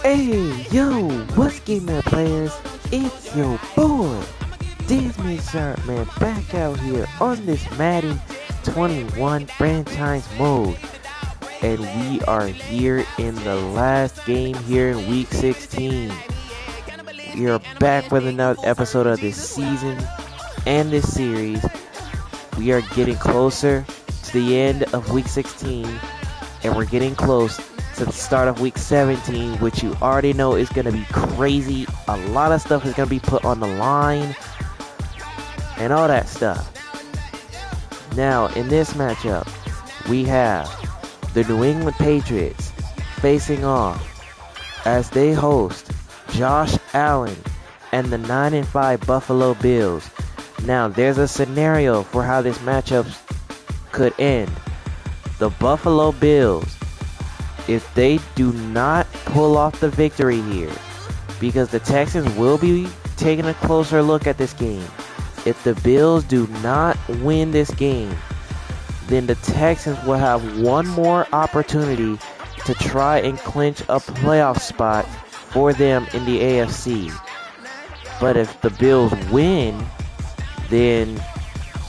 Hey, yo, what's game up, players? It's your boy, Disney Sharp Man, back out here on this Madden 21 franchise mode. And we are here in the last game here in week 16. We are back with another episode of this season and this series. We are getting closer to the end of week 16, and we're getting close to the start of week 17, which you already know is going to be crazy. A lot of stuff is going to be put on the line and all that stuff. Now, in this matchup, we have the New England Patriots facing off as they host Josh Allen and the 9-5 Buffalo Bills. Now, there's a scenario for how this matchup could end. The Buffalo Bills, if they do not pull off the victory here, because the Texans will be taking a closer look at this game. If the Bills do not win this game, then the Texans will have one more opportunity to try and clinch a playoff spot for them in the AFC. But if the Bills win, then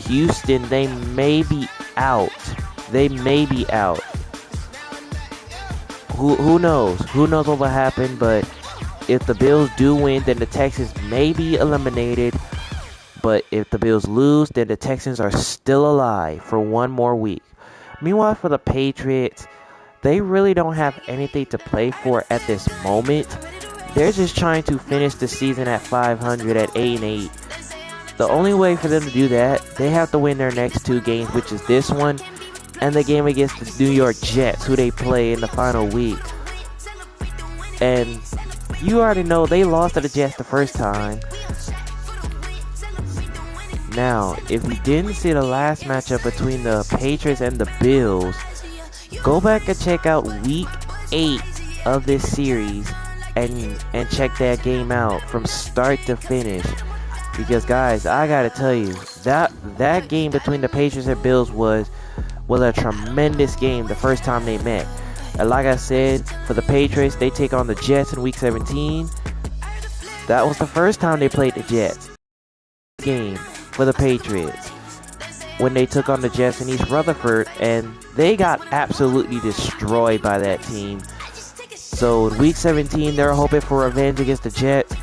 Houston, they may be out. They may be out. Who knows? Who knows what will happen? But if the Bills do win, then the Texans may be eliminated. But if the Bills lose, then the Texans are still alive for one more week. Meanwhile, for the Patriots, they really don't have anything to play for at this moment. They're just trying to finish the season at 500 at 8-8. The only way for them to do that, they have to win their next two games, which is this one and the game against the New York Jets, who they play in the final week. And you already know they lost to the Jets the first time. Now, if you didn't see the last matchup between the Patriots and the Bills, go back and check out week 8 of this series and check that game out from start to finish. Because guys, I gotta tell you, that game between the Patriots and Bills was a tremendous game the first time they met. And like I said, for the Patriots, they take on the Jets in week 17. That was the first time they played the Jets. Game for the Patriots when they took on the Jets in East Rutherford, and they got absolutely destroyed by that team. So in week 17, they're hoping for revenge against the Jets,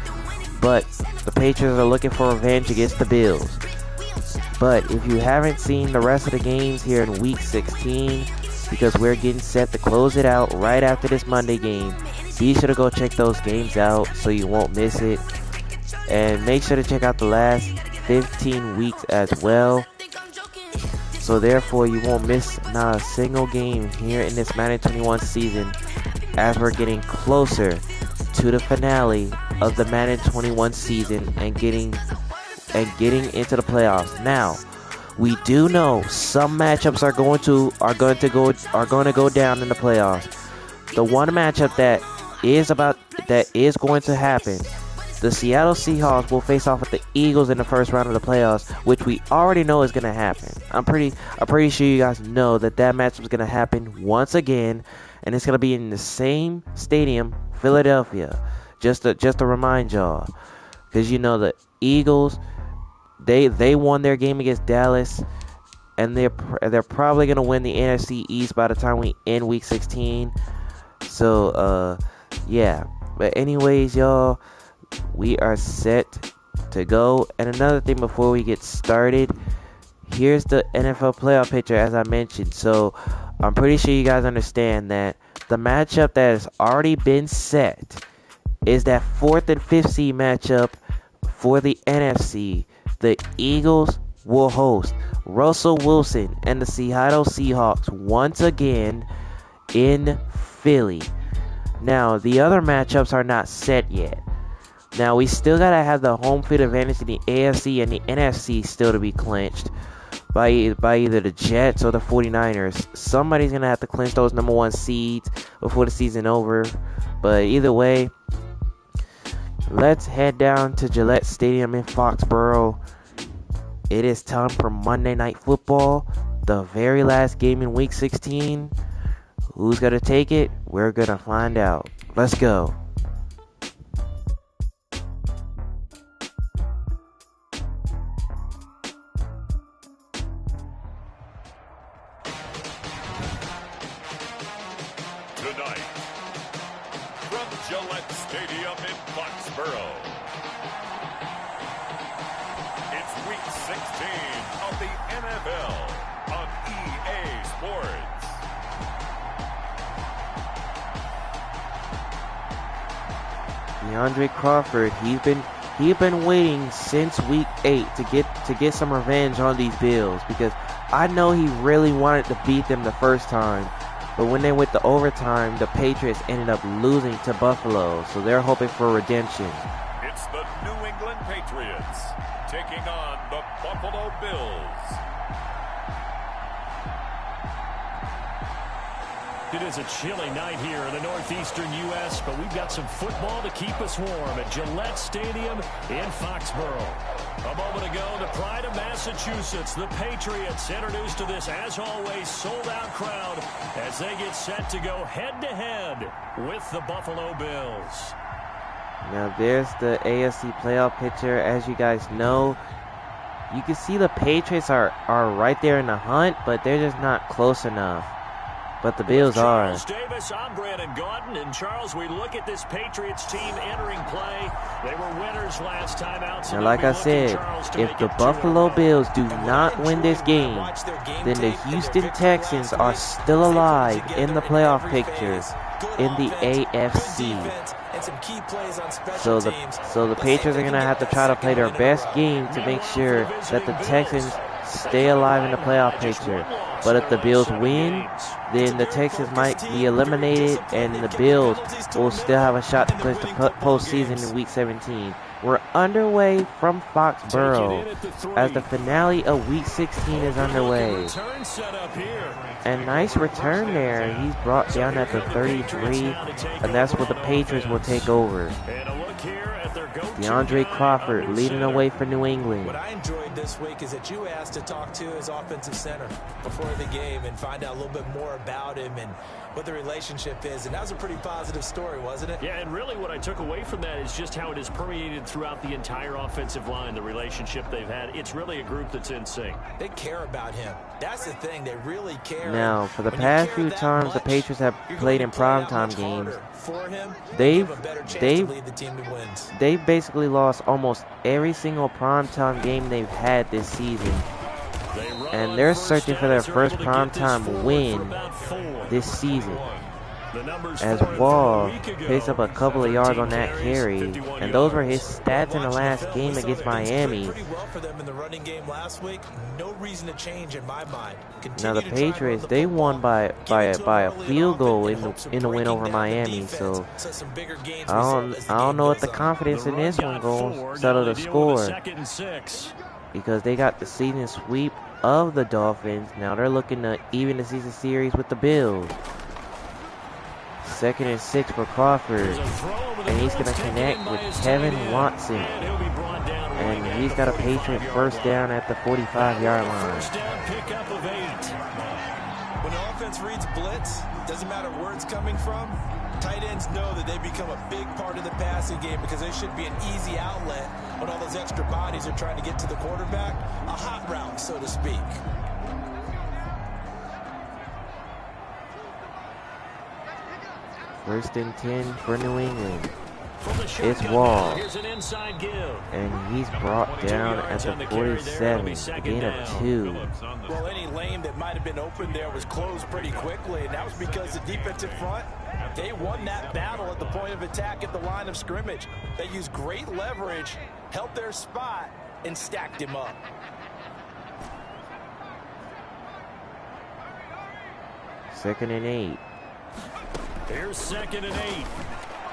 but the Patriots are looking for revenge against the Bills. But if you haven't seen the rest of the games here in week 16, because we're getting set to close it out right after this Monday game, be sure to go check those games out so you won't miss it. And make sure to check out the last 15 weeks as well. So therefore you won't miss not a single game here in this Madden 21 season, as we're getting closer to the finale of the Madden 21 season and getting into the playoffs. Now, we do know some matchups are going to go down in the playoffs. The one matchup that is going to happen, the Seattle Seahawks will face off with the Eagles in the first round of the playoffs, which we already know is going to happen. I'm pretty sure you guys know that matchup is going to happen once again, and it's going to be in the same stadium, Philadelphia. Just to remind y'all, because you know the Eagles, they won their game against Dallas, and they're probably gonna win the NFC East by the time we end week 16. So yeah. But anyways, y'all, we are set to go. And another thing before we get started, here's the NFL playoff picture as I mentioned. So I'm pretty sure you guys understand that the matchup that has already been set is that 4th and 5th seed matchup for the NFC. The Eagles will host Russell Wilson and the Seattle Seahawks once again in Philly. Now, the other matchups are not set yet. Now, we still gotta have the home field advantage in the AFC and the NFC still to be clinched by either the Jets or the 49ers. Somebody's gonna have to clinch those number 1 seeds before the season over. But either way, let's head down to Gillette Stadium in Foxborough. It is time for Monday Night Football, the very last game in Week 16. Who's going to take it? We're going to find out. Let's go. Gillette Stadium in Foxborough. It's Week 16 of the NFL on EA Sports. DeAndre Crawford, he's been waiting since Week 8 to get some revenge on these Bills, because I know he really wanted to beat them the first time, but when they went to overtime, the Patriots ended up losing to Buffalo, so they're hoping for redemption. It's the New England Patriots taking on the Buffalo Bills. It is a chilly night here in the northeastern U.S., but we've got some football to keep us warm at Gillette Stadium in Foxborough. A moment ago, the pride of Massachusetts, the Patriots, introduced to this, as always, sold-out crowd as they get set to go head-to-head with the Buffalo Bills. Now there's the AFC playoff picture. As you guys know, you can see the Patriots are right there in the hunt, but they're just not close enough. But the Bills are. Charles Davis, I'm Brandon Gaudin, and Charles, we look at this Patriots team entering play. They were winners last time out. So now, like I said, if the Buffalo Bills do not win this game, then the Houston Texans are still alive in the playoff picture in the AFC. So the Patriots are going to have to try to play their best game to make sure that the Texans stay alive in the playoff picture. But if the Bills win, then the Texans might be eliminated, and the Bills will still have a shot to clinch the postseason in Week 17. We're underway from Foxborough as the finale of Week 16 is underway. And nice return there. He's brought down at the 33, and that's where the Patriots will take over. DeAndre Crawford leading the way for New England. What I enjoyed this week is that you asked to talk to his offensive center before the game and find out a little bit more about him and what the relationship is. And that was a pretty positive story, wasn't it? Yeah, and really what I took away from that is just how it is permeated throughout the entire offensive line, the relationship they've had. It's really a group that's in sync. They care about him. That's the thing. They really care. Now, for the past few times the Patriots have played in primetime games, they've basically lost almost every single primetime game they've had this season. And they're searching for their first primetime win this season, as Wall picks up a couple of yards on that carry, and those were his stats in the last game against Miami. Now the Patriots, they won by a field goal in the win over Miami, so I don't know if the confidence in this one goes settle the score, because they got the season sweep of the Dolphins. Now they're looking to even the season series with the Bills. 2nd and 6 for Crawford, and he's going to connect with Kevin Watson, and he's got a Patriot first down at the 45-yard line. When the offense reads blitz, doesn't matter where it's coming from, tight ends know that they become a big part of the passing game, because they should be an easy outlet when all those extra bodies are trying to get to the quarterback. A hot route, so to speak. First and 10 for New England. It's Wall, and he's brought down at the 47, a gain of 2. Well, any lane that might have been open there was closed pretty quickly, and that was because the defensive front, they won that battle at the point of attack at the line of scrimmage. They used great leverage, held their spot, and stacked him up. Second and 8. Here's 2nd and 8.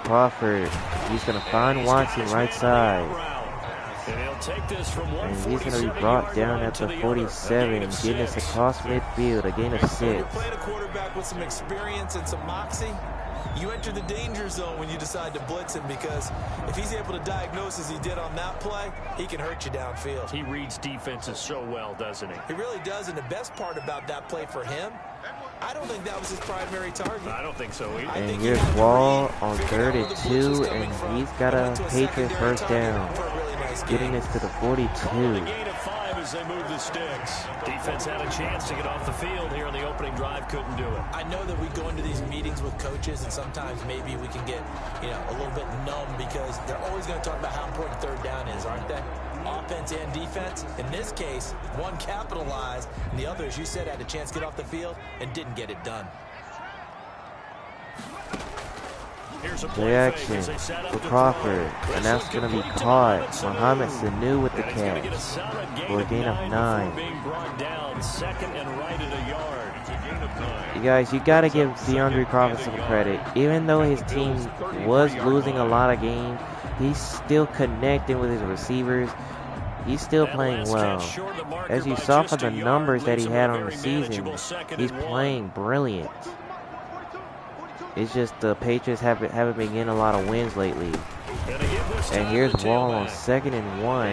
Crawford, he's going to find Watson right side. And he's going to be brought down at the 47, getting us across midfield, a gain of 6. Playing a quarterback with some experience and some moxie, you enter the danger zone when you decide to blitz him, because if he's able to diagnose as he did on that play, he can hurt you downfield. He reads defenses so well, doesn't he? He really does, and the best part about that play for him, I don't think that was his primary target. I don't think so either. And here's Wall on 3rd and 2, and he's got a Patriot first down. For a really getting this to the 42. Gain of 5 as they move the sticks. Defense had a chance to get off the field here in the opening drive, couldn't do it. I know that we go into these meetings with coaches, and sometimes maybe we can get, a little bit numb because they're always going to talk about how important third down is, aren't they? Offense and defense. In this case, one capitalized, and the other, as you said, had a chance to get off the field and didn't get it done. Play action for Crawford, and that's going to be caught. Mohamed Sanu with the catch for a gain of 9. You guys, you got to give DeAndre Crawford some credit. Even though his team was losing a lot of games, he's still connecting with his receivers. He's still playing well. As you saw from the numbers that he had on the season, he's playing brilliant. It's just the Patriots haven't been getting a lot of wins lately. And here's Wall on 2nd and 1,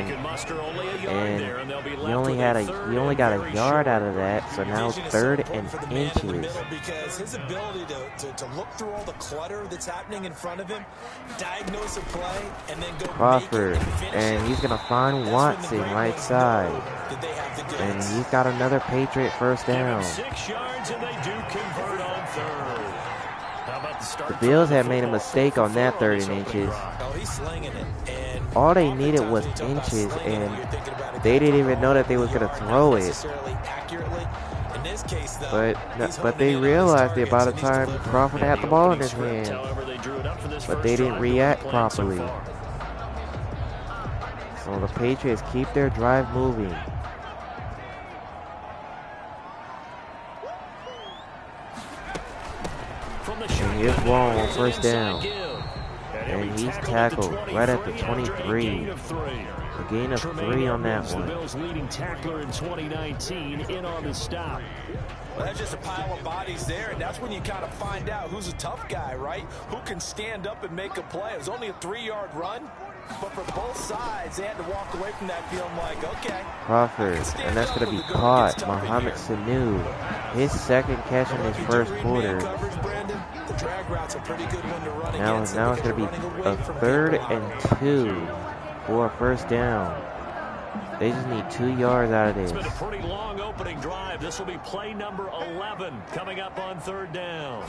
and he only got a yard out of that. So now 3rd and inches. Because his ability to look through all the clutter that's happening in front of him, diagnose a play, and then go Crawford, and he's gonna find Watson right side, and he's got another Patriot first down. 6 yards, and they do convert on 3rd. The Bills had made a mistake on that 3rd and inches. All they needed was inches, and they didn't even know that they was gonna throw it. But they realized it by the time Crawford had the ball in his hand. But they didn't react properly. So the Patriots keep their drive moving. And here's Wall on 1st down. And he's tackled right at the 23. A gain of 3 on that one. Bills leading tackler in 2019 in on the stop. Well, that's just a pile of bodies there, and that's when you kind of find out who's a tough guy, right? Who can stand up and make a play. It was only a 3-yard run, but for both sides, they had to walk away from that feeling like, okay. Crawford, and that's going to be caught. Mohamed Sanu, his 2nd catch in his 1st quarter. Now it's going to be a 3rd and 2 for a 1st down. They just need 2 yards out of this. It's been a pretty long opening drive. This will be play number 11 coming up on 3rd down.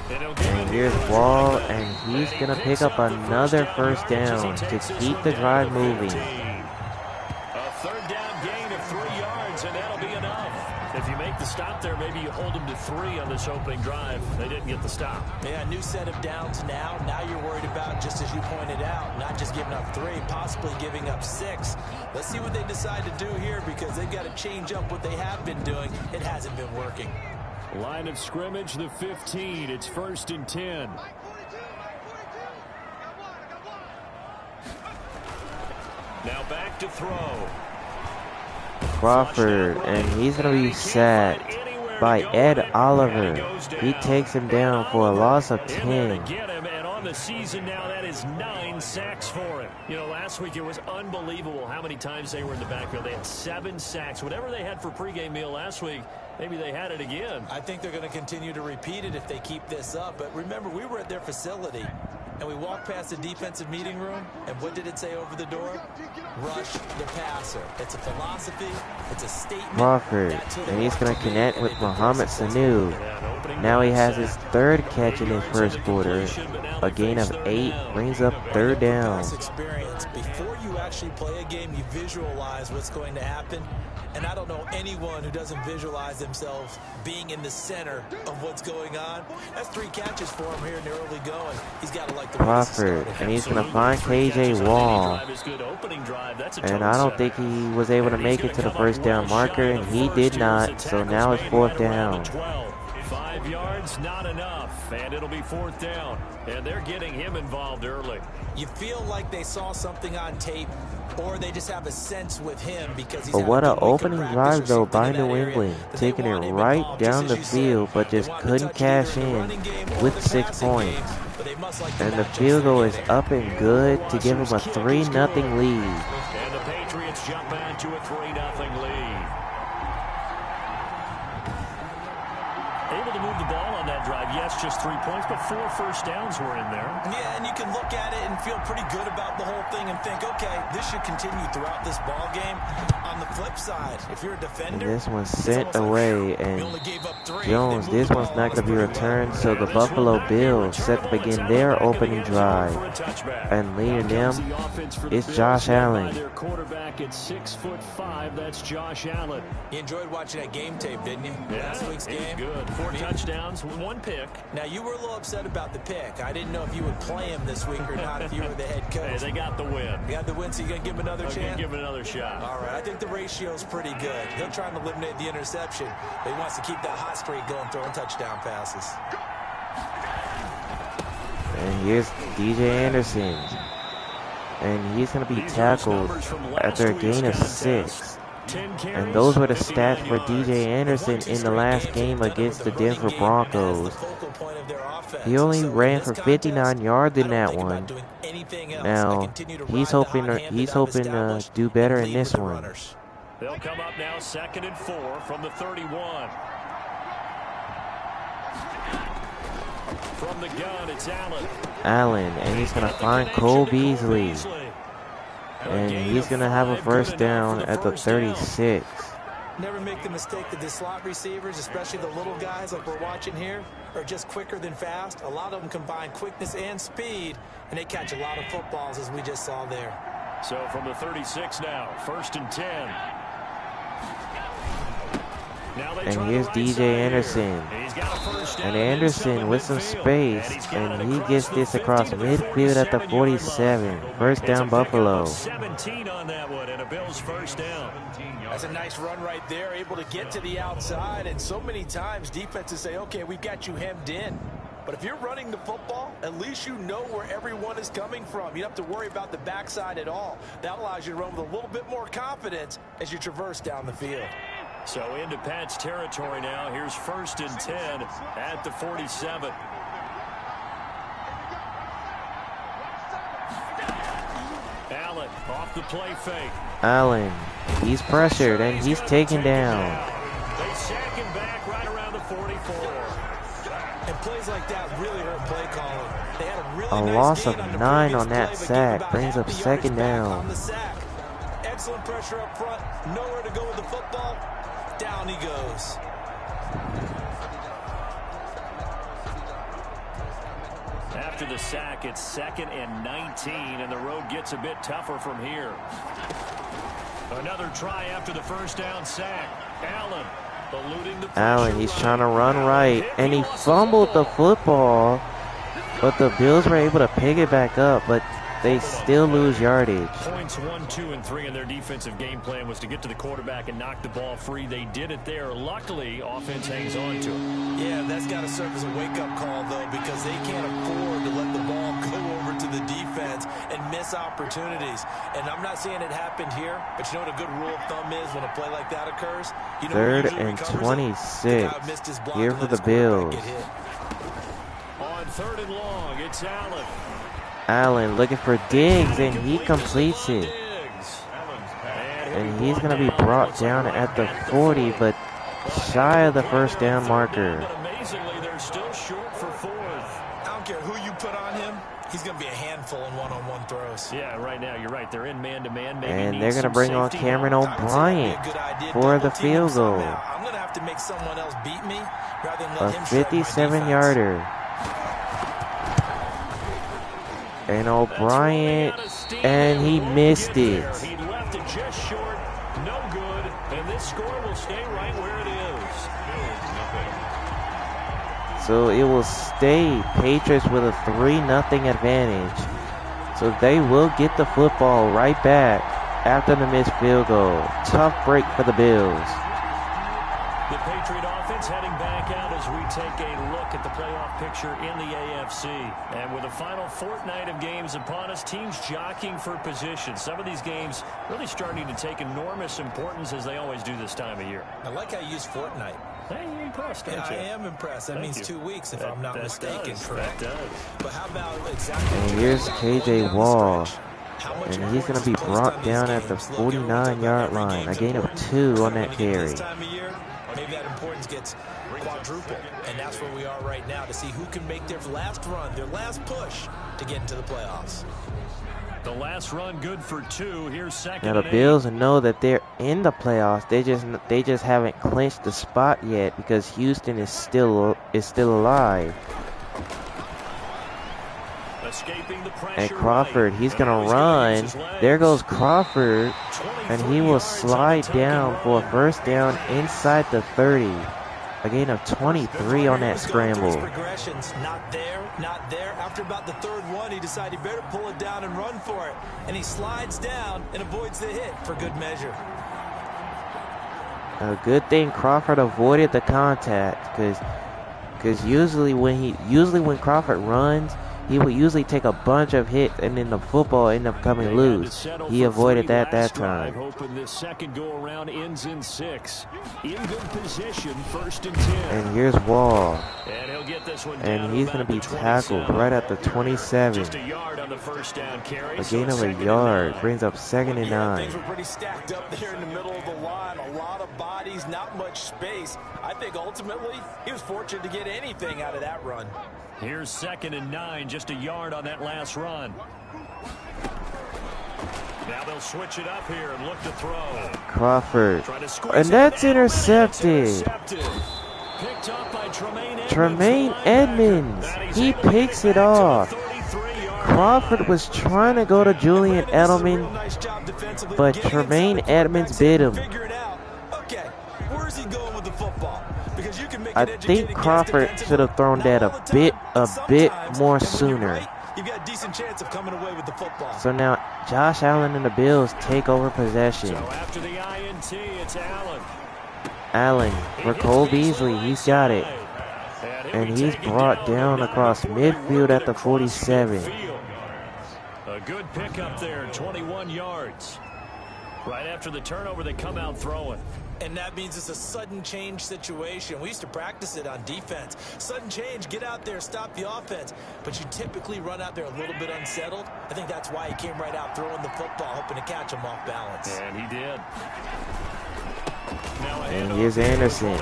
And here's Wall, and he's going to pick up another 1st down to keep the drive moving. A 3rd down gain of 3 yards, and that'll be enough. If you make the stop there, maybe you hold them to 3 on this opening drive. They didn't get the stop. Yeah, new set of downs now. Now you're worried about, just as you pointed out, not just giving up 3, possibly giving up 6. Let's see what they decide to do here, because they've got to change up what they have been doing. It hasn't been working. Line of scrimmage, the 15. It's 1st and 10. Now back to throw. Crawford, and he's going to be sacked by Ed Oliver. He takes him down for a loss of 10. On the season now, that is 9 sacks for him. Last week it was unbelievable how many times they were in the backfield. They had 7 sacks. Whatever they had for pregame meal last week, maybe they had it again. I think they're going to continue to repeat it if they keep this up. But remember, we were at their facility, and we walked past the defensive meeting room, and what did it say over the door? Rush the passer. It's a philosophy. It's a statement. Crawford, and he's going to connect with Mohamed Sanu. Now he has his 3rd catch in his 1st quarter. A gain of 8 brings up 3rd down. Experience. Before you actually play a game, you visualize what's going to happen. And I don't know anyone who doesn't visualize themselves being in the center of what's going on. That's 3 catches for him here in the early going. He's got to like the Crawford, and he's going to find KJ Wall. And I don't think he was able to make it to the 1st down marker, and he did not. So now it's 4th down. 5 yards, not enough, and it'll be 4th down. And they're getting him involved early. You feel like they saw something on tape, or they just have a sense with him because he's. But what an opening drive though by New England, taking it right down the field, but just couldn't cash in with 6 points. And the field goal is up and good to give them a 3-0 lead. And the Patriots jump back to a 3-0 lead. Able to move the ball on that drive. Yes, just 3 points, but 4 first downs were in there. Yeah, and you can look at it and feel pretty good about the whole thing and think, okay, this should continue throughout this ball game. On the flip side, if you're a defender, and this one's sent away, and Jones, this one's not going to be returned, so the Buffalo Bills set to begin their opening drive, and leading them is Josh Allen. Their quarterback at 6'5", that's Josh Allen. You enjoyed watching that game tape, didn't you? Yeah, Last week's game. Good. 4 touchdowns, 1 pick. Now, you were a little upset about the pick. I didn't know if you would play him this week or not if you were the head coach. Hey, they got the win. You got the win, so you're going to give him another chance? Give him another shot. All right, I think the ratio's pretty good. He'll try and eliminate the interception, but he wants to keep that hot streak going, throwing touchdown passes. And here's DJ Anderson, and he's going to be tackled after a gain of 6. And those were the stats for DJ Anderson in the last game against the Denver Broncos. He only ran for 59 yards in that one. Now he's hoping to do better in this one. They'll come up now 2nd and 4 from the 31. From the gun, it's Allen, and he's going to find Cole Beasley. And he's going to have a first down at the 36. Never make the mistake that the slot receivers, especially the little guys like we're watching here, are just quicker than fast. A lot of them combine quickness and speed, and they catch a lot of footballs, as we just saw there. So from the 36 now, 1st and 10. And here's DJ Anderson. And Anderson with some space, and he gets this across midfield at the 47. First down, Buffalo. 17 on that one, and a Bills first down. That's a nice run right there, able to get to the outside. And so many times defenses say, okay, we've got you hemmed in. But if you're running the football, at least you know where everyone is coming from. You don't have to worry about the backside at all. That allows you to run with a little bit more confidence as you traverse down the field. So into Pat's territory now. Here's 1st and 10 at the 47. Allen off the play fake. Allen, he's pressured and he's taken down. They sack him back right around the 44. And plays like that really hurt play calling. They had a really A nice loss gain of on the 9 previous on that play, but sack gave about brings half up the second yardage back down. on the sack. Excellent pressure up front. Nowhere to go with the football. Down he goes. After the sack, it's 2nd and 19, and the road gets a bit tougher from here. Another try after the first down sack. Allen eluding the pressure. Allen, he's trying to run right, and he fumbled the football, but the Bills were able to pick it back up, but they still lose yardage. Points 1, 2, and 3 in their defensive game plan was to get to the quarterback and knock the ball free. They did it there. Luckily, offense hangs on to it. Yeah, that's got to serve as a wake-up call, though, because they can't afford to let the ball go over to the defense and miss opportunities. And I'm not saying it happened here, but you know what a good rule of thumb is when a play like that occurs? You know, 3rd and 26 here for the Bills. On 3rd and long, it's Allen. Allen looking for Diggs, and he completes it. And he's going to be brought down at the 40, but shy of the first down marker. But amazingly, they're still short for 4th. I don't care who you put on him. He's going to be a handful in one-on-one throws. Yeah, right now, you're right. They're in man-to-man. And they're going to bring on Cameron O'Brien for the field goal. I'm going to have to make someone else beat me rather than let him A 57-yarder. And O'Brien, and he missed it. He left it just short, no good, and this score will stay right where it is. So it will stay Patriots with a 3-0 advantage. So they will get the football right back after the missed field goal. Tough break for the Bills. The Patriot offense heading back out as we take a look at the playoff picture in the AFC. And with the final fortnight of games upon us, teams jockeying for position. Some of these games really starting to take enormous importance as they always do this time of year. I like how you use fortnight. Hey, you're impressed, aren't you? I am impressed. That means 2 weeks, if I'm not mistaken, correct? That does. But how about exactly? And here's KJ Wall. And he's going to be brought down at the 49-yard line. A gain of 2 on that carry. maybe that importance gets quadrupled. And that's where we are right now to see who can make their last run, their last push to get into the playoffs. The last run good for 2. Here's second. Now the Bills know that they're in the playoffs. They just haven't clinched the spot yet because Houston is still alive. And Crawford, he's gonna run. There goes Crawford, and he will slide down for a first down inside the 30. A gain of 23 on that scramble. Progressions, not there, not there. After about the third one, he decided he better pull it down and run for it. And he slides down and avoids the hit for good measure. A good thing Crawford avoided the contact, because usually when Crawford runs, he would usually take a bunch of hits and then the football end up coming loose. He avoided that time. Hoping this second go around ends in 6. In good position, 1st and 10. And here's Wall. And he'll get this one down. And he's going to be tackled right at the 27. Just a yard on the first down carry. A gain of a yard brings up 2nd and 9. Things were pretty stacked up there in the middle of the line. A lot of bodies, not much space. I think ultimately he was fortunate to get anything out of that run. Here's 2nd and 9, just a yard on that last run. Now they'll switch it up here and look to throw. Crawford. And that's intercepted. Picked up by Tremaine Edmonds. He picks it off. Crawford was trying to go to Julian Edelman, but Tremaine Edmonds bit him. Okay, where's he going with the football? I think Crawford should have thrown that a bit more sooner. You've got a decent chance of coming away with the football. So now Josh Allen and the Bills take over possession. So after the INT, it's Allen. Allen for Cole Beasley. He's got it. And he's brought down across midfield at the 47. A good pickup there, 21 yards. Right after the turnover, they come out throwing. And that means it's a sudden change situation. We used to practice it on defense. Sudden change, get out there, stop the offense. But you typically run out there a little bit unsettled. I think that's why he came right out throwing the football, hoping to catch him off balance. And he did. And here's Anderson.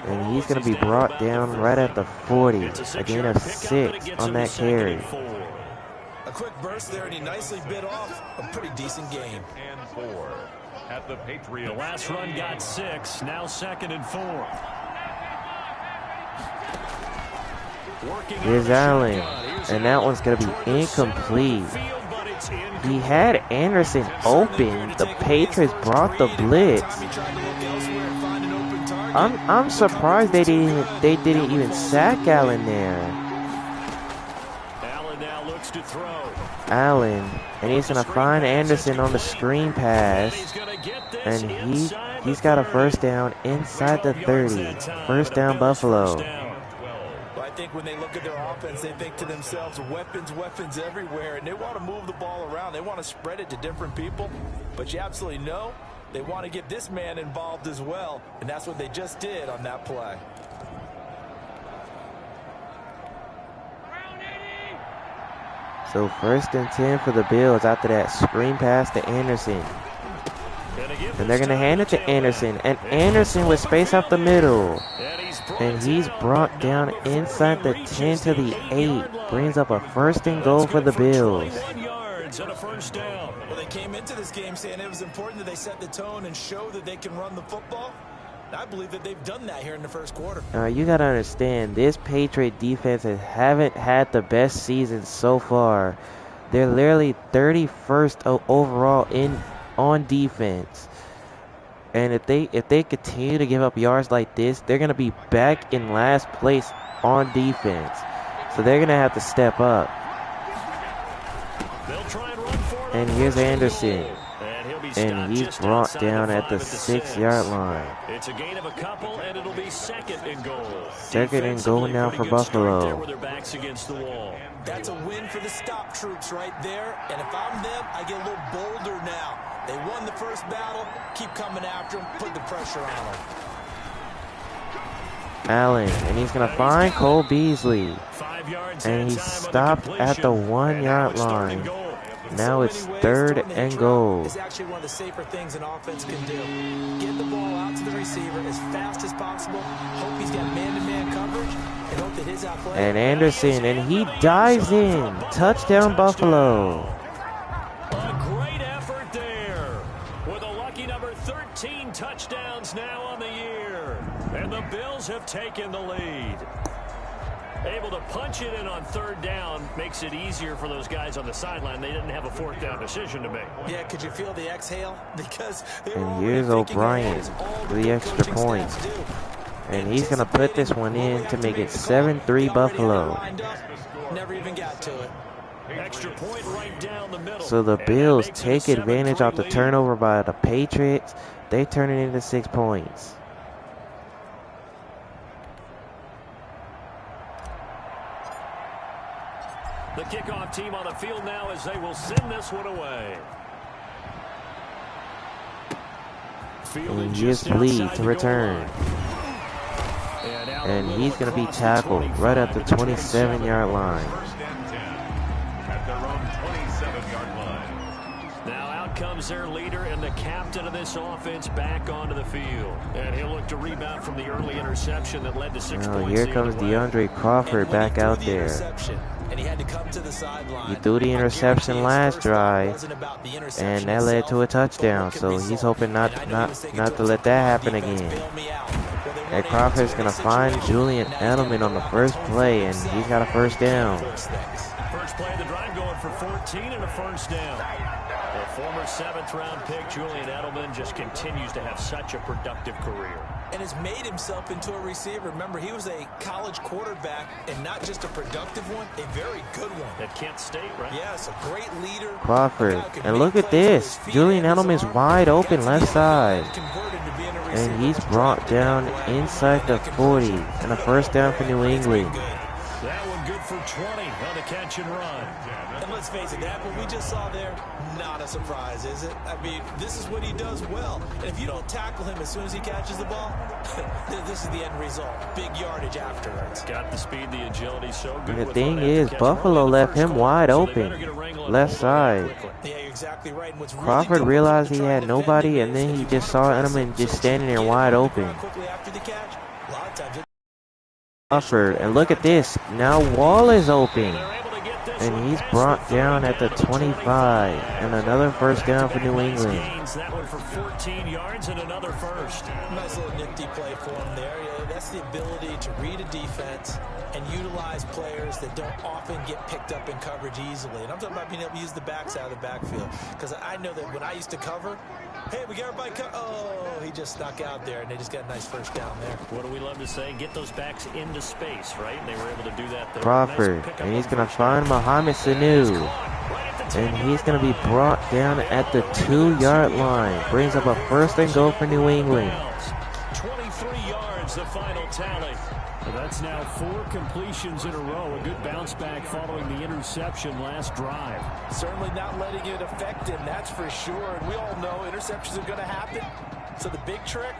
And he's going to be brought down right at the 40. A gain of 6 on that carry. A quick burst there, and he nicely bit off a pretty decent game. And 4 at the Patriots. The last run got 6, now 2nd and 4. Here's Allen, and that one's going to be incomplete. He had Anderson open. The Patriots brought the blitz. I'm surprised they didn't even sack Allen there. Allen now looks to throw. Allen, and he's going to find Anderson on the screen pass, and he's got a first down inside the 30. First down, Buffalo. Well, I think when they look at their offense, they think to themselves, weapons everywhere, and they want to move the ball around. They want to spread it to different people, but you absolutely know they want to get this man involved as well, and that's what they just did on that play. So 1st and 10 for the Bills after that screen pass to Anderson. And they're going to hand it to Anderson. And Anderson with space up the middle. And he's brought down inside the 10 to the 8. Brings up a 1st and goal for the Bills. Well, they came into this game saying it was important that they set the tone and show that they can run the football. I believe that they've done that here in the first quarter. You got to understand, this Patriot defense haven't had the best season so far. They're literally 31st overall on defense. And if they continue to give up yards like this, they're going to be back in last place on defense. So they're going to have to step up. And here's Anderson. And he's brought down at the 6-yard line. It's a gain of a couple, and it'll be 2nd and goal. 2nd and goal now for Buffalo. That's a win for the stop troops right there. And if I'm them, I get a little bolder now. They won the first battle. Keep coming after them. Put the pressure on them. Allen, and he's going to find Cole Beasley. And he's stopped at the 1-yard line. Now it's 3rd and goal. It's actually one of the safer things an offense can do. Get the ball out to the receiver as fast as possible. Hope he's got man-to-man coverage, and hope that his athletic. And Anderson, and he dives in. Touchdown, Buffalo. A great effort there. With a lucky number 13 touchdowns now on the year. And the Bills have taken the lead. Able to punch it in on 3rd down makes it easier for those guys on the sideline. They didn't have a 4th down decision to make. Yeah, could you feel the exhale? Because and here's O'Brien for the extra point. And he's going to put this one in to make it 7-3 Buffalo. Never even got to it. Extra point right down the middle. So the Bills take advantage off the turnover by the Patriots. They turn it into 6 points. The kickoff team on the field now as they will send this one away. And here's Lee to return. And he's going to be tackled right at the 27-yard line. At their own 27-yard line. Now out comes their leader and the captain of this offense back onto the field. And he'll look to rebound from the early interception that led to 6 Now points. here comes DeAndre Crawford back out there. And he had to come to the sideline. He threw the interception last drive, and that led to a touchdown. So he's hoping not to let that happen again. And Crawford's gonna find Julian Edelman on the first play, and he's got a 1st down. First play of the drive going for 14 and a 1st down. The former 7th-round pick Julian Edelman just continues to have such a productive career. And has made himself into a receiver. Remember, he was a college quarterback, and not just a productive one, a very good one. At Kent State, right? Yes, a great leader. Crawford, and look at this. Julian Edelman's wide open left side. And he's brought down inside the 40. And a 1st down for New England. That one good for 20 on the catch and run. And let's face it, that what we just saw there, not a surprise, is it? I mean, this is what he does well. And if you don't tackle him as soon as he catches the ball, this is the end result. Big yardage afterwards. Got the speed, the agility, so good. And the thing is, Buffalo left him wide open. Left side. Yeah, you're exactly right. And what's really Crawford realized he had nobody, and then he just saw Edelman just standing there wide open. Crawford, and look at this. Now Wall is open. And he's brought down at the 25. And another 1st down for New England. That one for 14 yards and another 1st. Nice little nifty play for him there. Yeah, that's the ability to read a defense and utilize players that don't often get picked up in coverage easily. And I'm talking about being able to use the backs out of the backfield. Because I know that when I used to cover, hey, we got everybody oh, he just snuck out there, and they just got a nice 1st down there. What do we love to say? Get those backs into space, right? And they were able to do that there. Crawford, nice and he's going to find Mohamed Sanu. And he's going to be brought down at the 2-yard line. Brings up a 1st and goal for New England. 23 yards, the final tally. Well, that's now 4 completions in a row. A good bounce back following the interception last drive. Certainly not letting it affect him, that's for sure. And we all know interceptions are going to happen. So the big trick,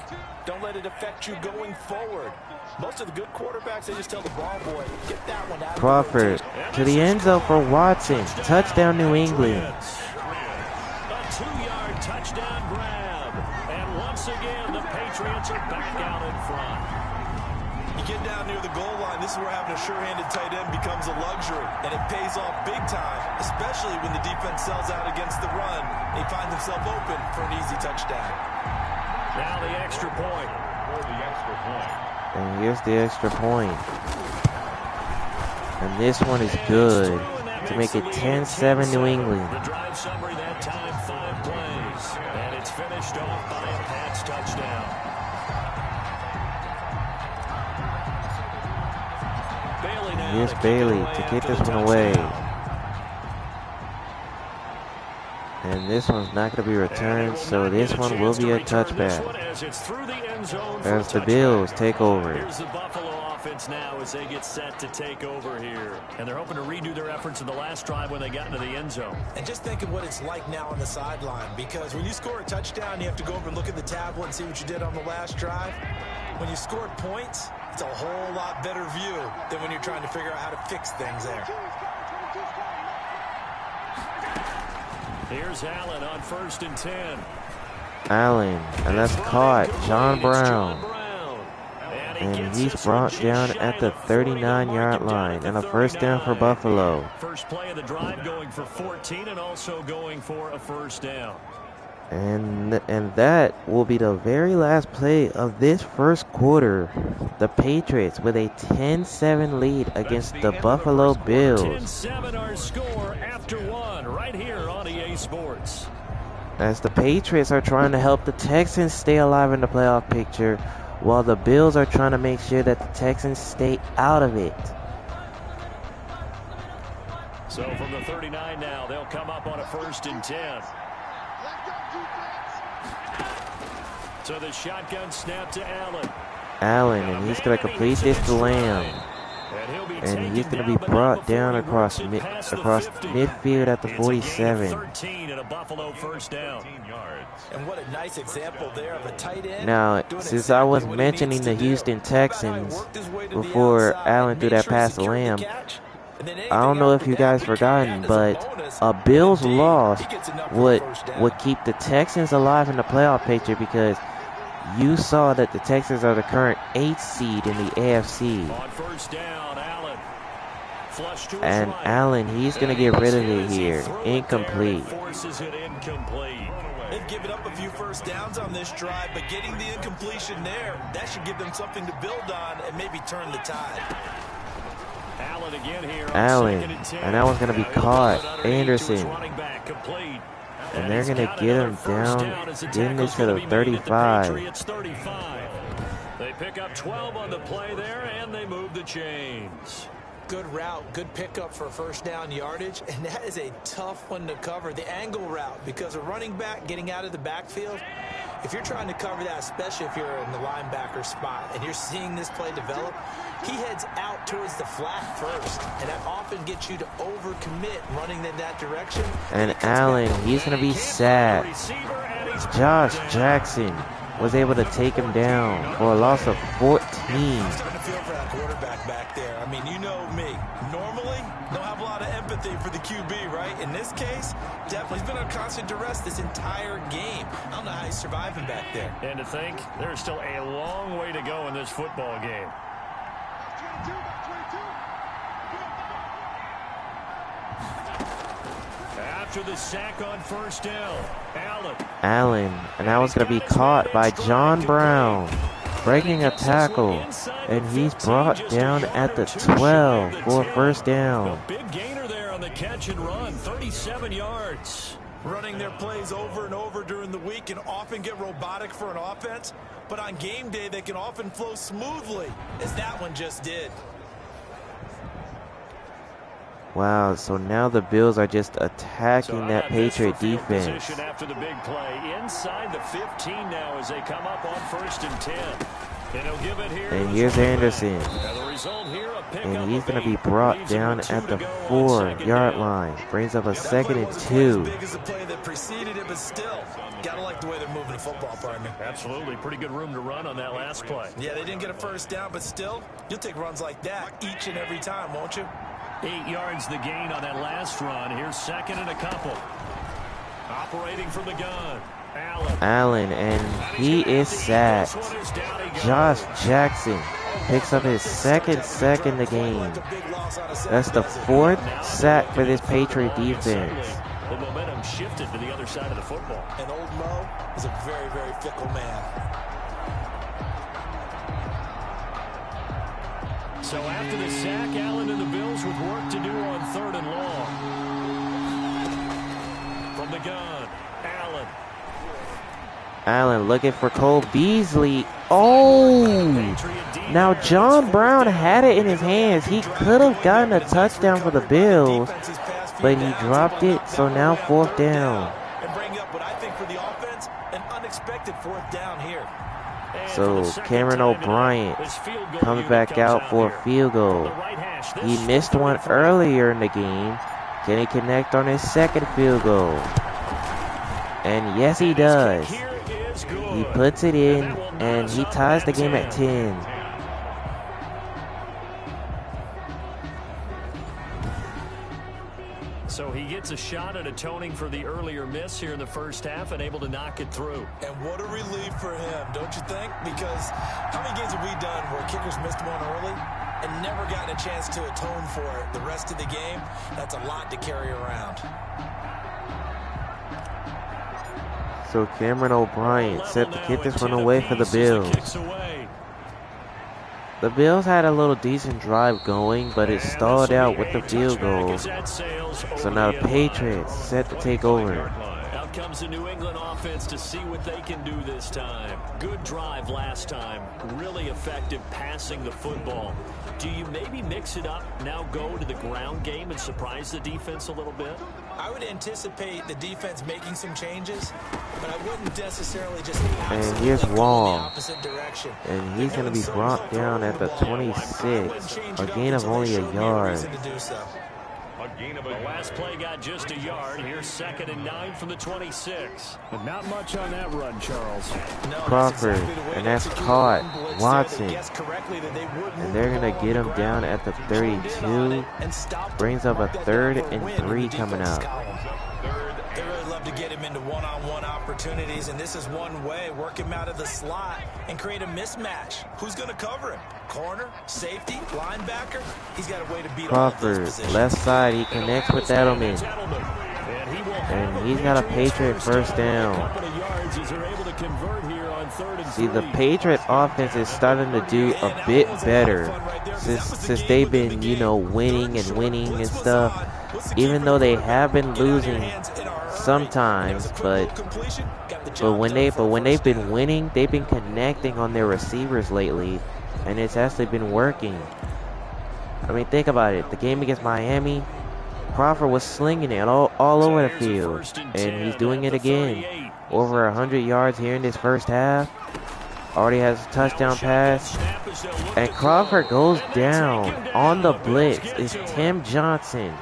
don't let it affect you going forward. Most of the good quarterbacks, they just tell the ball boy, get that one out. Crawford to the end zone for Watson. Touchdown, New England. A 2-yard touchdown grab. And once again, the Patriots are back out in front. You get down near the goal line, this is where having a sure-handed tight end becomes a luxury. And it pays off big time, especially when the defense sells out against the run. He finds himself open for an easy touchdown. Now the extra point. For the extra point. And here's the extra point. And this one is good to make it 10-7 New England. The drive summary that time, 5 plays. And it's finished off by a Pats touchdown. Bailey now. Here's Bailey to get this one away. And this one's not going to be returned, so this one will be a touchback as the Bills take over. Here's the Buffalo offense now as they get set to take over here. And they're hoping to redo their efforts in the last drive when they got into the end zone. And just think of what it's like now on the sideline, because when you score a touchdown, you have to go over and look at the tablet and see what you did on the last drive. When you scored points, it's a whole lot better view than when you're trying to figure out how to fix things there. Here's Allen on 1st and 10. Allen, and that's caught. John Brown. And he's brought down at the 39-yard line. And a first down for Buffalo. First play of the drive going for 14 and also going for a first down. And that will be the very last play of this first quarter. The Patriots with a 10-7 lead against the Buffalo Bills. 10-7 our score after one right here on EA Sports. As the Patriots are trying to help the Texans stay alive in the playoff picture, while the Bills are trying to make sure that the Texans stay out of it. So from the 39 now, they'll come up on a 1st and 10. So the shotgun snap to Allen. Allen, and he's going to complete this to Lamb. And he's going to be brought down across midfield at the 47. 13 and a Buffalo first down. And what a nice example there of a tight end. Now, since I was mentioning the Houston Texans before Allen threw that pass to Lamb, I don't know if you guys forgotten, but a Bills loss would keep the Texans alive in the playoff picture, because you saw that the Texans are the current 8th seed in the AFC. On first down, Allen. Flush to his And right. Allen, he's going to get rid of it here. Incomplete. Forces it incomplete. They've given up a few first downs on this drive, but getting the incompletion there, that should give them something to build on and maybe turn the tide. Allen again here on Allen, 2nd and 10. and that one's going to be caught. Anderson. Running back complete. And they're he's going to got get another him first down, as the getting this tackle's to gonna the be made at 35. Patriots 35. They pick up 12 on the play there, and they move the chains. Good route, good pickup for first down yardage, and that is a tough one to cover, the angle route, because a running back getting out of the backfield, if you're trying to cover that, especially if you're in the linebacker spot and you're seeing this play develop, he heads out towards the flat first, and that often gets you to overcommit running in that direction. And Allen, he's going to be sacked. Josh Jackson was able to take him down for a loss of 14. I'm starting to feel for that quarterback back there. I mean, you know me. Normally, don't have a lot of empathy for the QB, right? In this case, definitely he's been on constant duress this entire game. I don't know how he's surviving back there. And to think, there's still a long way to go in this football game. After the sack on first down, Allen, and that was going to be caught by John Brown, breaking a tackle, and he's brought down at the 12 for a first down. Big gainer there on the catch and run, 37 yards. Running their plays over and over during the week can often get robotic for an offense, but on game day they can often flow smoothly, as that one just did. Wow, so now the Bills are just attacking that Patriot defense. After the big play, inside the 15 now as they come up on 1st and 10. And he'll give it here. And here's Anderson. And the result here, a pickup And he's of going to be 8. brought Leaves down him with at 2 the to go on 4-yard down. line. Brings up a That 2nd play and wasn't quite 2. as big as the play that preceded it, but still, gotta like the way they're moving the football, partner. Absolutely, pretty good room to run on that last play. Yeah, they didn't get a first down, but still, you'll take runs like that each and every time, won't you? 8 yards the gain on that last run. Here's 2nd and a couple. Operating from the gun. Allen, and he is sacked. Josh Jackson picks up his second sack in the game. That's the 4th sack for this Patriot defense. The momentum shifted to the other side of the football. And old Mo is a very, very fickle man. So after the sack, Allen and the Bills with work to do on 3rd and long. From the gun, Allen. Allen looking for Cole Beasley. Oh! Now John Brown had it in his hands. He could have gotten a touchdown for the Bills, but he dropped it, so now 4th down. And bring up what I think for the offense, an unexpected 4th down here. So Cameron O'Brien comes back out for a field goal. He missed one earlier in the game. Can he connect on his 2nd field goal? And yes, he does. He puts it in, and he ties the game at 10. So he gets a shot at atoning for the earlier miss here in the first half and able to knock it through. And what a relief for him, don't you think? Because how many games have we done where kickers missed one early and never gotten a chance to atone for it the rest of the game? That's a lot to carry around. So Cameron O'Brien set to kick this one away for the Bills. The Bills had a little decent drive going, but it stalled out with the field goal. So now the Patriots set to take over. Out comes the New England offense to see what they can do this time. Good drive last time. Really effective passing the football. Do you maybe mix it up, now go to the ground game and surprise the defense a little bit? I would anticipate the defense making some changes, but I wouldn't necessarily just and here's go in the Wall. opposite direction. And he's going to be brought down at the 26. A gain of only a yard. The last play got just a yard. Here's 2nd and 9 from the 26. But not much on that run, Charles. Crawford, and that's caught. Watson. And they're going to get him down at the 32. Brings up a 3rd and 3 coming up. They really love to get him into one-on-one opportunities, and this is one way. Work him out of the slot and create a mismatch. Who's going to cover him? Corner, safety, linebacker? He's got a way to beat Crawford, left side, he connects with Edelman. And he's got a Patriot first down. See, the Patriot offense is starting to do a bit better since they've been, you know, winning and stuff. Even though they have been losing sometimes, but when they've been winning, they've been connecting on their receivers lately, and it's actually been working. I mean, think about it. The game against Miami, Crawford was slinging it all over the field, and he's doing it again. Over 100 yards here in this first half. Already has a touchdown pass, and Crawford goes down on the blitz. It's Tim Johnson.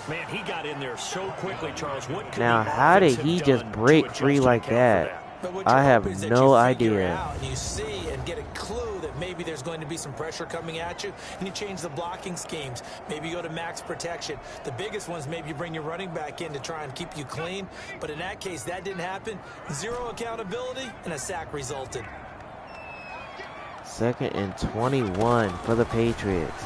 Man, he got in there so quickly, Charles. Now, how did he just break free like that? I have no idea. You see and get a clue that maybe there's going to be some pressure coming at you, and you change the blocking schemes. Maybe you go to max protection. The biggest ones, maybe you bring your running back in to try and keep you clean. But in that case, that didn't happen. Zero accountability, and a sack resulted. 2nd and 21 for the Patriots.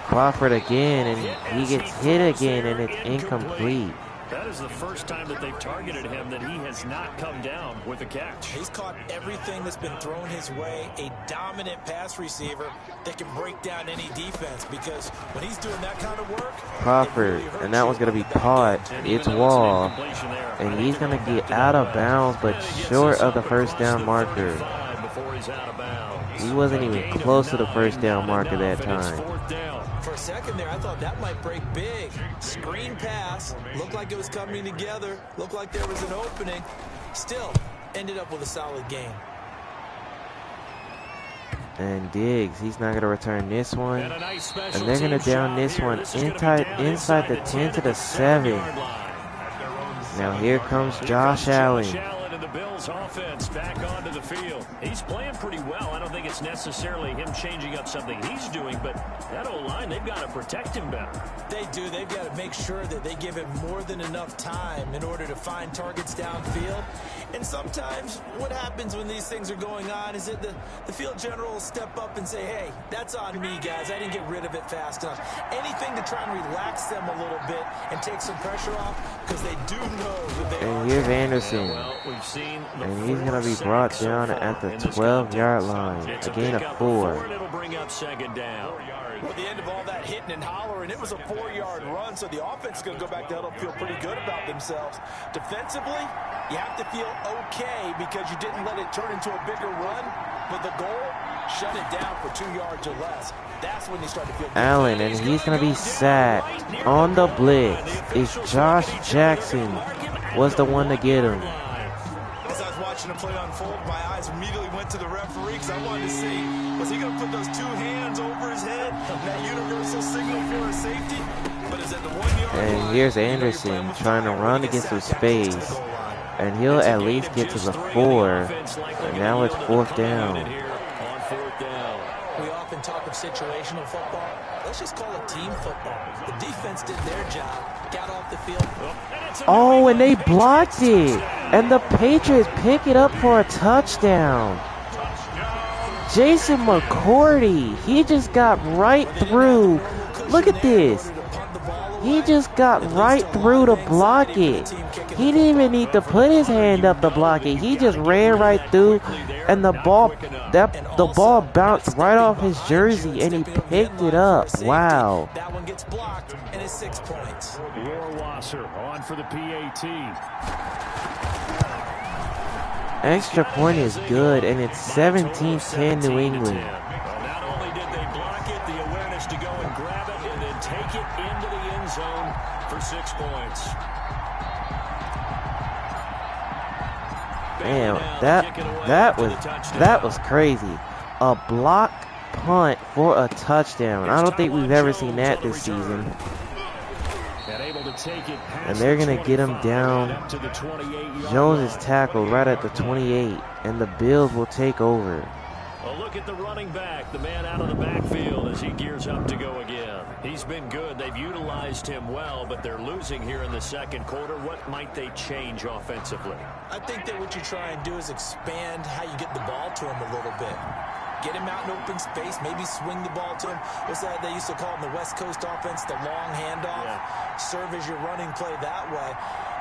Crawford again, and he gets hit again, and it's incomplete. That is the first time that they've targeted him that he has not come down with a catch. He's caught everything that's been thrown his way. A dominant pass receiver that can break down any defense, because when he's doing that kind of work, Crawford, and that one's going to be caught. It's Wall, and he's going to get out of bounds, but short of the first down marker. He wasn't even close to the first down marker that time. For a second there, I thought that might break big. Screen pass. Looked like it was coming together. Looked like there was an opening. Still, ended up with a solid gain. And Diggs, he's not going to return this one. And they're going to down this one inside the 10 to the 7. Now here comes Josh Allen. Bills offense back onto the field. He's playing pretty well. I don't think it's necessarily him changing up something he's doing, but that O-line, they've got to protect him better. They do. They've got to make sure that they give him more than enough time in order to find targets downfield. And sometimes what happens when these things are going on is that the field general will step up and say, hey, that's on me, guys. I didn't get rid of it fast enough. Anything to try and relax them a little bit and take some pressure off, because they do know that they and here's Anderson. And he's going to be brought down at the 12-yard line. A gain of 4. It'll bring up 2nd down. Well, the end of all that hitting and hollering, it was a 4-yard run, so the offense is going to go back to huddle, feel pretty good about themselves. Defensively, you have to feel okay because you didn't let it turn into a bigger run, but the goal, shut it down for 2 yards or less. That's when you start to feel good. Allen, and he's going to be sacked on the blitz. It's Josh Jackson was the one to get him. As I was watching the play unfold, my eyes immediately went to the referee because I wanted to see, was he going to put those 2 hands over his head, that universal signal for a safety? But is at the 1-yard line. And here's Anderson trying to run to get some space. And he'll at least get to the 4. And now it's 4th down. We often talk of situational football. Let's just call it team football. The defense did their job. Got off the field. Oh, and they blocked it. And the Patriots pick it up for a touchdown. Jason McCourty, he just got right through. Look at this. He just got right through to block it. He didn't even need to put his hand up to block it. He just ran right through, and the ball bounced right off his jersey, and he picked it up. Wow. That one gets blocked, and it's 6 points. Rohrwasser on for the PAT. Extra point is good, and it's 17-10 New England. Not only did they block it, the awareness to go and grab it and then take it into the end zone for 6 points. Damn, that was crazy. A block punt for a touchdown. I don't think we've ever seen that this season. And they're going to get him down. Jones is tackled right at the 28, and the Bills will take over. A look at the running back, the man out of the backfield as he gears up to go again. He's been good. They've utilized him well, but they're losing here in the second quarter. What might they change offensively? I think that what you try and do is expand how you get the ball to him a little bit. Get him out in open space, maybe swing the ball to him. What's that they used to call in the West Coast offense, the long handoff? Yeah. Serve as your running play that way,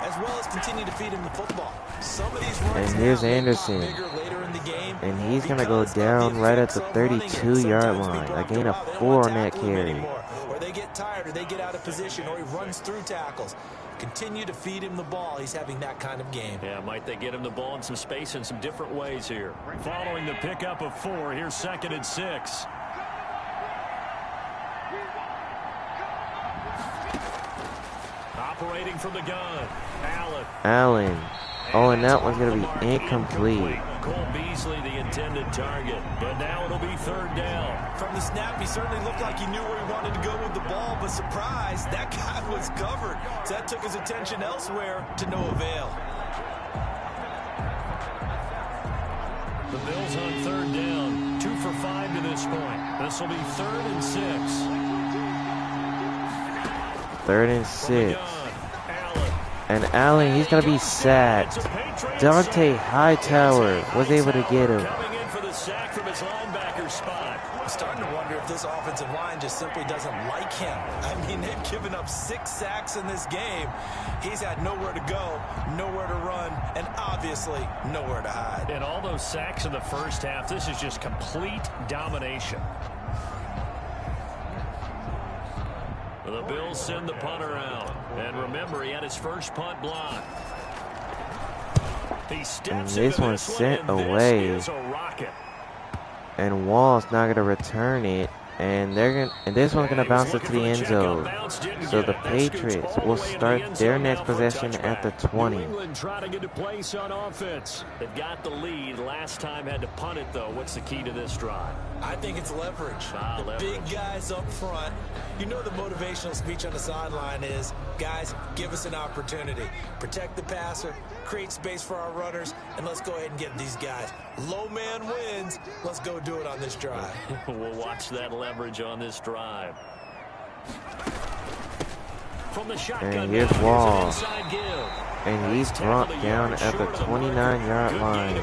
as well as continue to feed him the football. Some of these runs and here's Anderson, and he's going to go down right at the 32-yard line. A gain of 4 on that carry. Or they get tired, or they get out of position, or he runs through tackles. Continue to feed him the ball. He's having that kind of game. Yeah, might they get him the ball in some space in some different ways here. Following the pickup of 4, here's 2nd and 6. Operating from the gun, Allen. Oh, and that one's going to be incomplete. Cole Beasley, the intended target, but now it'll be 3rd down. From the snap, he certainly looked like he knew where he wanted to go with the ball, but surprise, that guy was covered. So that took his attention elsewhere to no avail. The Bills on 3rd down, 2 for 5 to this point. This will be 3rd and 6. 3rd and 6. And Allen, he's going to be sacked. Dante Hightower was able to get him. Coming in for the sack from his linebacker spot. I'm starting to wonder if this offensive line just simply doesn't like him. I mean, they've given up 6 sacks in this game. He's had nowhere to go, nowhere to run, and obviously nowhere to hide. And all those sacks in the first half, this is just complete domination. The Bills send the punter out. And remember, he had his first punt block. And this one's sent away. And Wall's not going to return it. And this one's going to bounce it to the end zone. So the Patriots will start their next possession at the 20. New England trying to get a place on offense. They've got the lead. Last time had to punt it, though. What's the key to this drive? I think it's leverage. The big guys up front. You know the motivational speech on the sideline is, guys, give us an opportunity. Protect the passer, create space for our runners, and let's go ahead and get these guys. Low man wins. Let's go do it on this drive. We'll watch that leverage on this drive. From the shotgun, and here's Wall. And he's brought down at the 29-yard line.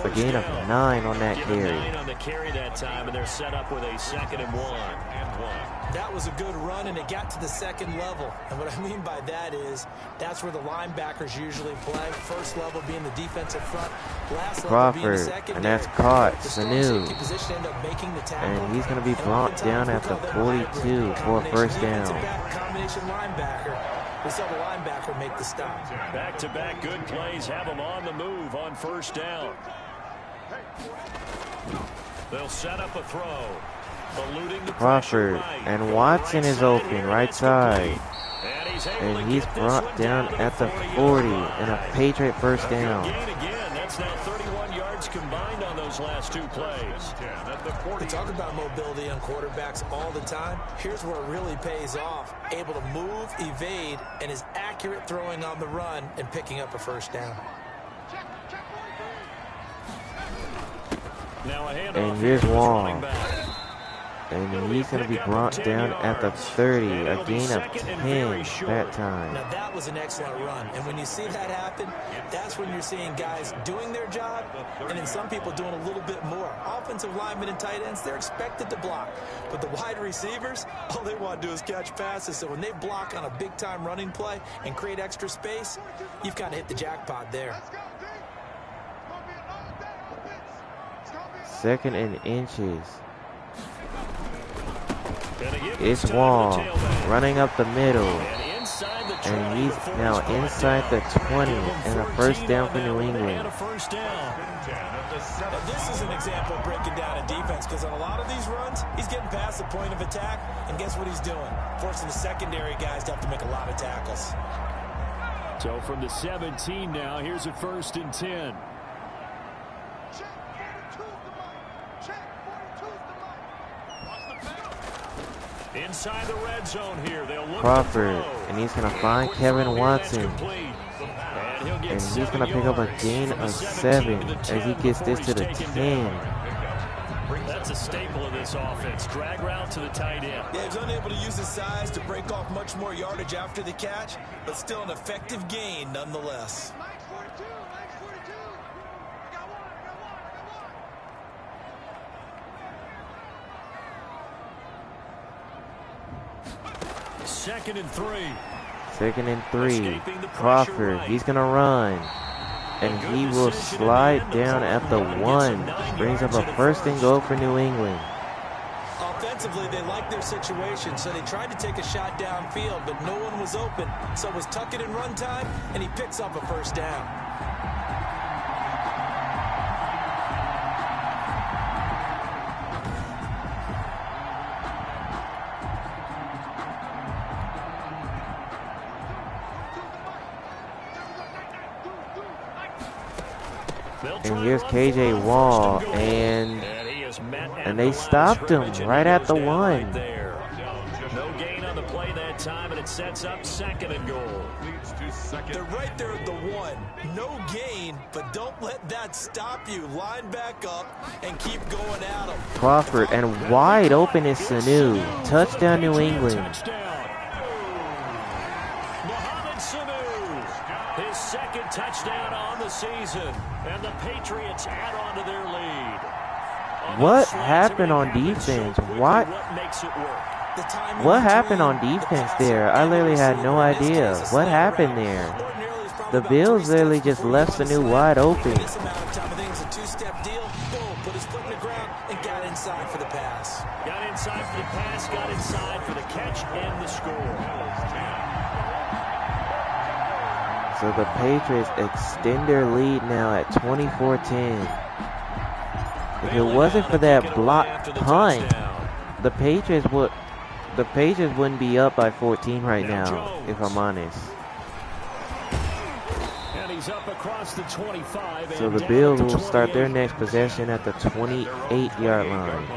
A gain of 9 on that carry. 9 on the carry that time, and they're set up with a 2nd and 1. That was a good run, and it got to the 2nd level. And what I mean by that is that's where the linebackers usually play. First level being the defensive front. Last level being the secondary. And that's caught. Sanu. And he's going to be brought down at the 42 for a 1st down. Combination linebacker. We saw the linebacker make the stop. Back-to-back good plays have them on the move on 1st down. They'll set up a throw. Crawford, and Watson is open right side, and he's brought down at the 40 and a Patriot 1st down. That's now 31 yards combined on those last 2 plays. We talk about mobility on quarterbacks all the time. Here's where it really pays off. Able to move, evade, and is accurate throwing on the run and picking up a 1st down. Now a and here's Wall. And he's going to be brought down at the 30. A gain of 10 that time. Now that was an excellent run. And when you see that happen, that's when you're seeing guys doing their job and then some people doing a little bit more. Offensive linemen and tight ends, they're expected to block. But the wide receivers, all they want to do is catch passes. So when they block on a big-time running play and create extra space, you've kind of hit the jackpot there. 2nd and inches. It's Wall running up the middle. And he's now inside the 20 and a first down for New England. Now this is an example of breaking down a defense because on a lot of these runs, he's getting past the point of attack, and guess what he's doing? Forcing the secondary guys to have to make a lot of tackles. So from the 17 now, here's a 1st and 10. Inside the red zone here. They'll look Crawford, and he's going to find Kevin Watson. And he's going to pick up a gain of 7 as he gets this to the 10. That's a staple of this offense. Drag route to the tight end. Yeah, he's unable to use his size to break off much more yardage after the catch, but still an effective gain nonetheless. Second and 3. 2nd and 3. Crawford, he's going to run. And he will slide down at the 1. Brings up a 1st and goal for New England. Offensively, they liked their situation, so they tried to take a shot downfield, but no one was open. So it was tuck it and run time, and he picks up a 1st down. And here's KJ Wall, and they stopped him right at the 1. No gain on the play that time, and it sets up 2nd and goal. They're right there at the 1. No gain, but don't let that stop you. Line back up and keep going at them. Crawford, and wide open is Sanu. Touchdown New England. His 2nd touchdown on the season, and the Patriots add on to their lead. What happened on defense? What happened on defense there? I literally had no idea. What happened there? The Bills literally just left Sanu wide open. This amount of time, I think it was a 2-step deal. Boom, put his foot in the ground and got inside for the pass. Got inside for the pass, got inside for the catch and the score. So the Patriots extend their lead now at 24-10. If it wasn't for that blocked punt, the Patriots wouldn't be up by 14 right now, if I'm honest. And he's up across the 25. So the Bills will start their next possession at the 28-yard line.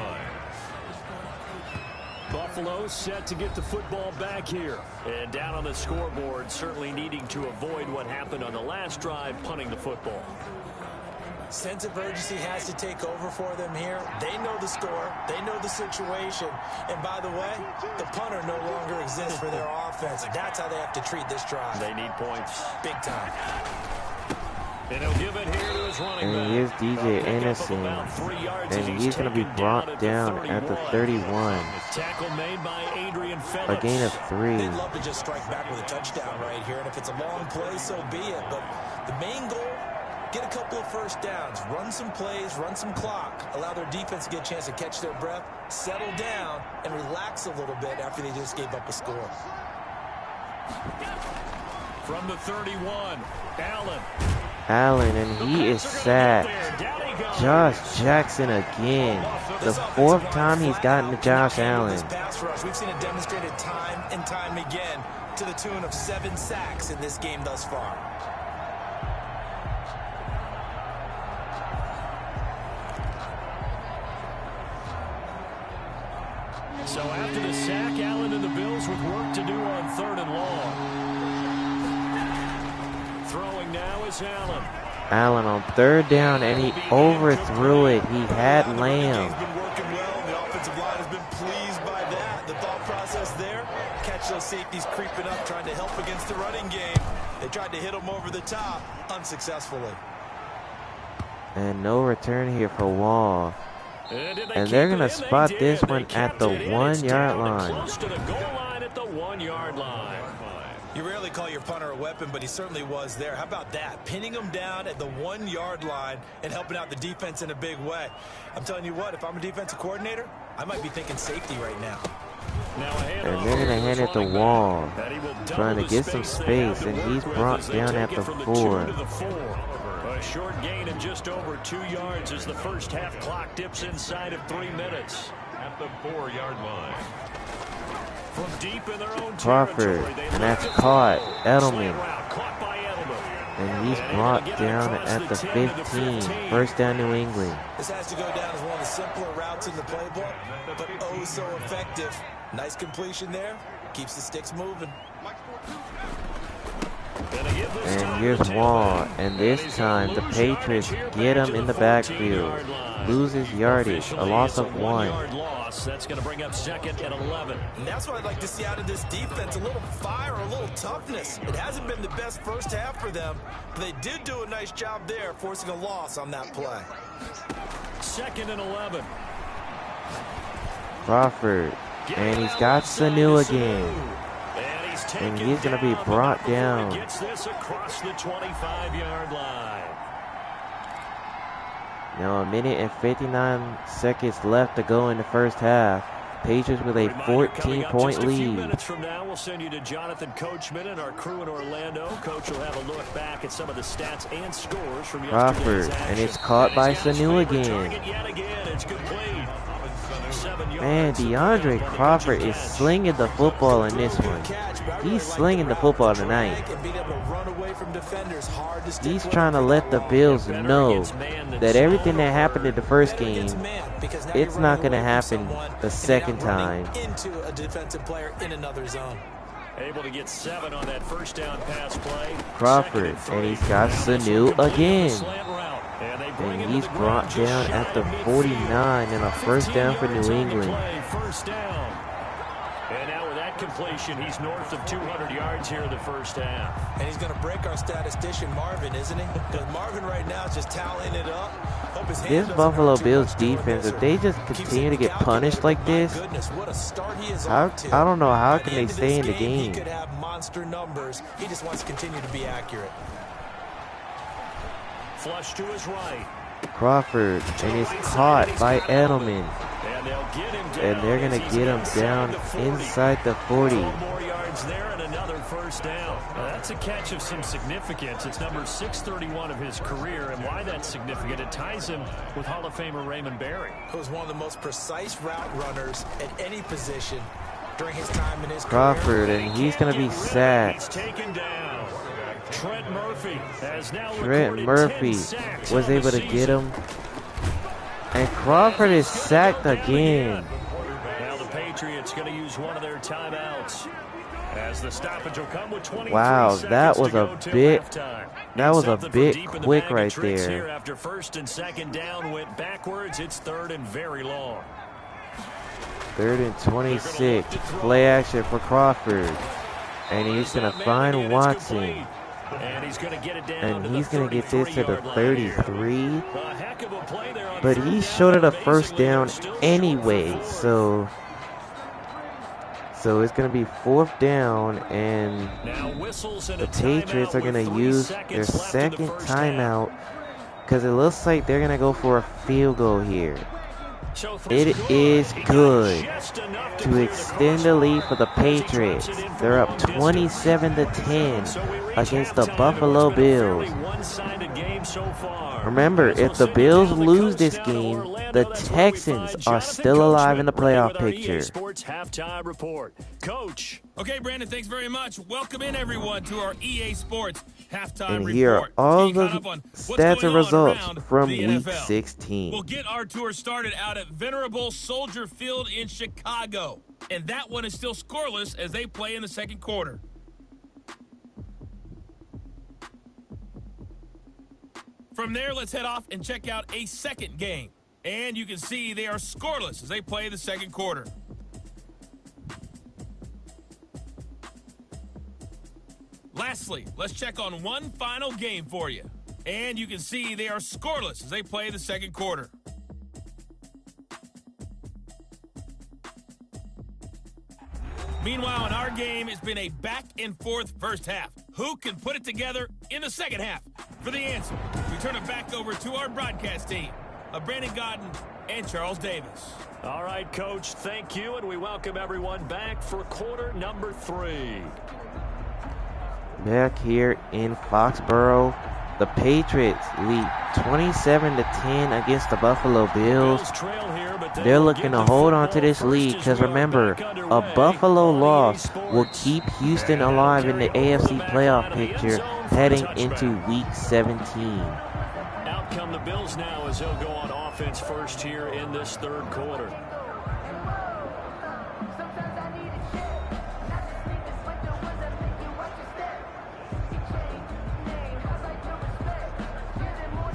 Buffalo set to get the football back here. And down on the scoreboard, certainly needing to avoid what happened on the last drive, punting the football. Sense of urgency has to take over for them here. They know the score. They know the situation. And by the way, the punter no longer exists for their offense. That's how they have to treat this drive. They need points. Big time. And he'll give it here to his running back. And here's DJ Anderson. And he's going to be brought down at the 31. Tackle made by Adrian Phillips. A gain of 3. They'd love to just strike back with a touchdown right here. And if it's a long play, so be it. But the main goal, get a couple of 1st downs, run some plays, run some clock, allow their defense to get a chance to catch their breath, settle down, and relax a little bit after they just gave up a score. From the 31, Allen, and he is sacked. Josh Jackson again. The 4th time he's gotten to Josh Allen. We've seen it demonstrated time and time again to the tune of 7 sacks in this game thus far. So after the sack, Allen and the Bills with work to do on 3rd and long. Throwing now is Allen. Allen on 3rd down, and he overthrew it. He had Lamb. He's been working well. The offensive line has been safeties creeping up, trying to help against the running game. They tried to hit him over the top, unsuccessfully. And no return here for Wall. And they're going to spot this one at the 1 yard line. Close to the goal line at the 1 yard line. You rarely call your punter a weapon, but he certainly was there. How about that? Pinning him down at the 1 yard line and helping out the defense in a big way. I'm telling you what, if I'm a defensive coordinator, I might be thinking safety right now. And they're going to hand it to Wall, trying to get some space, and he's brought down at the 4. A short gain of just over 2 yards as the first half clock dips inside of 3 minutes. At the 4 yard line. From deep in their own Crawford, and that's caught. Edelman. Caught by Edelman. And he's brought down at the 15. First down, New England. This has to go down as one of the simpler routes in the playbook, but oh so effective. Nice completion there. Keeps the sticks moving. And here's Wall, and this time the Patriots get him in the backfield. Loses yardage, a loss of 1. That's going to bring up 2nd and 11. And that's what I'd like to see out of this defense, a little fire, a little toughness. It hasn't been the best first half for them, but they did do a nice job there, forcing a loss on that play. 2nd and 11. Crawford, and he's got Sanu again. And he's going to be brought down. Gets this across the 25-yard line. Now 1 minute and 59 seconds left to go in the first half. Patriots with a 14-point lead. A few minutes from now, we'll send you to Jonathan Coachman and our crew in Orlando. Coach will have a look back at some of the stats and scores from Crawford, and it's caught by Sanu again. It's complete. Man, DeAndre Crawford is slinging the football in this one. He's slinging the football tonight. He's trying to let the Bills know that everything that happened in the first game, it's not going to happen the second time. Able to get 7 on that first down pass play. Crawford, and he's got Sanu again. And he's brought down at the 49 and a first down for New England. First down. And now with that completion, he's north of 200 yards here in the first half. And he's going to break our statistician Marvin, isn't he? Because Marvin right now is just tallying it up. This Buffalo Bills defense, if they just continue to get punished like this, I don't know how can they stay in the game. He could have monster numbers. He just wants to continue to be accurate. Flush to his right. Crawford, and it's caught by Edelman. And they're going to get him down inside the 40. 4 more yards there and another first down. Now that's a catch of some significance. It's number 631 of his career, and why that's significant, it ties him with Hall of Famer Raymond Berry. Who was one of the most precise route runners at any position during his time in his Crawford, career. and he's going to be sacked. Taken down. Trent Murphy was able to get him. And Crawford is sacked again. Now the Patriots going to use one of their timeouts. As the stoppage will come with 23 wow, that was a bit quick right there. Here after first and second down went backwards. It's third and very long. 3rd and 26. Play action for Crawford. And he's going to find Watson. And he's going to get it down and he's going to get this to the 33. But But he showed it a first down anyway. So it's going to be 4th down, and the Patriots are going to use their second timeout because it looks like they're going to go for a field goal here. It is good to extend the lead for the Patriots. They're up 27-10 against the Buffalo Bills. Remember, if the Bills lose this game, the Texans are still alive in the playoff picture. Sports halftime report. Coach. Okay, Brandon, thanks very much. Welcome in, everyone, to our EA Sports halftime report. And here are all the stats and results from the Week NFL. 16. We'll get our tour started out at Venerable Soldier Field in Chicago. And that one is still scoreless as they play in the second quarter. From there, let's head off and check out a second game. And you can see they are scoreless as they play the second quarter. Lastly, let's check on one final game for you. And you can see they are scoreless as they play the second quarter. Meanwhile, in our game, it's been a back-and-forth first half. Who can put it together in the second half? For the answer, we turn it back over to our broadcast team of Brandon Godden and Charles Davis. All right, Coach, thank you, and we welcome everyone back for quarter number 3. Back here in Foxborough, the Patriots lead 27-10 against the Buffalo Bills. They're looking to hold on to this lead because remember, a Buffalo loss will keep Houston alive in the AFC playoff picture heading into Week 17. Out come the Bills now as they'll go on offense first here in this third quarter.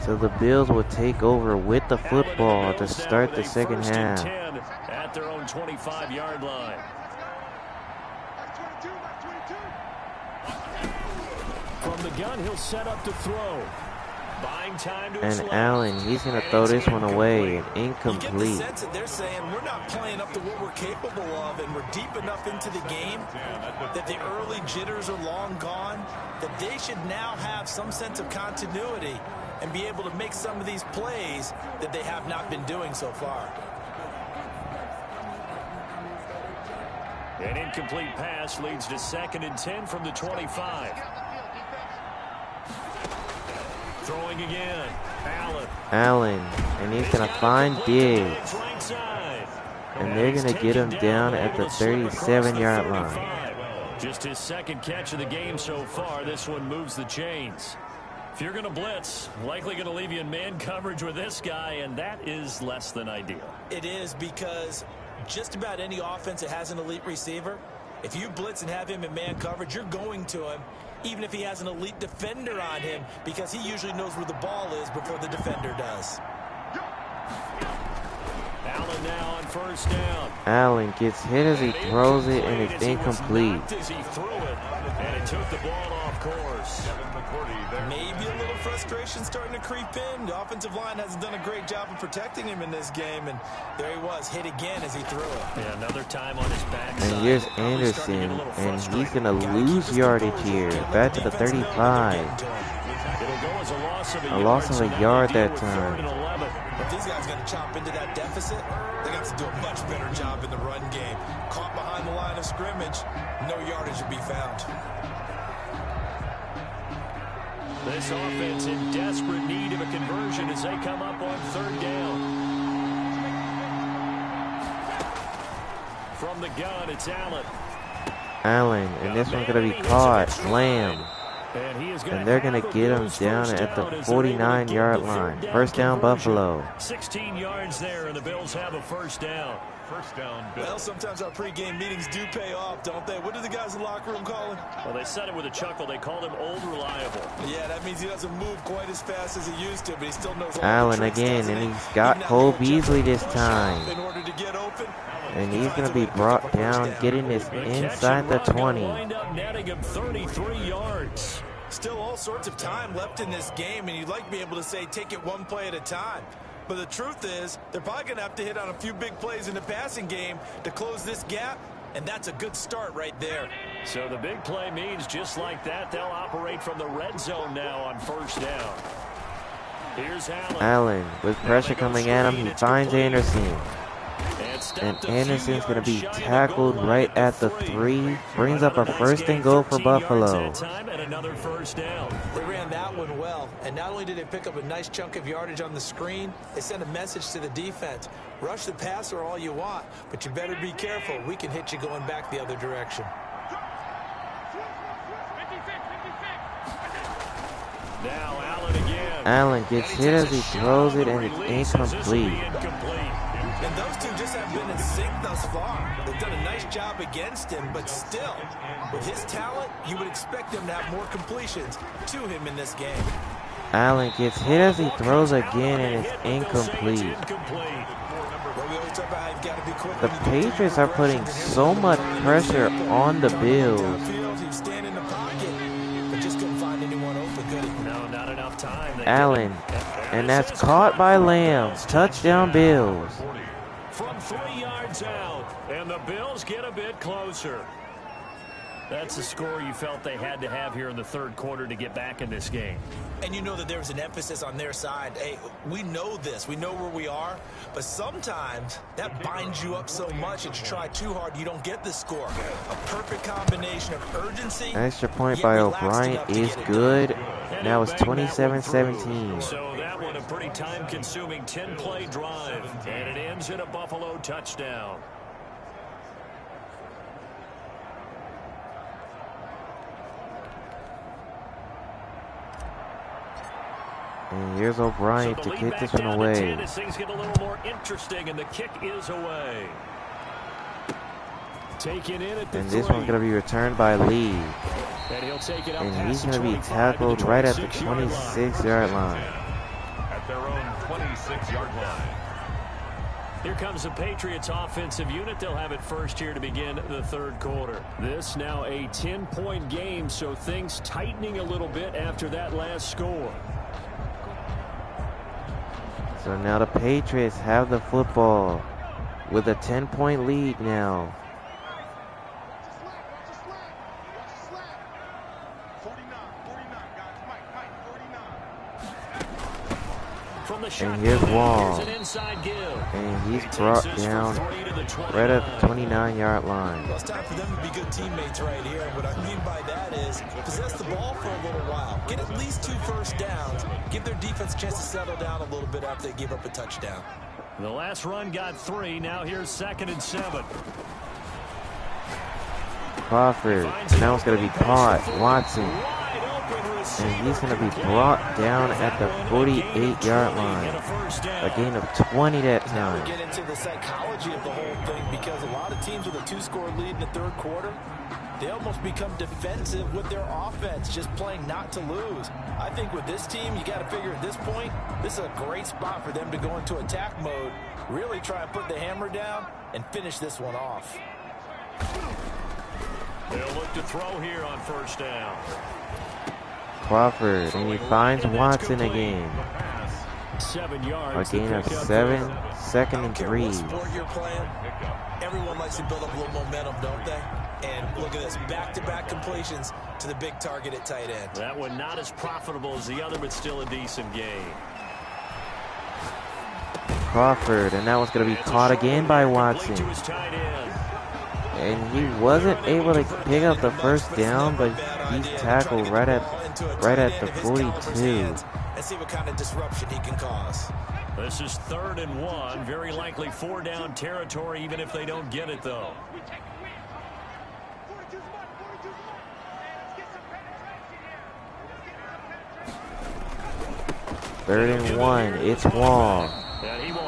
So the Bills will take over with the football to start the second half. At their own 25-yard line. From the gun, he'll set up to throw. Buying time to And Allen, he's going to throw this one away and incomplete. You get the sense that they're saying we're not playing up to what we're capable of, and we're deep enough into the game that the early jitters are long gone, that they should now have some sense of continuity and be able to make some of these plays that they have not been doing so far. An incomplete pass leads to 2nd and 10 from the 25. Throwing again. Allen, and he's going to find Diggs. And they're going to get him down at the 37-yard line. Just his second catch of the game so far. This one moves the chains. If you're going to blitz, likely going to leave you in man coverage with this guy, and that is less than ideal. It is, because just about any offense that has an elite receiver, if you blitz and have him in man coverage, you're going to him, even if he has an elite defender on him, because he usually knows where the ball is before the defender does. Allen now on first down. Allen gets hit as he throws it, and it's incomplete. As he threw it, and it took the ball off course. Maybe a little frustration starting to creep in. The offensive line hasn't done a great job of protecting him in this game, and there he was, hit again as he threw it. Yeah, another time on his backside. And here's Anderson, and he's going to lose yardage here, back to the 35. A loss of a yard that time. If these guys are going to chop into that deficit, they got to do a much better job in the run game. Caught behind the line of scrimmage, no yardage to be found. This offense in desperate need of a conversion as they come up on third down. From the gun, it's Allen, and this one's going to be caught. Lamb. And they're going to get him down at the 49-yard line. First down, Buffalo. 16 yards there, and the Bills have a first down. First down, Bills. Well, sometimes our pregame meetings do pay off, don't they? What do the guys in the locker room call him? Well, they said it with a chuckle. They called him Old Reliable. Yeah, that means he doesn't move quite as fast as he used to, but he still knows all Allen the tricks, again, doesn't and he? he's got Cole Beasley this time. In order to get open, And he's going to be brought down, getting this inside the 20. Wind up netting him 33 yards. still all sorts of time left in this game, and you'd like to be able to say take it one play at a time. But the truth is, they're probably going to have to hit on a few big plays in the passing game to close this gap, and that's a good start right there. So the big play means just like that, they'll operate from the red zone now on first down. Here's Allen with pressure coming at him. He finds Anderson. And Anderson's going to be tackled right at the 3. Brings up a first and goal for Buffalo. They ran that one well. And not only did they pick up a nice chunk of yardage on the screen, they sent a message to the defense. Rush the passer all you want, but you better be careful. We can hit you going back the other direction. Now Allen again. Allen gets hit as he throws it, and it's incomplete. And those two just have been in sync thus far. They've done a nice job against him, but still, with his talent, you would expect him to have more completions to him in this game. Allen gets hit as he throws again, and it's incomplete. The Patriots are putting so much pressure on the Bills. Allen. And that's caught by Lamb. Touchdown Bills. From 3 yards out, and the Bills get a bit closer. That's the score you felt they had to have here in the third quarter to get back in this game. And you know that there was an emphasis on their side. Hey, we know this. We know where we are. But sometimes that binds you up so much that you try too hard, you don't get the score. A perfect combination of urgency. Extra point by O'Brien is good. Now it's 27-17. So that one a pretty time-consuming 10-play drive. And it ends in a Buffalo touchdown. And here's O'Brien to kick this one away. Things get a little more interesting, and the kick is away. Taken in at the And this one's going to be returned by Lee. And he's going to be tackled right at the 26-yard line. At their own 26-yard line. Here comes the Patriots offensive unit. They'll have it first here to begin the third quarter. This now a 10-point game, so things tightening a little bit after that last score. So now the Patriots have the football with a 10-point lead now. And here's Wall. And he's brought down right at the 29-yard line. Well, it's time for them to be good teammates right here. What I mean by that is possess the ball for a little while. Get at least 2 first downs. Give their defense a chance to settle down a little bit after they give up a touchdown. The last run got 3. Now here's 2nd and 7. Crawford. And now it's going to be caught. Watson. And he's going to be brought down at the 48-yard line. A gain of 20 that time. Get into the psychology of the whole thing, because a lot of teams with a 2-score lead in the third quarter, they almost become defensive with their offense, just playing not to lose. I think with this team, you got to figure at this point, this is a great spot for them to go into attack mode, really try and put the hammer down and finish this one off. They'll look to throw here on first down. Crawford, and he finds Watson again. 7 yards. A gain of 7, 2nd and 3. What sport you're playing, everyone likes to build up a little momentum, don't they? And look at this, back-to-back completions to the big target at tight end. That one not as profitable as the other, but still a decent game. Crawford, and that one's going to be caught again by Watson. And he wasn't able to pick up the first down, but he's tackled right at the 42. And see what kind of disruption he can cause. This is 3rd and 1. Very likely 4-down territory, even if they don't get it, though. Third and 1. It's Wall.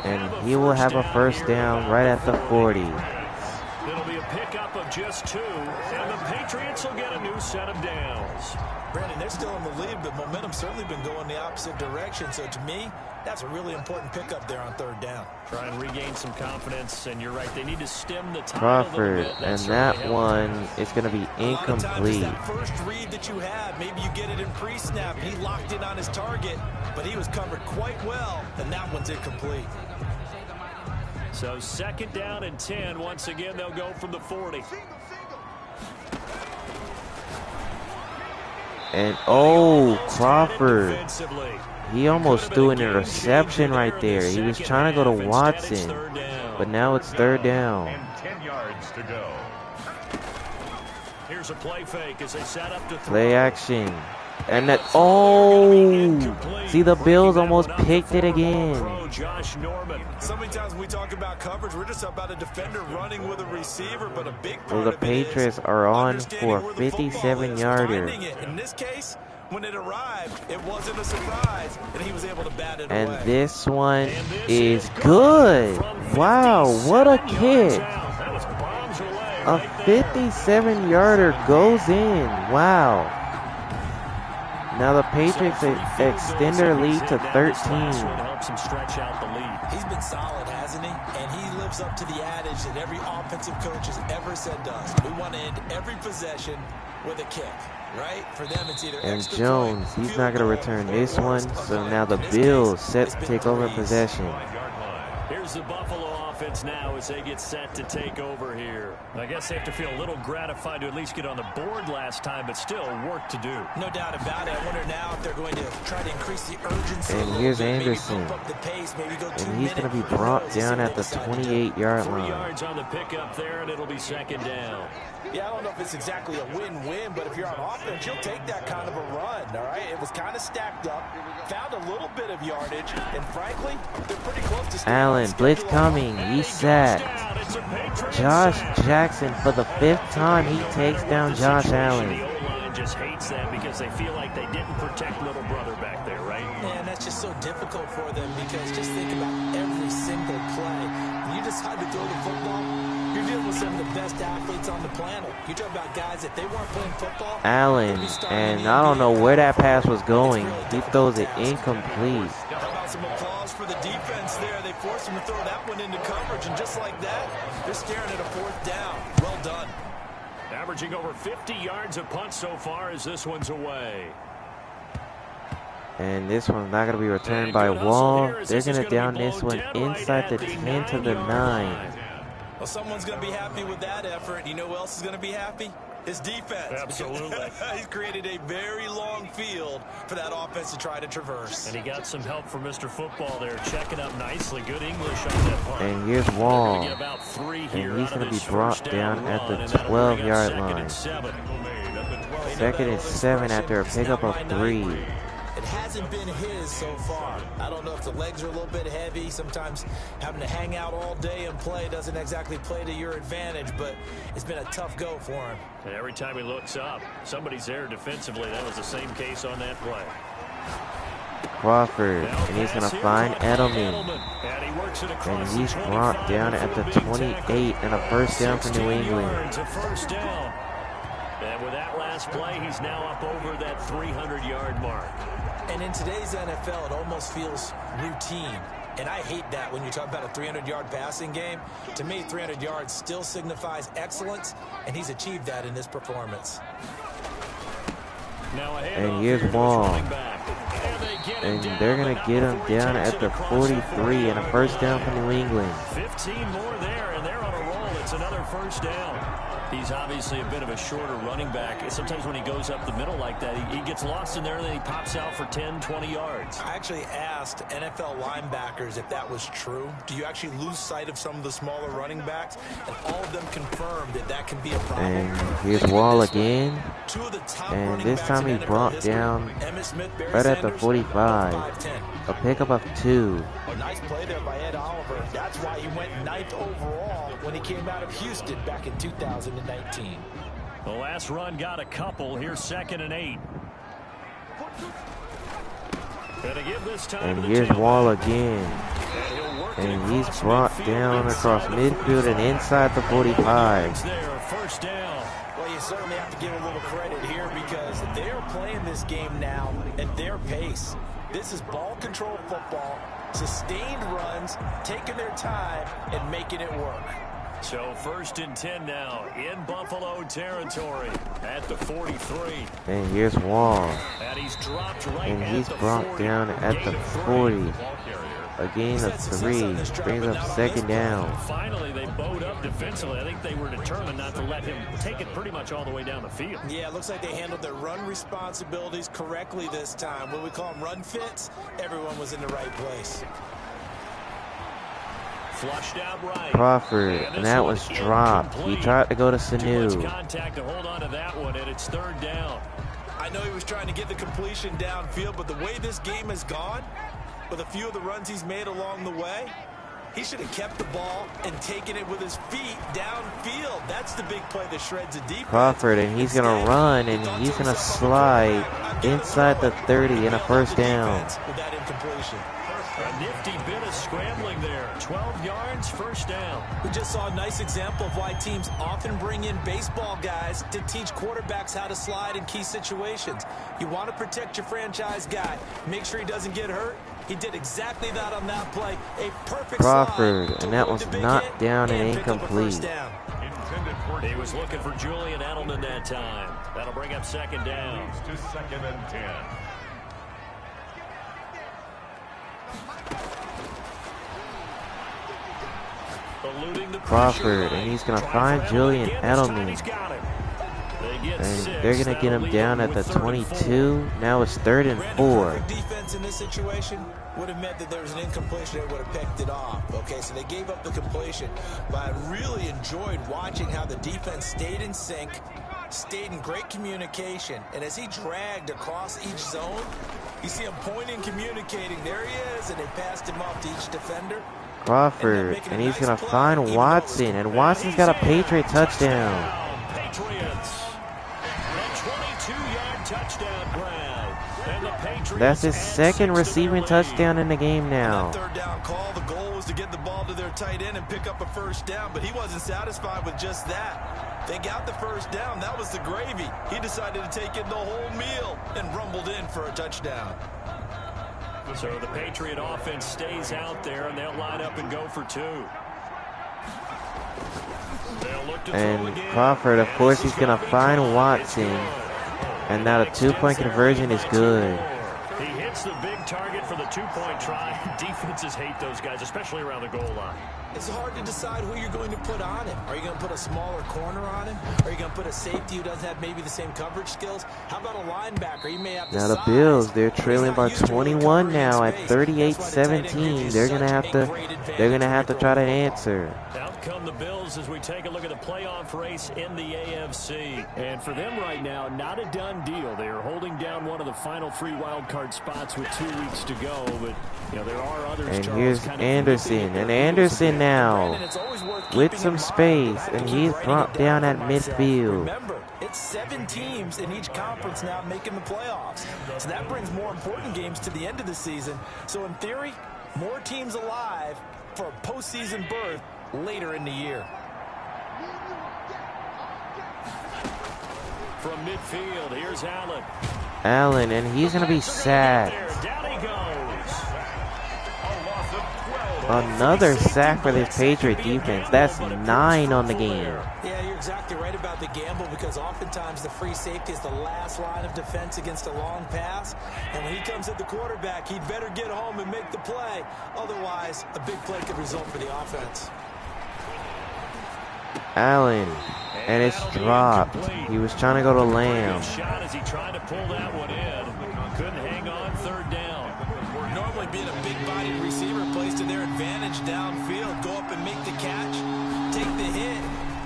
And he will have a first down right at the 40. It'll be a pickup of just 2, and the Patriots will get a new set of downs. Brandon, they're still in the lead, but momentum's certainly been going the opposite direction. So to me, that's a really important pickup there on 3rd down. Try and regain some confidence, and you're right, they need to stem the tide Crawford, a little bit. and that one is going to be incomplete. That first read that you had, maybe you get it in pre-snap. He locked in on his target, but he was covered quite well, and that one's incomplete. So 2nd down and 10. Once again, they'll go from the 40. And Crawford, he almost threw an interception right there. He was trying to go to Watson, but now it's 3rd down. And 10 yards to go. Here's a play fake as they set up to throw. Play action. And that, see, the Bills almost picked it again. So many times when we talk about coverage, we're just about a defender running with a receiver, but a big part Well, the Patriots are on for a 57-yarder. In this case, when it arrived, it wasn't a surprise, and he was able to bat it away. And this one is good. Wow, what a kick. A 57-yarder goes in. Wow. Now the Patriots extend their lead to 13. Helps him stretch out the lead. He's been solid, hasn't he? And he lives up to the adage that every offensive coach has ever said to us. We want to end every possession with a kick, right? For them, it's either And extra Jones, point, he's not going to field return goal, this or one. worse, a So punt. now the In this Bills case, set it's to been take over threes. possession. Here's the Buffalo offense now as they get set to take over here. I guess they have to feel a little gratified to at least get on the board last time, but still work to do. No doubt about it. I wonder now if they're going to try to increase the urgency. And here's Anderson. Maybe bump up the pace, maybe go 2 And he's going to be minutes. Who brought knows? down See at what the they decide to do. 28-yard 3 line. yards on the pickup there, and it'll be second down. Yeah, I don't know if it's exactly a win-win, but if you're on offense, you'll take that kind of a run, all right? It was kind of stacked up, found a little bit of yardage, and frankly, they're pretty close to staying on Allen, blitz schedule. coming. He's sacked. Josh Jackson, for the 5th time, he takes down Josh Allen. The O-line just hates them because they feel like they didn't protect little brother back there, right? Man, that's just so difficult for them because just think about every single play. When you decide to throw the football, you're dealing with some of the best athletes on the planet. You talk about guys, if they weren't playing football, Allen, they'd be starting and in the I don't know NBA. where that pass was going. It's really He difficult throws to it task. incomplete. How about some applause for the defense there? They forced him to throw that one into coverage, and just like that, they're staring at a 4th down. Well done. Averaging over 50 yards a punt so far as this one's away. And this one's not going to be returned by Wall. They're going to down this one inside the 10 to the 9. Well, someone's going to be happy with that effort. You know who else is going to be happy? His defense. Absolutely. He's created a very long field for that offense to try to traverse. And he got some help from Mr. Football there, checking up nicely. Good English on that punt. And here's They're Wall. gonna get about 3 here And he's out of going to this be brought first down at run, the and that'll bring up 12-yard second line. and 7. Second and 7 after a pickup of 3. It hasn't been his so far. I don't know if the legs are a little bit heavy. Sometimes having to hang out all day and play doesn't exactly play to your advantage, but it's been a tough go for him. And every time he looks up, somebody's there defensively. That was the same case on that play. Crawford, and he's going to find Edelman. And he works it And across he's the brought 25 down at the for a big 28 tackle. and a first down for 16 New England. yards, a first down. And with that last play, he's now up over that 300-yard mark. And in today's NFL, it almost feels routine. And I hate that when you talk about a 300-yard passing game. To me, 300 yards still signifies excellence, and he's achieved that in this performance. Now And here's Wall. And they're going to get him down at the 43 and a first down for New England. 15 more there, and they're on a roll. It's another first down. He's obviously a bit of a shorter running back. Sometimes when he goes up the middle like that, he gets lost in there, and then he pops out for 10, 20 yards. I actually asked NFL linebackers if that was true. Do you actually lose sight of some of the smaller running backs? And all of them confirmed that that can be a problem. And here's Wall again. Two of the top And running this backs time in he NFL brought history, down Emmitt Smith, Barry right at the Sanders, 45. 5'10". A pickup of 2. A nice play there by Ed Oliver. That's why he went 9th overall when he came out of Houston back in 2019. The last run got a couple. Here's 2nd and 8. And here's Wall again. And he's brought down across midfield and inside the 45. First down. Well, you certainly have to give a little credit here because they're playing this game now at their pace. This is ball control football, sustained runs, taking their time and making it work. So 1st and 10 now in Buffalo territory at the 43. And here's Wall. And he's dropped right And at he's the brought 40. down at the Gain 40. A gain of 3. Brings up 2nd down. Finally, they bowed up defensively. I think they were determined not to let him take it pretty much all the way down the field. Yeah, it looks like they handled their run responsibilities correctly this time. When we call them run fits, everyone was in the right place. Flushed out right. Crawford, and that was dropped. He tried to go to Too much Sanu. contact to hold on to that one, and it's 3rd down. I know he was trying to get the completion downfield, but the way this game has gone, with a few of the runs he's made along the way, he should have kept the ball and taken it with his feet downfield. That's the big play that shreds a defense. Crawford, and he's going to run, and he's going to slide inside the 30 and a first down. With that incompletion. A nifty bit of scrambling there. 12 yards, first down. We just saw a nice example of why teams often bring in baseball guys to teach quarterbacks how to slide in key situations. You want to protect your franchise guy. Make sure he doesn't get hurt. He did exactly that on that play. A perfect Crawford, slide to and that avoid was the big knocked hit down and pick up a incomplete. first down. He was looking for Julian Edelman that time. That'll bring up second down. To 2nd and 10. Crawford, and he's going to find Julian Edelman. And they're going to get him down at the 22. Now it's 3rd and 4. Defense in this situation would have meant that there was an incompletion that would have picked it off. Okay, so they gave up the completion. But I really enjoyed watching how the defense stayed in sync, stayed in great communication. And as he dragged across each zone, you see him pointing, communicating. There he is, and they passed him off to each defender. Crawford, and he's going to find Watson, and Watson's got a Patriot touchdown. Patriots. A 22-yard touchdown grab. And the Patriots. That's his 2nd receiving touchdown in the game now. Third down call, the goal was to get the ball to their tight end and pick up a first down, but he wasn't satisfied with just that. They got the first down. That was the gravy. He decided to take in the whole meal and rumbled in for a touchdown. So the Patriot offense stays out there, and they'll line up and go for 2. And Crawford, of course, he's going to find Watson. And now the 2-point conversion is good. He hits the big target for the 2-point try. Defenses hate those guys, especially around the goal line. It's hard to decide who you're going to put on him. Are you going to put a smaller corner on him? Are you going to put a safety who doesn't have maybe the same coverage skills? How about a linebacker? You may have now the Bills, they're trailing by 21 now at 38-17. They're going to have to try to answer. Out come the Bills as we take a look at the playoff race in the AFC. And for them right now, not a done deal. They are holding down one of the final 3 wild card spots with 2 weeks to go, but there are others. And here's Anderson, and Anderson now with some space, and he's brought down at midfield. Remember, it's 7 teams in each conference now making the playoffs, so that brings more important games to the end of the season. So in theory, more teams alive for a postseason berth later in the year. From midfield, here's Allen. Allen, and he's going to be sacked. Down he goes. Another sack for this Patriot defense. That's 9 on the game. Yeah, you're exactly right about the gamble, because oftentimes the free safety is the last line of defense against a long pass. And when he comes at the quarterback, he'd better get home and make the play. Otherwise, a big play could result for the offense. Allen, and it's dropped. He was trying to go to Lamb. Shot as he tried to pull that one in. Couldn't hang on 3rd down. Normally being a big-bodied receiver plays to their advantage downfield. Go up and make the catch, take the hit,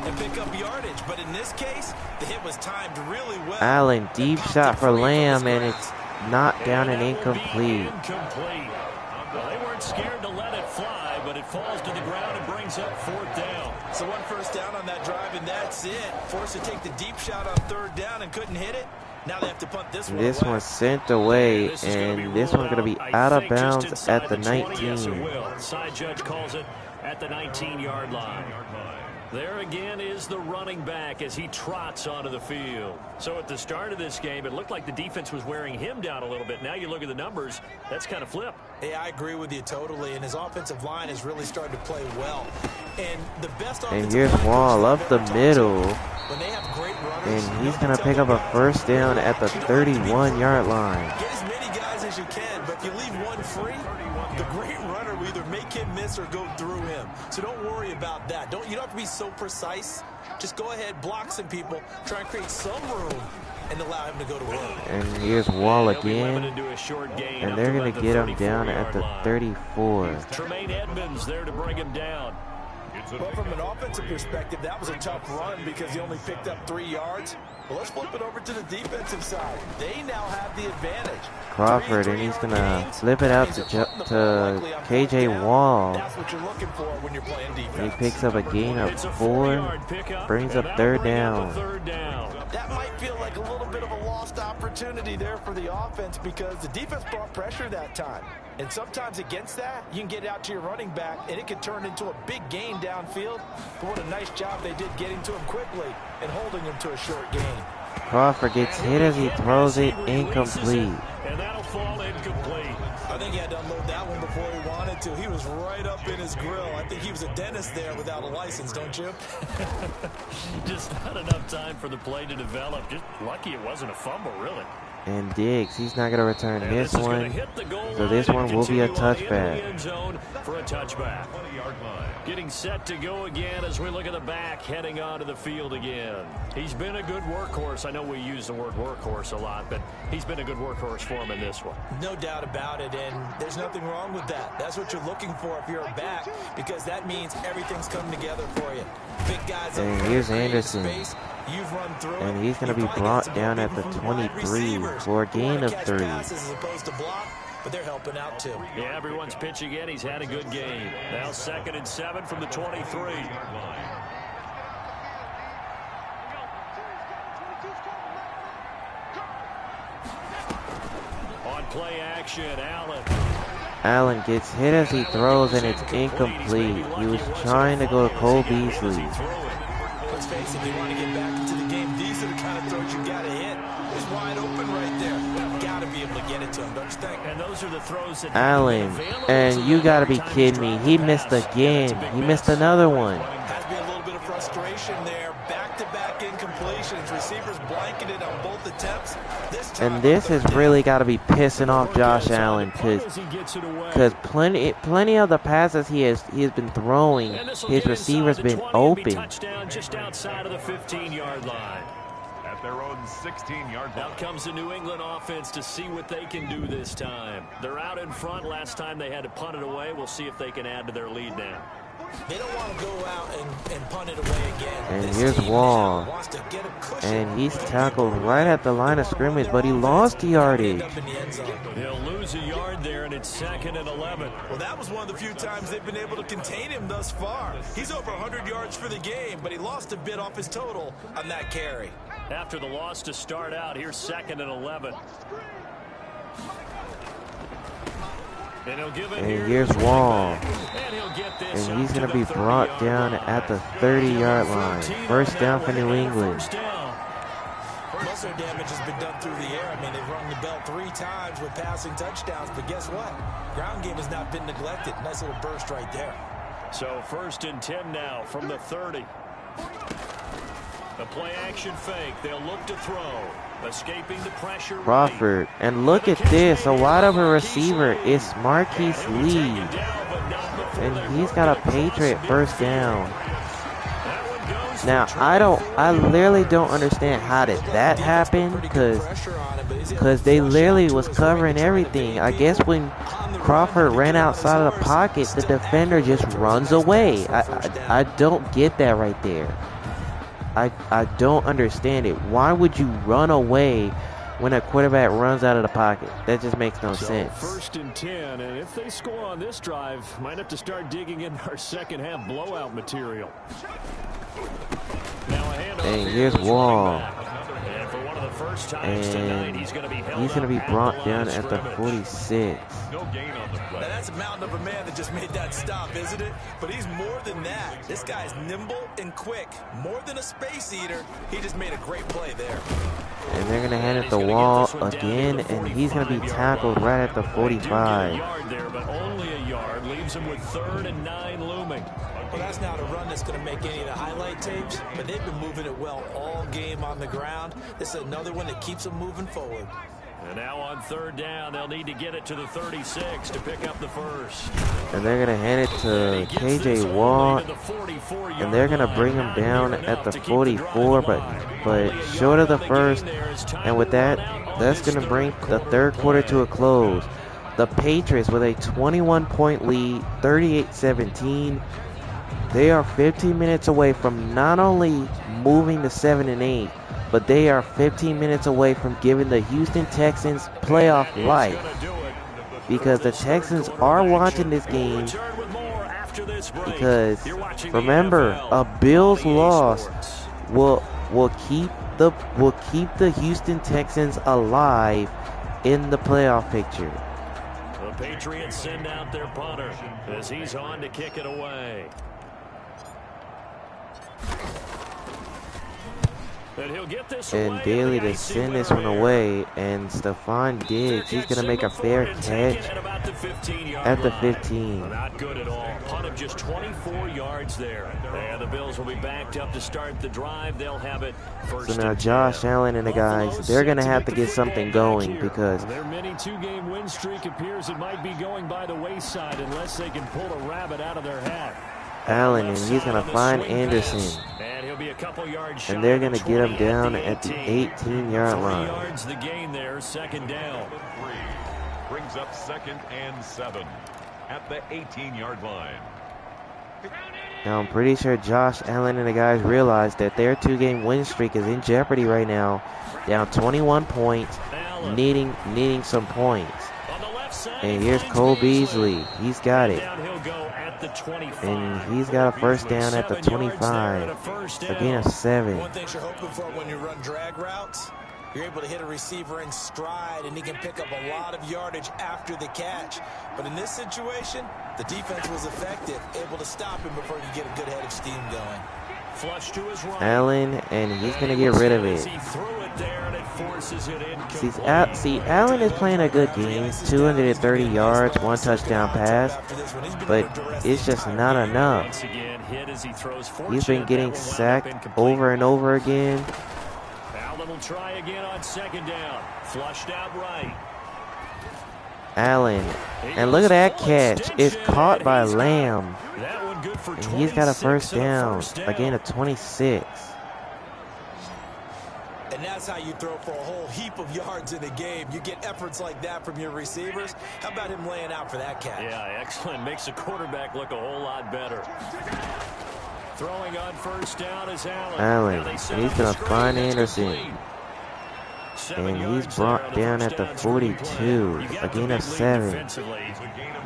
and pick up yardage. But in this case, the hit was timed really well. Allen, deep shot for Lamb, and it's knocked down and incomplete. Well, they weren't scared to let it fly, but it falls to the ground and brings up 4th down. So 1 first down on that drive, and that's it. Forced to take the deep shot on 3rd down and couldn't hit it. Now they have to punt this one away. This one's sent away, and this one's going to be out of bounds at the 19. Yes, it will. Side judge calls it at the 19-yard line. There again is the running back as he trots onto the field. So at the start of this game, it looked like the defense was wearing him down a little bit. Now you look at the numbers, that's kind of flipped. Hey, I agree with you totally, and his offensive line is really starting to play well. And the best offensive and here's Wall up the middle, when they have great runners, and he's going to pick up a first down at the 31-yard line. Get as many guys as you can, but if you leave one free, the great runner will either make him miss or go through him. So don't worry about that. You don't have to be so precise. Just go ahead, block some people, try and create some room, and allow him to go to work. And here's Wall again, and they're going to get him down at the 34. Tremaine Edmonds there to bring him down. Well, from an offensive perspective, that was a tough run because he only picked up 3 yards. Well, let's flip it over to the defensive side. They now have the advantage. Crawford, and he's going to flip it out to KJ Wall. That's what you're looking for when you're playing defense. He picks up a gain of 4, brings up 3rd down. That might feel like a little bit of a lost opportunity there for the offense because the defense brought pressure that time. And sometimes against that, you can get out to your running back, and it could turn into a big gain downfield. But what a nice job they did getting to him quickly and holding him to a short gain. Crawford gets hit as he throws it incomplete. And that'll fall incomplete. I think he had to unload that one before he wanted to. He was right up in his grill. I think he was a dentist there without a license, don't you? Just not enough time for the play to develop. Just lucky it wasn't a fumble, really. And Diggs, he's not going to return this one. So this one will be a touchback. For a touchback. Getting set to go again as we look at the back, heading onto the field again. He's been a good workhorse. I know we use the word workhorse a lot, but he's been a good workhorse for him in this one. No doubt about it, and there's nothing wrong with that. That's what you're looking for if you're a back, because that means everything's coming together for you. Big guys. And here's Anderson. You've run through And he's going to be brought down at the 23 for a gain of 3. But they're helping out too. Yeah, everyone's pitching in. He's had a good game. Now 2nd and 7 from the 23. On play action, Allen gets hit as he throws, and it's incomplete. He was trying to go to Cole Beasley. Let's face it, if you want to get back into the game, these are the kind of throws you got to hit. He's wide open right there. Got to be able to get it to him, don't you think? And those are the throws that Allen, and you got to be kidding me. He missed again. He missed another one. Has to be a little bit of frustration there. Back-to-back incompletions. Receivers blanketed on both attempts. And this has really got to be pissing off Josh Allen, because plenty of the passes he has been throwing, his receiver's been open. Touchdown just outside of the 15-yard line. At their own 16-yard line. Out comes the New England offense to see what they can do this time. They're out in front. Last time they had to punt it away. We'll see if they can add to their lead now. They don't want to go out and punt it away again. And here's Wall. And he's tackled right at the line of scrimmage, but he lost the yardage. He'll lose a yard there, and it's 2nd and 11. Well, that was one of the few times they've been able to contain him thus far. He's over 100 yards for the game, but he lost a bit off his total on that carry. After the loss to start out, here's 2nd and 11. And here's Wall. And he's going to be brought down at the 30-yard line. First down for New England. Most of their damage has been done through the air. I mean, they've rung the bell 3 times with passing touchdowns, but guess what? Ground game has not been neglected. Nice little burst right there. So 1st and 10 now from the 30. The play action fake. They'll look to throw. Escaping the pressure. Crawford. And look at this. A wide open receiver is Marquise Lee. And he's got a Patriot first down. Now, I literally don't understand how did that happen, because they literally was covering everything. I guess when Crawford ran outside of the pocket, the defender just runs away. I don't get that right there. I don't understand it. Why would you run away when a quarterback runs out of the pocket? That just makes no sense. 1st and 10, and if they score on this drive, might have to start digging in our second half blowout material. Now a handoff. And here's Wall. And for one of the first times tonight, he's going to be brought down at the 46. No gain on the play. Now that's a mountain of a man that just made that stop, isn't it? But he's more than that. This guy's nimble and quick. More than a space eater. He just made a great play there. And they're going to hand it to Wall again, and he's going to be tackled right at the 45. Yard there, but only a yard leaves him with 3rd and 9 looming. Well, that's not a run that's going to make any of the highlight tapes, but they've been moving it well all game on the ground. This is another one that keeps them moving forward. And now on 3rd down, they'll need to get it to the 36 to pick up the first. And they're going to hand it to KJ Wall, and they're going to bring him down at the 44, but short of the first. And with that, that's going to bring the 3rd quarter to a close. The Patriots with a 21-point lead, 38-17. They are 15 minutes away from not only moving to 7-8, but they are 15 minutes away from giving the Houston Texans playoff life. Because the Texans are watching this game. Because remember, a Bills loss will keep the Houston Texans alive in the playoff picture. The Patriots send out their punter as he's on to kick it away. and Daly to send this one away, and Stephon Diggs, he's going to make a fair catch at the 15. Not good at all. Punt of just 24 yards there. And the Bills will be backed up to start the drive. They'll have it first. So now Josh Allen and the guys, they're going to have to get something going because their mini two-game win streak appears it might be going by the wayside unless they can pull a rabbit out of their hat. Allen, and he's going to find Anderson. And he'll be a couple yards and they're going to get him down at the 18-yard line. 3 yards the gain there, second down. Brings up 2nd and 7 at the 18-yard line. Now, I'm pretty sure Josh Allen and the guys realize that their 2-game win streak is in jeopardy right now. Down 21 points, needing some points. And here's Cole Beasley. He's got it. And he's got a first down at the 25. A gain of 7. One thing you're hoping for when you run drag routes, you're able to hit a receiver in stride, and he can pick up a lot of yardage after the catch. But in this situation, the defense was effective, able to stop him before he could get a good head of steam going. Flush to his right. Allen, and he's going to get rid of it. He threw it there, and it forces it in. See, Allen is playing a good game. 230 yards, 1 touchdown pass. But it's just not enough. He's been getting sacked over and over again. Allen will try again on second down. Flushed out right. Allen, and look at that catch. It's caught by Lamb. And he's got a first down, a gain of 26. And that's how you throw for a whole heap of yards in a game. You get efforts like that from your receivers. How about him laying out for that catch? Yeah, excellent. Makes the quarterback look a whole lot better. Throwing on first down is Allen. And he's going to find Anderson. And he's brought down at the 42, a gain of 7.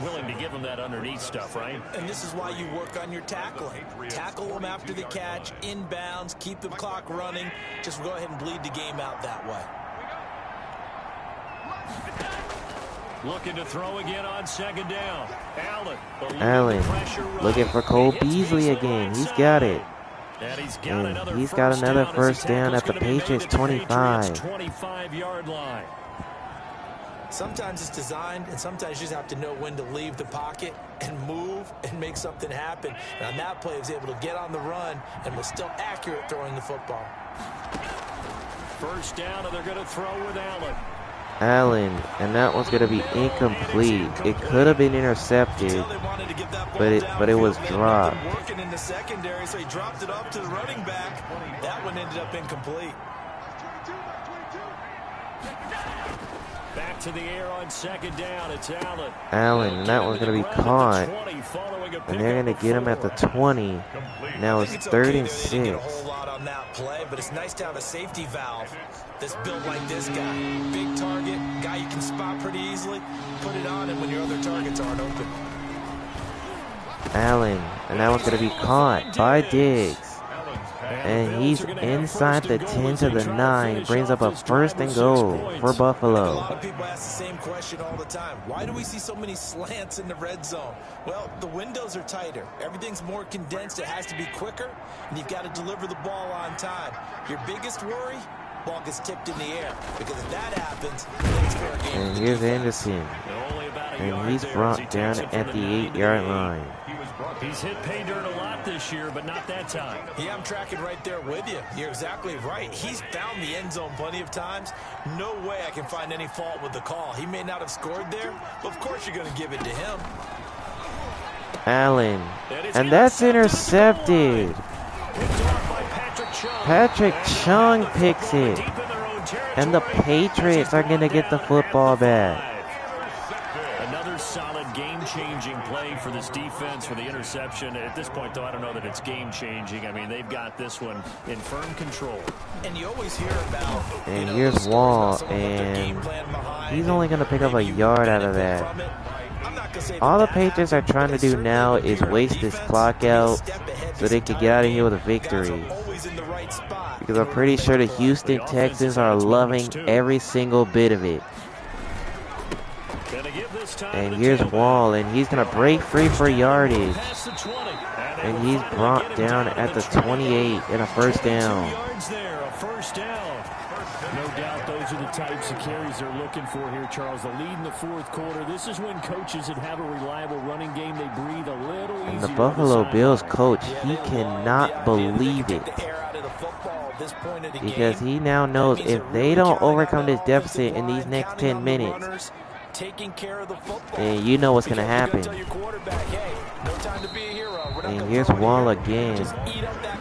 Willing to give him that underneath stuff, right? And this is why you work on your tackling. Tackle them after the catch, inbounds, keep the clock running. Just go ahead and bleed the game out that way. Looking to throw again on second down. Allen looking for Cole Beasley again. He's got it. And he's got another first down at the Patriots 25. 25-yard line. Sometimes it's designed, and sometimes you just have to know when to leave the pocket and move and make something happen. And on that play, he was able to get on the run and was still accurate throwing the football. First down, and they're going to throw with Allen, and that one's going to be incomplete. It could have been intercepted, but it was dropped. Working in the secondary, so he dropped it off to the running back. That one ended up incomplete. Back to the air on second down. It's Allen. And that one's going to be caught. And they're going to get him at the 20. Now it's 3rd and 6. A whole lot on that play, but it's nice to have a safety valve that's built like this guy. Big target, guy you can spot pretty easily. Put it on him when your other targets aren't open. Allen, and that one's going to be caught by Diggs. And he's inside the 10 to the 9. Brings up a 1st and goal for Buffalo. A lot of people ask the same question all the time. Why do we see so many slants in the red zone? Well, the windows are tighter. Everything's more condensed. It has to be quicker. And you've got to deliver the ball on time. Your biggest worry? Ball gets tipped in the air. Because if that happens, it's fair game. And here's Anderson. And he's brought down at the 8-yard line. He's hit pay dirt a lot this year, but not that time. Yeah, I'm tracking right there with you. You're exactly right. He's found the end zone plenty of times. No way I can find any fault with the call. He may not have scored there, but of course you're going to give it to him. Allen. And that's intercepted. Patrick Chung picks it. And the Patriots are going to get the football back. Another solid game-changing play for this defense for the interception. At this point, though, I don't know that it's game-changing. I mean, they've got this one in firm control. And you always hear about... And here's Wall, and he's only going to pick up a yard out of that. All the Patriots are trying to do now is waste this clock out so they can get out of here with a victory. Because I'm pretty sure the Houston Texans are loving every single bit of it. And here's Wall, and he's going to break free for yardage. And he's brought down at the 28 in a first down. first down. No doubt those are the types of carries they're looking for here, Charles. The lead in the fourth quarter. This is when coaches that have a reliable running game, they breathe a little easier. And the Buffalo Bills coach, he cannot believe it. Because he now knows if they don't overcome this deficit in these next 10 minutes, and you know what's going to happen. And here's Wall again.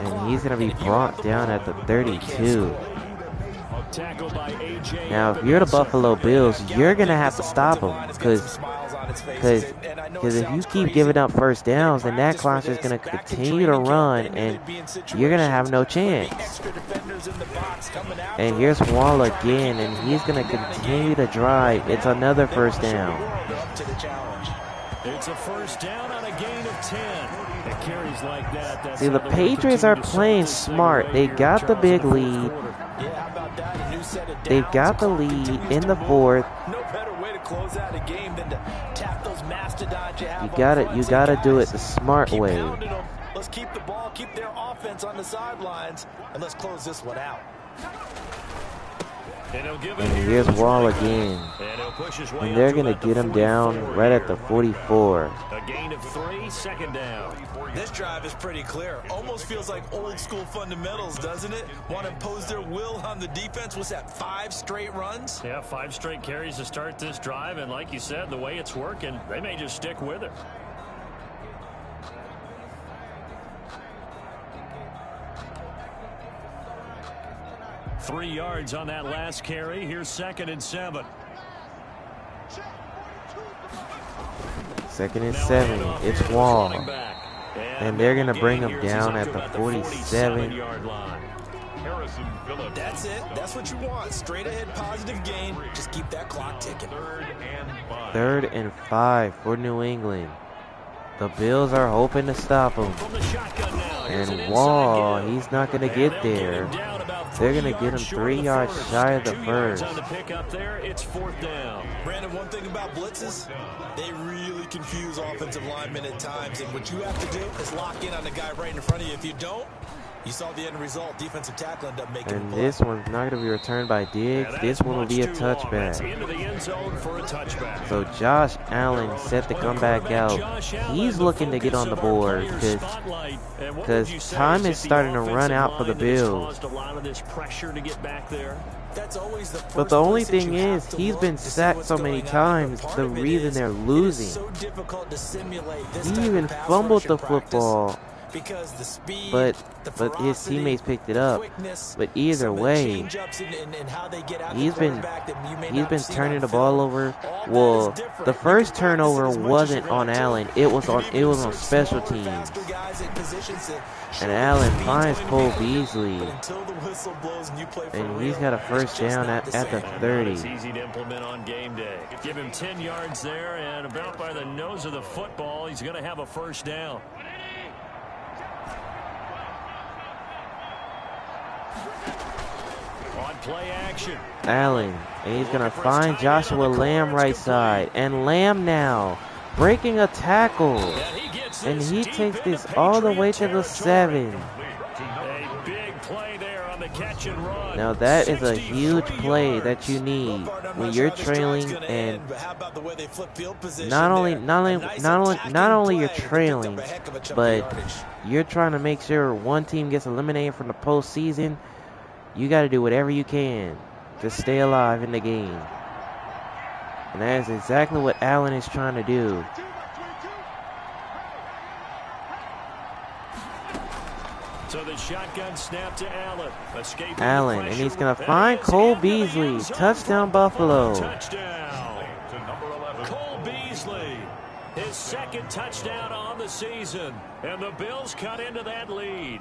And he's going to be brought down at the 32. Now, if you're the Buffalo Bills, you're going to have to stop him. Because if you keep giving up first downs, then that clock's just going to continue to run, and you're going to have no chance. And here's Wall again, and he's going to continue to drive. It's another first down. It's a first down on a gain of 10. It carries like that. See, the Patriots are playing smart. They got the big lead. They've got the lead in the fourth. No better way to close out a game than to tap those mastodons you have. You gotta do it the smart way. Let's keep the ball, keep their offense on the sidelines, and let's close this one out. And here's Wall again. And they're going to get him down right at the 44. A gain of 3, second down. This drive is pretty clear. Almost feels like old school fundamentals, doesn't it? Want to impose their will on the defense. What's that, 5 straight runs? Yeah, 5 straight carries to start this drive. And like you said, the way it's working, they may just stick with it. Three yards on that last carry. Here's 2nd and 7. 2nd and 7. It's Wall. And they're going to bring him down at the 47. That's it. That's what you want. Straight ahead positive gain. Just keep that clock ticking. 3rd and 5 for New England. The Bills are hoping to stop him. And Wall, he's not going to get there. They're going to get him 3 yards shy of the first. It's 4th down. Brandon, one thing about blitzes, they really confuse offensive linemen at times. And what you have to do is lock in on the guy right in front of you. If you don't, you saw the end result. Defensive tackle ended up making and this one's not going to be returned by Diggs. This one will be a touchback. So Josh Allen set to come back out. He's looking to get on the board because time is starting to run out for the Bills. But the only thing is, he's been sacked so many times, the reason they're losing. He even fumbled the football. But his teammates picked it up. But either way, he's been turning the ball over. Well, the first turnover wasn't on Allen. It was on special teams. And Allen finds Cole Beasley. And he's got a first down at the 30. It's easy to implement on game day. Give him 10 yards there, and about by the nose of the football, he's going to have a first down. On play action. Allen, and he's going to find Joshua Lamb right side. And Lamb now breaking a tackle. And he takes this all the way to the 7. A big play there on the catch and run. Now that is a huge play that you need when you're trailing, and not only you're trailing, but you're trying to make sure one team gets eliminated from the postseason. You got to do whatever you can to stay alive in the game. And that is exactly what Allen is trying to do. So the shotgun snap to Allen. Allen, and he's going to find Cole Beasley. Touchdown, Buffalo. Touchdown. Cole Beasley, his 2nd touchdown on the season. And the Bills cut into that lead.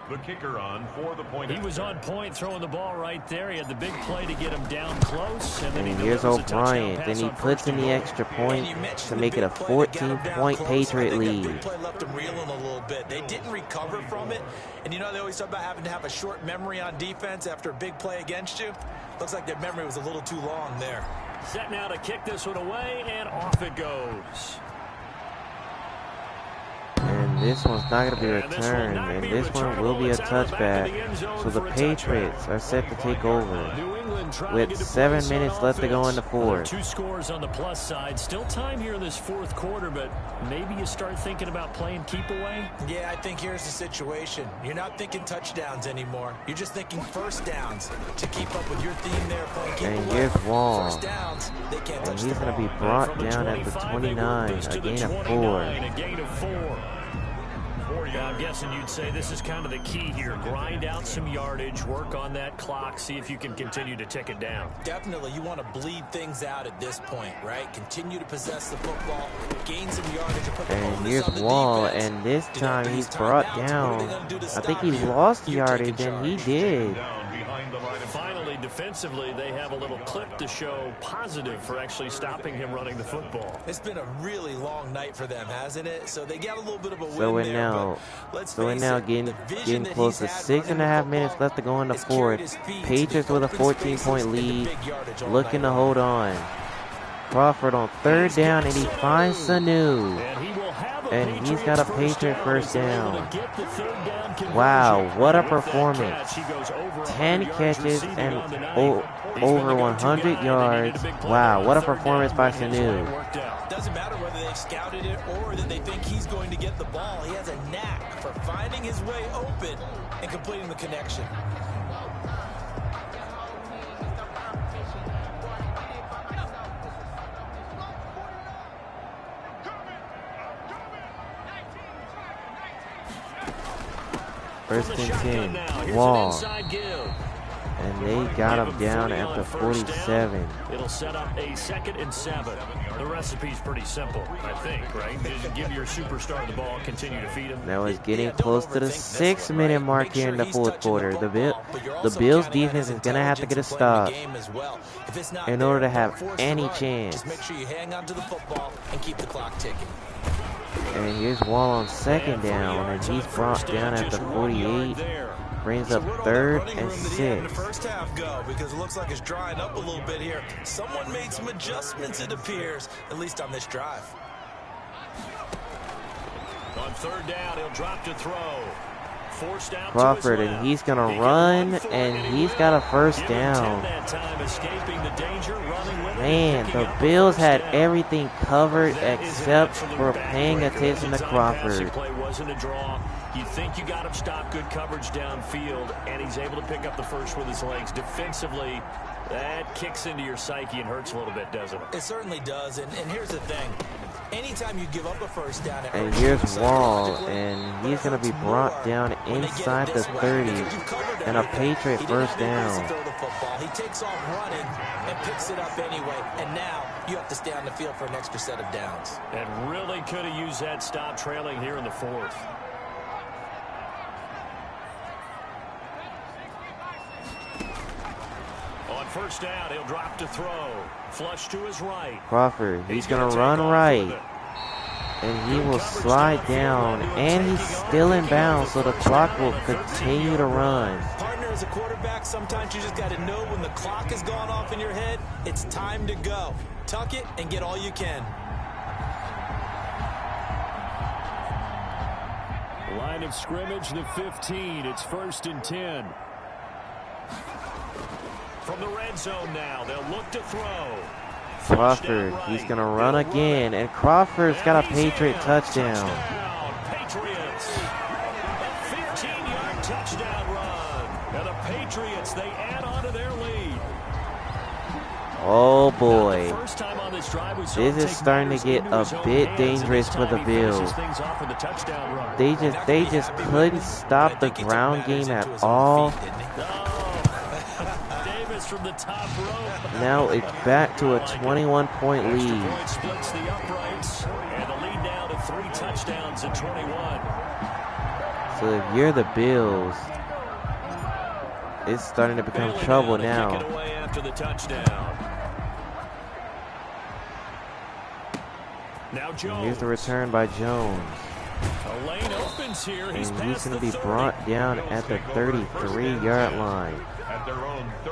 The kicker on for the point. He was on point throwing the ball right there. He had the big play to get him down close. And then here's O'Brien. Then he puts in the extra point to make it a 14-point Patriot lead. Left them reeling a little bit. They didn't recover from it. And you know, they always talk about having to have a short memory on defense after a big play against you. Looks like their memory was a little too long there. Set now to kick this one away, and off it goes. And This one's not going to be returned, and this one will be a touchback. So the Patriots are set to take over with 7 minutes left to go in the fourth. 2 scores on the plus side. Still time here in this fourth quarter, but maybe you start thinking about playing keep away. Yeah, I think here's the situation. You're not thinking touchdowns anymore. You're just thinking first downs to keep up with your theme there. And here's Wall. First downs, they can't touch and he's going to be brought down at the 29, a gain of 4. A gain of 4. I'm guessing you'd say this is kind of the key here. Grind out some yardage, work on that clock, see if you can continue to tick it down. Definitely, you want to bleed things out at this point, right? Continue to possess the football, gain some yardage, and put the And onus here's on the Wall, defense. and this time he's brought down. I think he lost yardage, and he did. Finally, defensively, they have a little clip to show positive for actually stopping him running the football. It's been a really long night for them, hasn't it? So they got a little bit of a win So we're there, now, but getting close to 6.5 minutes left to go in the fourth. Patriots with a 14-point lead, looking to hold on. Crawford on 3rd down, and he finds Sanu. And he's got a Patriot first down. Wow, what a performance. 10 catches and over 100 yards. Wow, what a performance by Sanu. Doesn't matter whether they've scouted it or that they think he's going to get the ball. He has a knack for finding his way open and completing the connection. First and 10, Wall. And they got him down at the 47. It'll set up a 2nd and 7. The recipe's pretty simple, I think, right? Just give your superstar the ball, continue to feed him. Now it's getting close to the 6-minute mark here in the fourth quarter. The Bills defense is going to have to get a stop in order to have any chance. Make sure you hang on to the football and keep the clock ticking. And here's Wall on 2nd down, and he's brought down at the 48. Brings up 3rd and 6. First half go, because it looks like it's drying up a little bit here. Someone made some adjustments, it appears, at least on this drive. On 3rd down, he'll drop to throw. Forced out Crawford, to his and he's going to run, and he's got a first down. Man, the Bills had everything covered except for paying attention to Crawford. You think you got him stopped, good coverage downfield, and he's able to pick up the first with his legs. Defensively, that kicks into your psyche and hurts a little bit, doesn't it? It certainly does, and here's the thing. Anytime you give up a first down, and here's Wall, and he's going to be brought down inside the 30, and a Patriot first down. He takes off running and picks it up anyway, and now you have to stay on the field for an extra set of downs. And really could have used that stop trailing here in the fourth. On 1st down, he'll drop to throw. Flush to his right. Crawford, he's going to run right. And he will slide down, and he's still in bounds, so the clock will continue to run. Partner, as a quarterback, sometimes you just got to know when the clock has gone off in your head, it's time to go. Tuck it and get all you can. Line of scrimmage, the 15. It's 1st and 10. From the red zone now, they'll look to throw. Crawford, he's going to run again, and Crawford's got a Patriot touchdown. Patriots, a 15-yard touchdown run. And the Patriots, they add on to their lead. Oh boy, First time on this drive, we saw this is starting to get a bit dangerous for the Bills. They just couldn't stop the ground game at all. From the top rope. Now it's back to a 21-point lead. Splits the uprights, and the lead now to 3 touchdowns at 21. So if you're the Bills, it's starting to become trouble now. Kick it away after the touchdown. Now Jones. Here's the return by Jones. A lane opens here. And he's going to be brought down at the 33-yard line.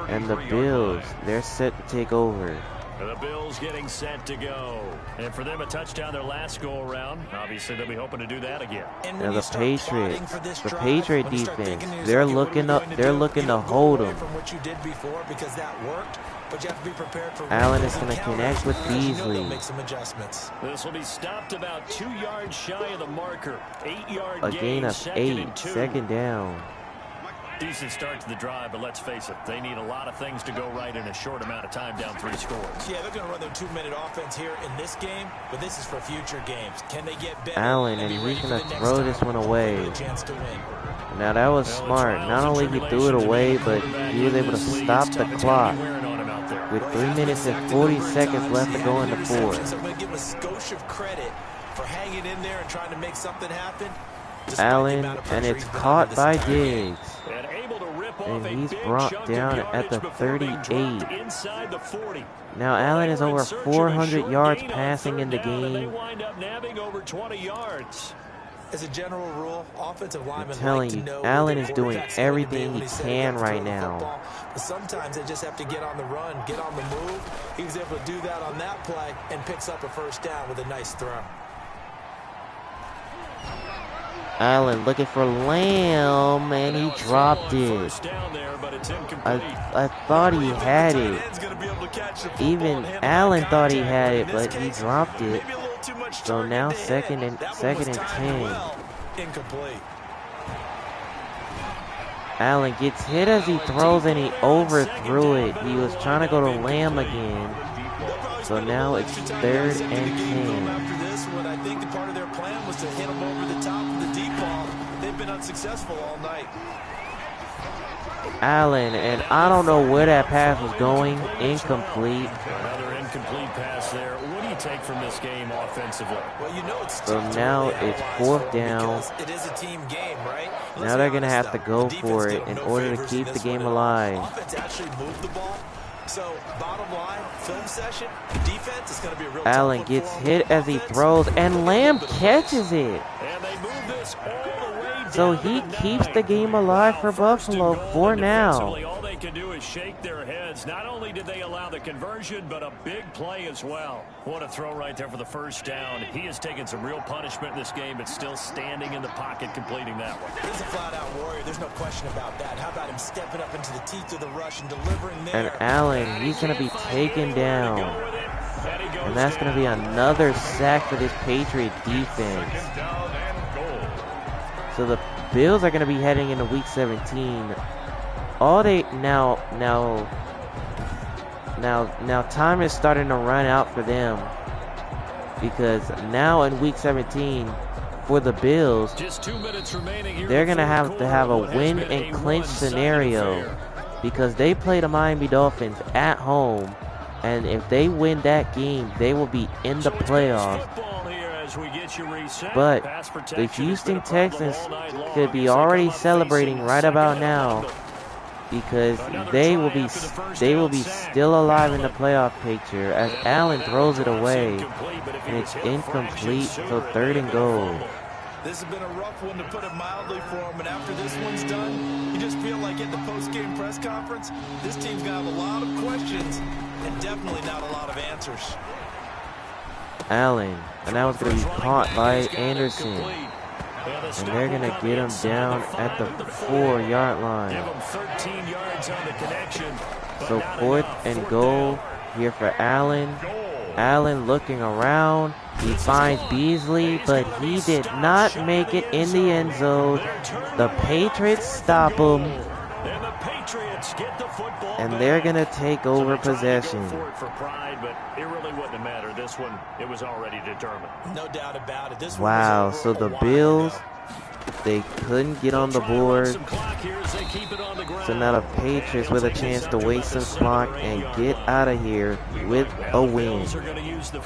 And the Bills, they're set to take over. The Bills getting set to go. And for them, a touchdown their last go-around. Obviously, they'll be hoping to do that again. Now the Patriot defense, they're looking to hold them. Allen is going to connect with Beasley. This will be stopped about 2 yards shy of the marker. 8-yard A gain of 8, 2. second down. Decent start to the drive, but let's face it, they need a lot of things to go right in a short amount of time, down 3 scores. Yeah, they're going to run their 2-minute offense here in this game, but this is for future games. Can they get better? Allen, and he's going to throw this one away. Now that was smart. Not only he threw it away, but he was able to stop the clock with 3 minutes and 40 seconds left to go in the fourth. I'm going to give a skosh of credit for hanging in there and trying to make something happen. Allen, and it's caught by Diggs. And he's brought down at the 38. Now Allen is over 400 yards passing in the game. As a general rule, offensive linemen I'm telling you, Allen is doing everything he can right now. But sometimes they just have to get on the run, get on the move. He was able to do that on that play and picks up a first down with a nice throw. Allen looking for Lamb, and he dropped it. I thought he had it. Even Allen thought he had it, but he dropped it. So now second and 10. Allen gets hit as he throws, and he overthrew it. He was trying to go to Lamb again. So now it's 3rd and 10. I think the part of their plan was to hit him over the top of the deep ball. They've been unsuccessful all night. Allen, and I don't know where that pass was going. Incomplete. Another incomplete pass there. What do you take from this game offensively? Well, you know it's so now it's 4th down. It is a team game, right? Now they're going to have to go for it in order to keep the game alive. Offense actually moved the ball. So, bottom line, film session, defense is going to be a real Allen gets hit as he throws, and Lamb catches it. And they move this all the way down. So he keeps the game alive for Buffalo for now. All they can do is shake their heads. Not only did they allow the conversion, but a big play as well. What a throw right there for the first down. He has taken some real punishment in this game, but still standing in the pocket, completing that one. He's a flat-out warrior. There's no question about that. How about him stepping up into the teeth of the rush and delivering there? And Allen, he's going to be taken down. And that's going to be another sack for this Patriot defense. So the Bills are going to be heading into Week 17. Now time is starting to run out for them, because now in Week 17 for the Bills, they're going to have a win and clinch scenario, because they play the Miami Dolphins at home, and if they win that game, they will be in the playoffs. But the Houston Texans could be already celebrating right about now, because they will be still alive in the playoff picture, as Allen throws it away, and it's incomplete, so 3rd and goal. This has been a rough one, to put it mildly, for him, and after this one's done, you just feel like at the post-game press conference, this team's going to have a lot of questions and definitely not a lot of answers. Allen, and that was going to be caught by Anderson. And they're going to get him down at the 4-yard line. So 4th and goal here for Allen. Allen looking around. He finds Beasley, but he did not make it in the end zone. The Patriots stop him. And they're going to take over possession. This one, it was already determined. No doubt about it. This wow, so the Bills, they couldn't get on the board. So now the Patriots with a chance to waste some clock and get out of here with a win,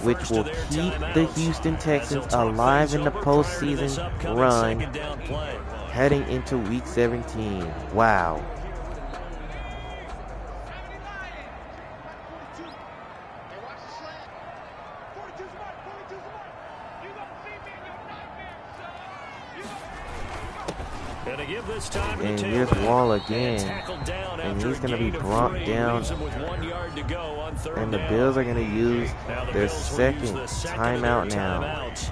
which will keep the Houston Texans alive in the postseason run heading into Week 17. Wow. And to give this time to And the here's tailback. Wall And again. tackled down And after he's a going to be gain of brought 3. down. Leaves him with 1 yard to go on third And the down. Bills are going to use Now the their Bills will second use the second of timeout their now. timeouts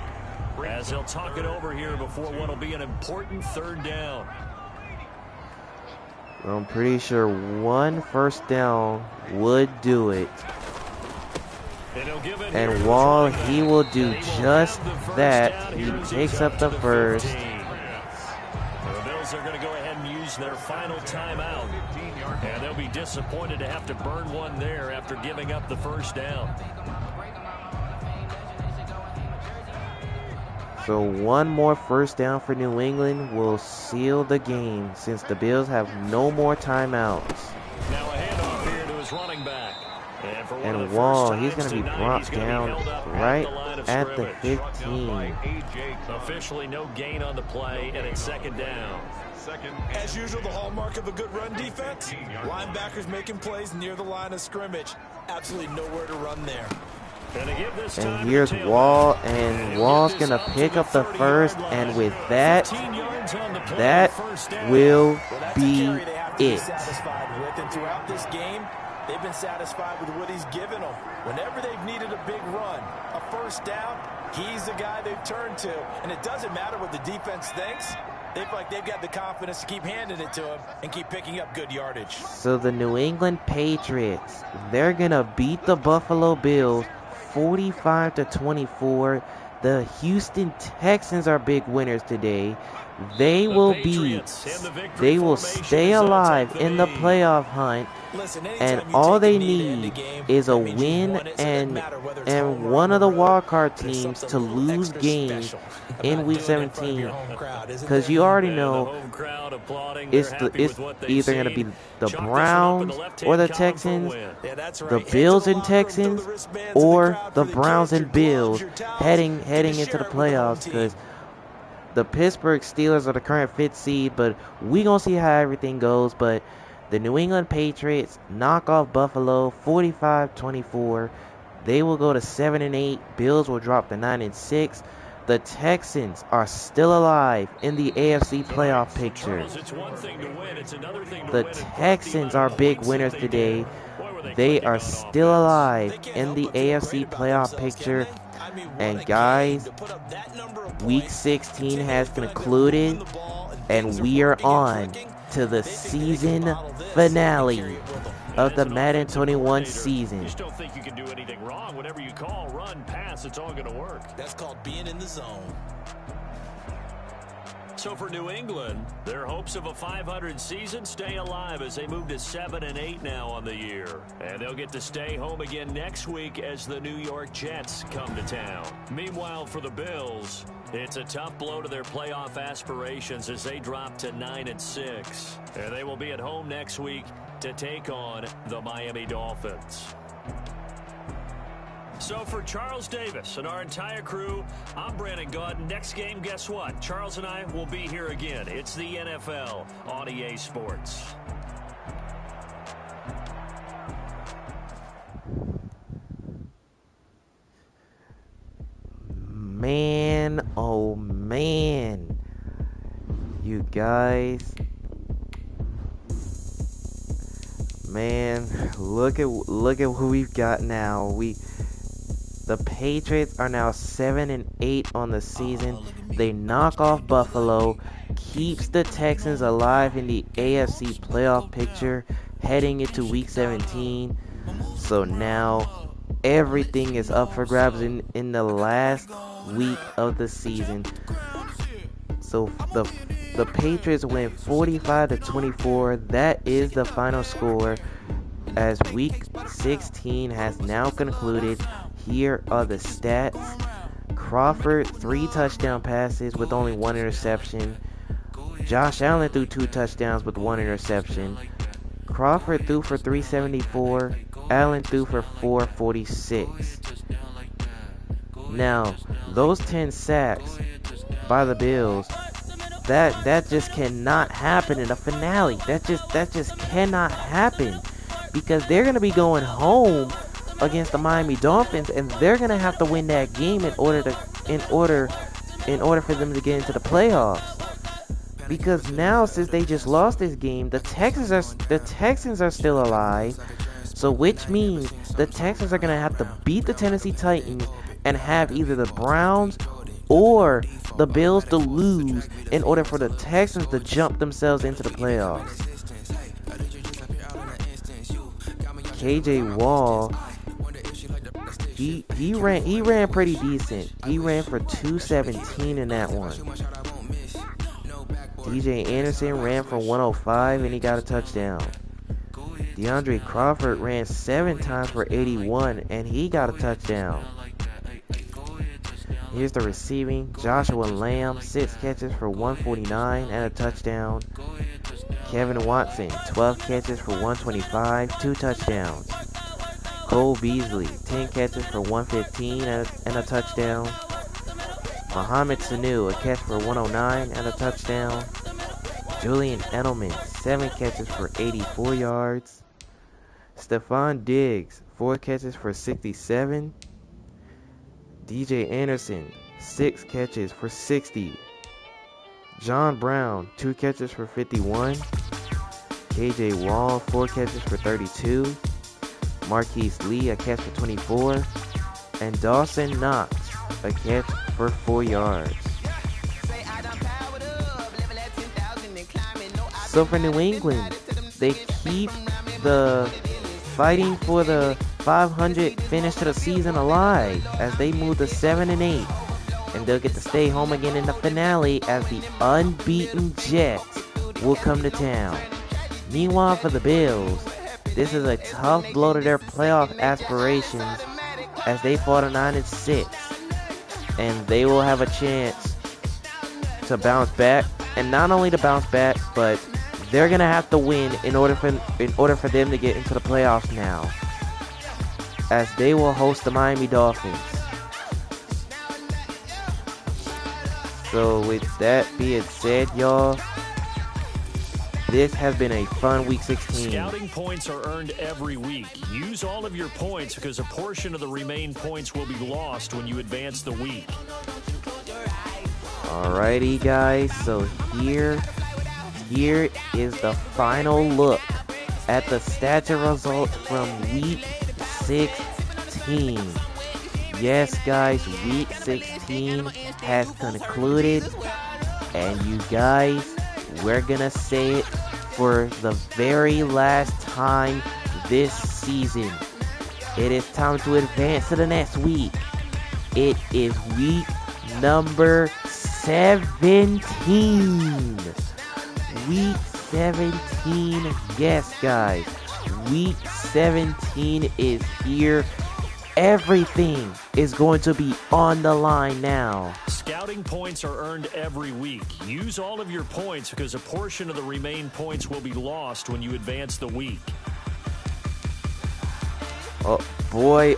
as they'll talk it over here before what will be an important third down. I'm pretty sure one first down would do it. And Wall, he will do just that. He picks up the first. The Bills are going to go ahead and use their final timeout. And they'll be disappointed to have to burn one there after giving up the first down. So one more first down for New England will seal the game since the Bills have no more timeouts. Now a handoff here to his running back. And Wall, he's going to be brought down right at the 15. Officially no gain on the play, and it's second down. As usual, the hallmark of a good run defense, linebackers making plays near the line of scrimmage. Absolutely nowhere to run there. And here's Wall, and Wall's going to pick up the first, and with that, that will be it. And throughout this game, they've been satisfied with what he's given them. Whenever they've needed a big run, a first down, he's the guy they've turned to. And it doesn't matter what the defense thinks. They feel like they've got the confidence to keep handing it to him and keep picking up good yardage. So the New England Patriots, they're going to beat the Buffalo Bills 45-24. The Houston Texans are big winners today. They will stay alive in the playoff hunt, and all they need is a win and one of the wildcard teams to lose games in Week 17, because you already know it's either going to be the Browns or the Texans, the Bills and Texans, or the Browns and Bills heading into the playoffs, because the Pittsburgh Steelers are the current 5th seed, but we gonna see how everything goes. But the New England Patriots knock off Buffalo 45-24. They will go to 7-8. Bills will drop to 9-6. The Texans are still alive in the AFC playoff picture. The Texans are big winners today. They are still alive in the AFC playoff picture. And guys, Week 16 has concluded, and we are on to the season finale of the Madden 21 season. Just don't think you can do anything wrong. Whatever you call, run, pass, it's all going to work. That's called being in the zone. So for New England, their hopes of a 500 season stay alive as they move to 7-8 now on the year. And they'll get to stay home again next week as the New York Jets come to town. Meanwhile, for the Bills, it's a tough blow to their playoff aspirations as they drop to 9-6. And they will be at home next week to take on the Miami Dolphins. So for Charles Davis and our entire crew, I'm Brandon Gaudin. Next game, guess what? Charles and I will be here again. It's the NFL on EA Sports. Man, oh man. You guys. Man, look at who we've got now. The Patriots are now 7-8 on the season. They knock off Buffalo, keeps the Texans alive in the AFC playoff picture heading into Week 17. So now everything is up for grabs in the last week of the season. So the Patriots win 45-24. That is the final score as Week 16 has now concluded. Here are the stats. Crawford, 3 touchdown passes with only 1 interception. Josh Allen threw 2 touchdowns with 1 interception. Crawford threw for 374. Allen threw for 446. Now, those 10 sacks by the Bills, that just cannot happen in a finale. That just cannot happen, because they're going to be going home against the Miami Dolphins, and they're gonna have to win that game in order for them to get into the playoffs. because now since they just lost this game, the Texans are still alive. So which means the Texans are gonna have to beat the Tennessee Titans and have either the Browns or the Bills to lose in order for the Texans to jump themselves into the playoffs. KJ Wall, he ran pretty decent. He ran for 217 in that one. DJ Anderson ran for 105 and he got a touchdown. DeAndre Crawford ran 7 times for 81 and he got a touchdown. Here's the receiving. Joshua Lamb, 6 catches for 149 and a touchdown. Kevin Watson, 12 catches for 125, 2 touchdowns. Cole Beasley, 10 catches for 115 and a touchdown. Mohamed Sanu, a catch for 109 and a touchdown. Julian Edelman, 7 catches for 84 yards. Stephon Diggs, 4 catches for 67. DJ Anderson, 6 catches for 60. John Brown, 2 catches for 51. KJ Wall, 4 catches for 32. Marquise Lee, a catch for 24. And Dawson Knox, a catch for 4 yards. So for New England, they keep the fighting for the 500 finish to the season alive as they move to 7-8, and they'll get to stay home again in the finale as the unbeaten Jets will come to town. Meanwhile, for the Bills, this is a tough blow to their playoff aspirations as they fall to 9-6, and they will have a chance to bounce back, and not only to bounce back, but they're gonna have to win in order for them to get into the playoffs now, as they will host the Miami Dolphins. So with that being said, y'all, this has been a fun Week 16. Scouting points are earned every week. Use all of your points because a portion of the remaining points will be lost when you advance the week. Alrighty, guys. So here is the final look at the stats and results from Week 16. Yes, guys, Week 16 has concluded, and you guys, we're gonna say it for the very last time this season. It is time to advance to the next week. It is week number 17. Week 17, yes, guys, week 17 is here. Everything is going to be on the line now. Scouting points are earned every week. Use all of your points because a portion of the remaining points will be lost when you advance the week. Oh boy.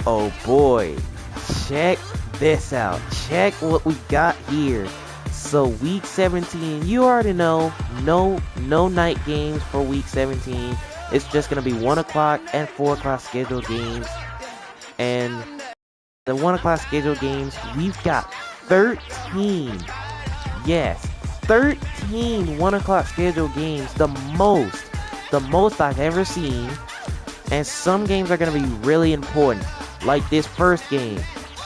Check this out. Check what we got here. So week 17, you already know, no night games for week 17. It's just going to be 1 o'clock and 4 o'clock scheduled games. And the 1 o'clock scheduled games, we've got 13. Yes, 13 1 o'clock scheduled games. The most I've ever seen. And some games are going to be really important. Like this first game.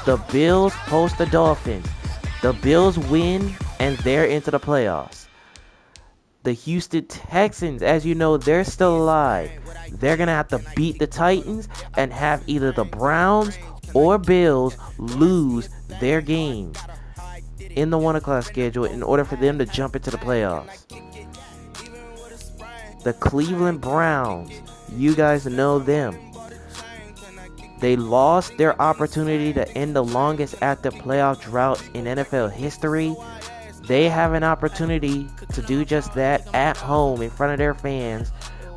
The Bills host the Dolphins. The Bills win, and they're into the playoffs. The Houston Texans, as you know, they're still alive. They're going to have to beat the Titans and have either the Browns or Bills lose their games in the 1 o'clock schedule in order for them to jump into the playoffs. The Cleveland Browns, you guys know them. They lost their opportunity to end the longest active playoff drought in NFL history. They have an opportunity to do just that at home in front of their fans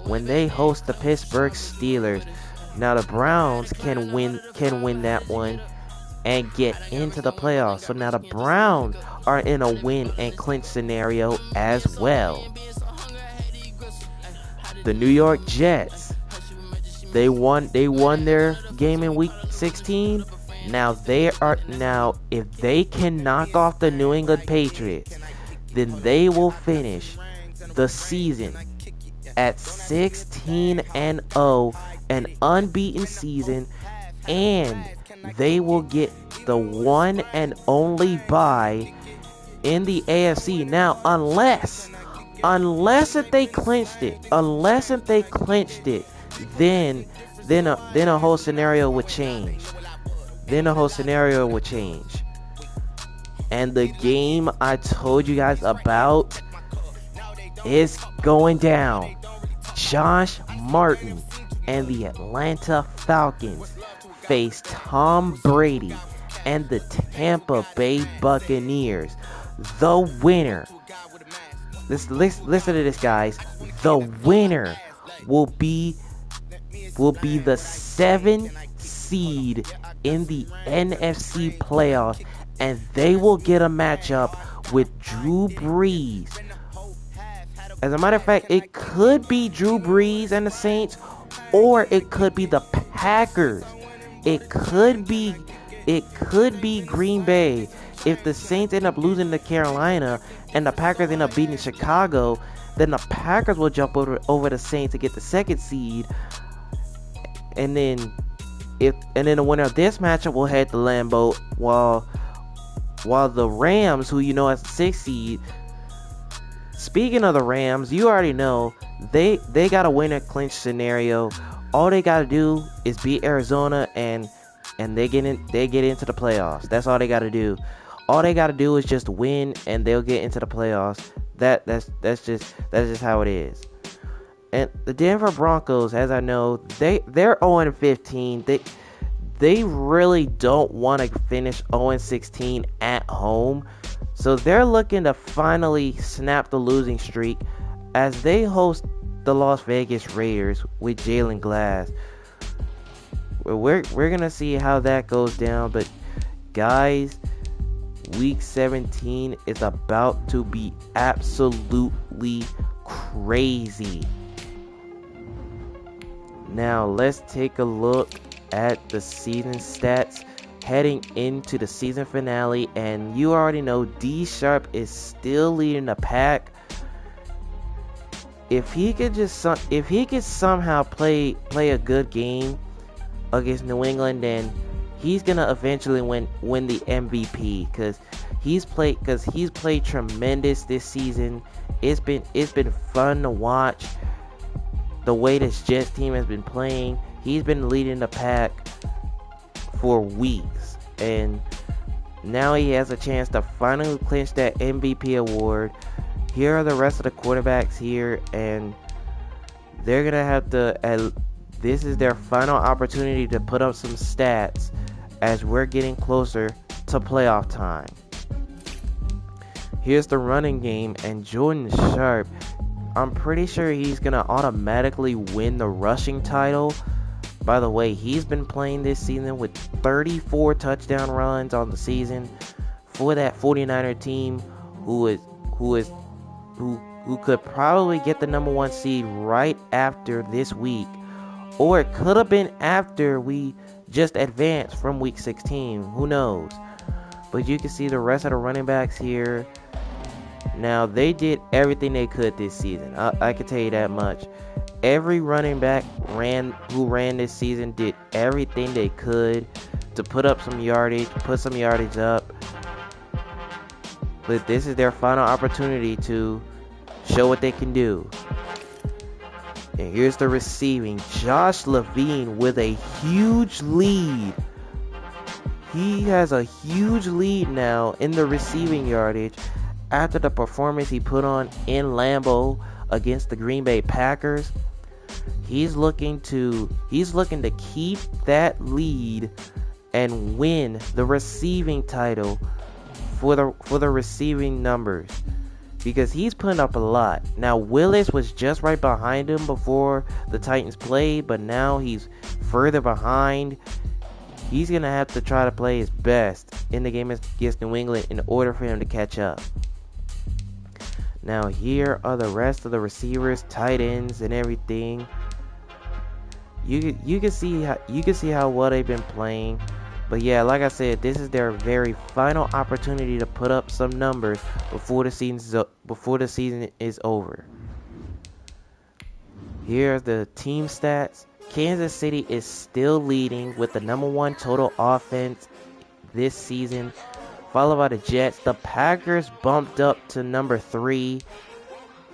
when they host the Pittsburgh Steelers. Now the Browns can win that one and get into the playoffs. So now the Browns are in a win and clinch scenario as well. The New York Jets, they won their game in week 16. Now if they can knock off the New England Patriots, then they will finish the season at 16-0, an unbeaten season, and they will get the one and only bye in the AFC. Now, unless if they clinched it, then a whole scenario would change. And the game I told you guys about is going down. Josh Martin and the Atlanta Falcons face Tom Brady and the Tampa Bay Buccaneers. The winner, listen to this, guys. The winner will be the 7th seed in the NFC playoffs, and they will get a matchup with Drew Brees. As a matter of fact, it could be Drew Brees and the Saints, or it could be the Packers. It could be Green Bay. If the Saints end up losing to Carolina and the Packers end up beating Chicago, then the Packers will jump over the Saints to get the 2nd seed. And then the winner of this matchup will head to Lambeau, while the Rams, who you know as the 6th seed. Speaking of the Rams, you already know they got a winner clinch scenario. All they gotta do is beat Arizona, and they get into the playoffs. That's all they gotta do. All they gotta do is just win, and they'll get into the playoffs. That's just how it is. And the Denver Broncos, as I know, they're 0-15. They really don't want to finish 0-16 at home. So they're looking to finally snap the losing streak as they host the Las Vegas Raiders with Jalen Glass. We're going to see how that goes down. But guys, Week 17 is about to be absolutely crazy. Now let's take a look at the season stats heading into the season finale, and you already know D Sharp is still leading the pack. If he could somehow play a good game against New England, then he's gonna eventually win the MVP, because he's played tremendous this season. It's been fun to watch the way this Jets team has been playing. He's been leading the pack for weeks, and now he has a chance to finally clinch that MVP award. Here are the rest of the quarterbacks here, and they're gonna have to. This is their final opportunity to put up some stats as we're getting closer to playoff time. Here's the running game, and Jordan Sharp, I'm pretty sure he's gonna automatically win the rushing title. By the way, he's been playing this season with 34 touchdown runs on the season for that 49er team, who could probably get the number 1 seed right after this week, or it could have been after we just advanced from week 16. Who knows? But you can see the rest of the running backs here. Now, they did everything they could this season. I can tell you that much. Every running back who ran this season did everything they could to put up some yardage, put some yardage up. But this is their final opportunity to show what they can do. And here's the receiving. Josh Levine with a huge lead. He has a huge lead now in the receiving yardage after the performance he put on in Lambeau against the Green Bay Packers. He's looking to keep that lead and win the receiving title for the receiving numbers, because he's putting up a lot. Now, Willis was just right behind him before the Titans played, but now he's further behind. He's going to have to try to play his best in the game against New England in order for him to catch up. Now, here are the rest of the receivers, tight ends, and everything. You can see how well they've been playing. But yeah, like I said, this is their very final opportunity to put up some numbers before the season is over. Here are the team stats. Kansas City is still leading with the #1 total offense this season, followed by the Jets. The Packers bumped up to number 3.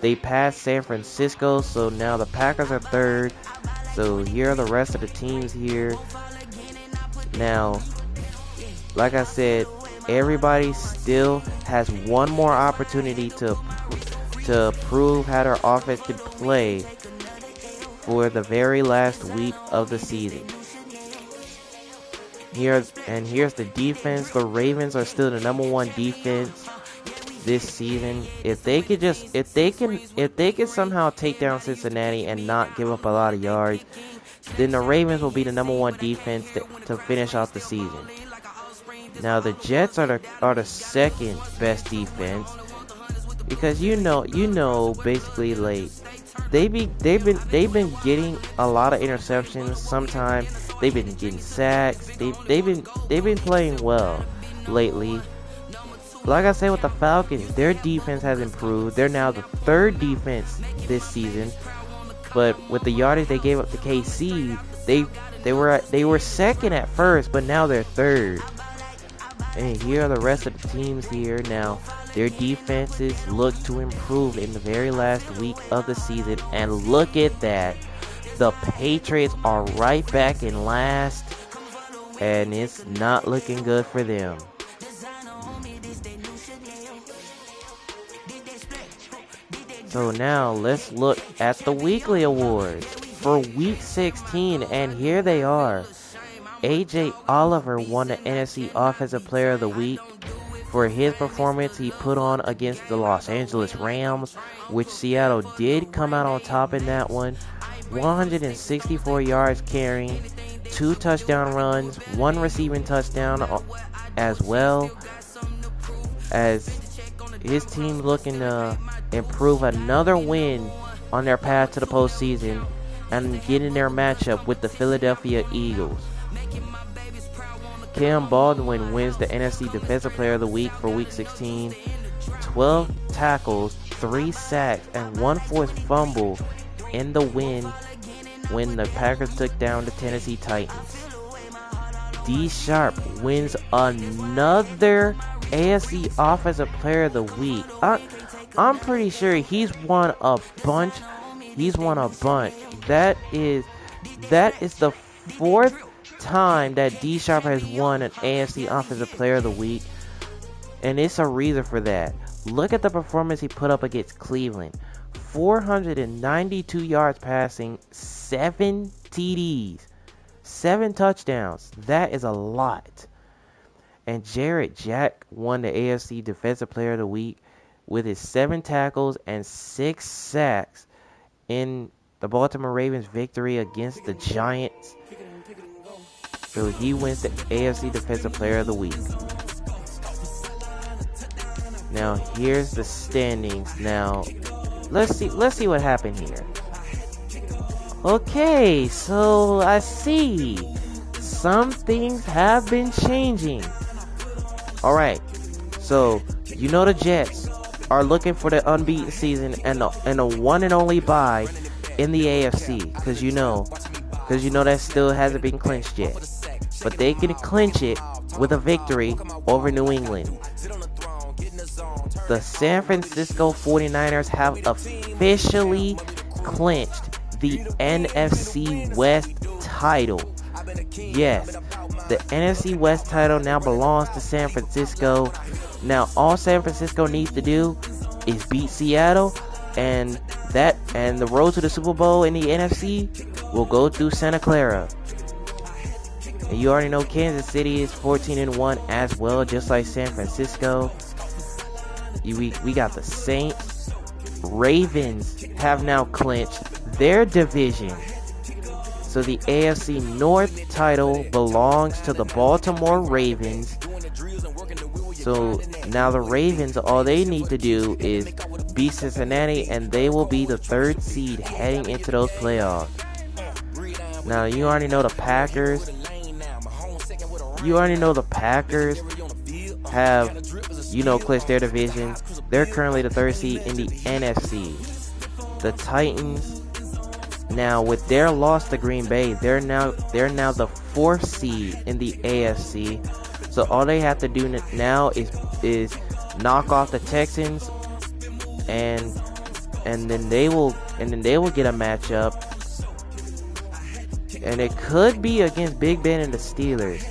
They passed San Francisco, so now the Packers are 3rd. So here are the rest of the teams here. Now, like I said, everybody still has one more opportunity to prove how their offense can play for the very last week of the season. Here's the defense. The Ravens are still the #1 defense this season. If they can somehow take down Cincinnati and not give up a lot of yards, then the Ravens will be the #1 defense to finish off the season. Now the Jets are the second best defense, because you know basically, like, they've been getting a lot of interceptions. Sometimes they've been getting sacks. They've been playing well lately. Like I said, with the Falcons, their defense has improved. They're now the 3rd defense this season. But with the yardage they gave up to KC, they were second at first, but now they're 3rd. And here are the rest of the teams here. Now, their defenses look to improve in the very last week of the season. And look at that. The Patriots are right back in last. And it's not looking good for them. So now let's look at the weekly awards for week 16. And here they are. AJ Oliver won the NFC Offensive Player of the Week for his performance he put on against the Los Angeles Rams, which Seattle did come out on top in that one. 164 yards carrying, 2 touchdown runs, 1 receiving touchdown as well, as his team looking to improve another win on their path to the postseason and get in their matchup with the Philadelphia Eagles. Cam Baldwin wins the NFC Defensive Player of the Week for Week 16. 12 tackles, 3 sacks, and 1 forced fumble in the win when the Packers took down the Tennessee Titans. D Sharp wins another AFC Offensive Player of the Week. I'm pretty sure he's won a bunch. That is the 4th time that D Sharp has won an AFC Offensive Player of the Week, and it's a reason for that. Look at the performance he put up against Cleveland. 492 yards passing, 7 TDs, 7 touchdowns. That is a lot. And Jarrett Jack won the AFC Defensive Player of the Week with his 7 tackles and 6 sacks in the Baltimore Ravens victory against the Giants. So he wins the AFC Defensive Player of the Week. Now here's the standings. Now let's see what happened here. Okay, so I see some things have been changing. Alright, so you know the Jets are looking for the unbeaten season and a one and only bye in the AFC, because you know that still hasn't been clinched yet. But they can clinch it with a victory over New England. The San Francisco 49ers have officially clinched the NFC West title. Yes, the NFC West title now belongs to San Francisco. Now all San Francisco needs to do is beat Seattle, and the road to the Super Bowl in the NFC will go through Santa Clara. And you already know Kansas City is 14-1 as well, just like San Francisco. We got the Saints. Ravens have now clinched their division. So the AFC North title belongs to the Baltimore Ravens. So now the Ravens, all they need to do is beat Cincinnati, and they will be the 3rd seed heading into those playoffs. Now you already know the Packers. you already know the Packers have, clinched their division. They're currently the 3rd seed in the NFC. The Titans, now with their loss to Green Bay, they're now the 4th seed in the AFC. So all they have to do now is knock off the Texans, and then they will get a matchup, and it could be against Big Ben and the Steelers.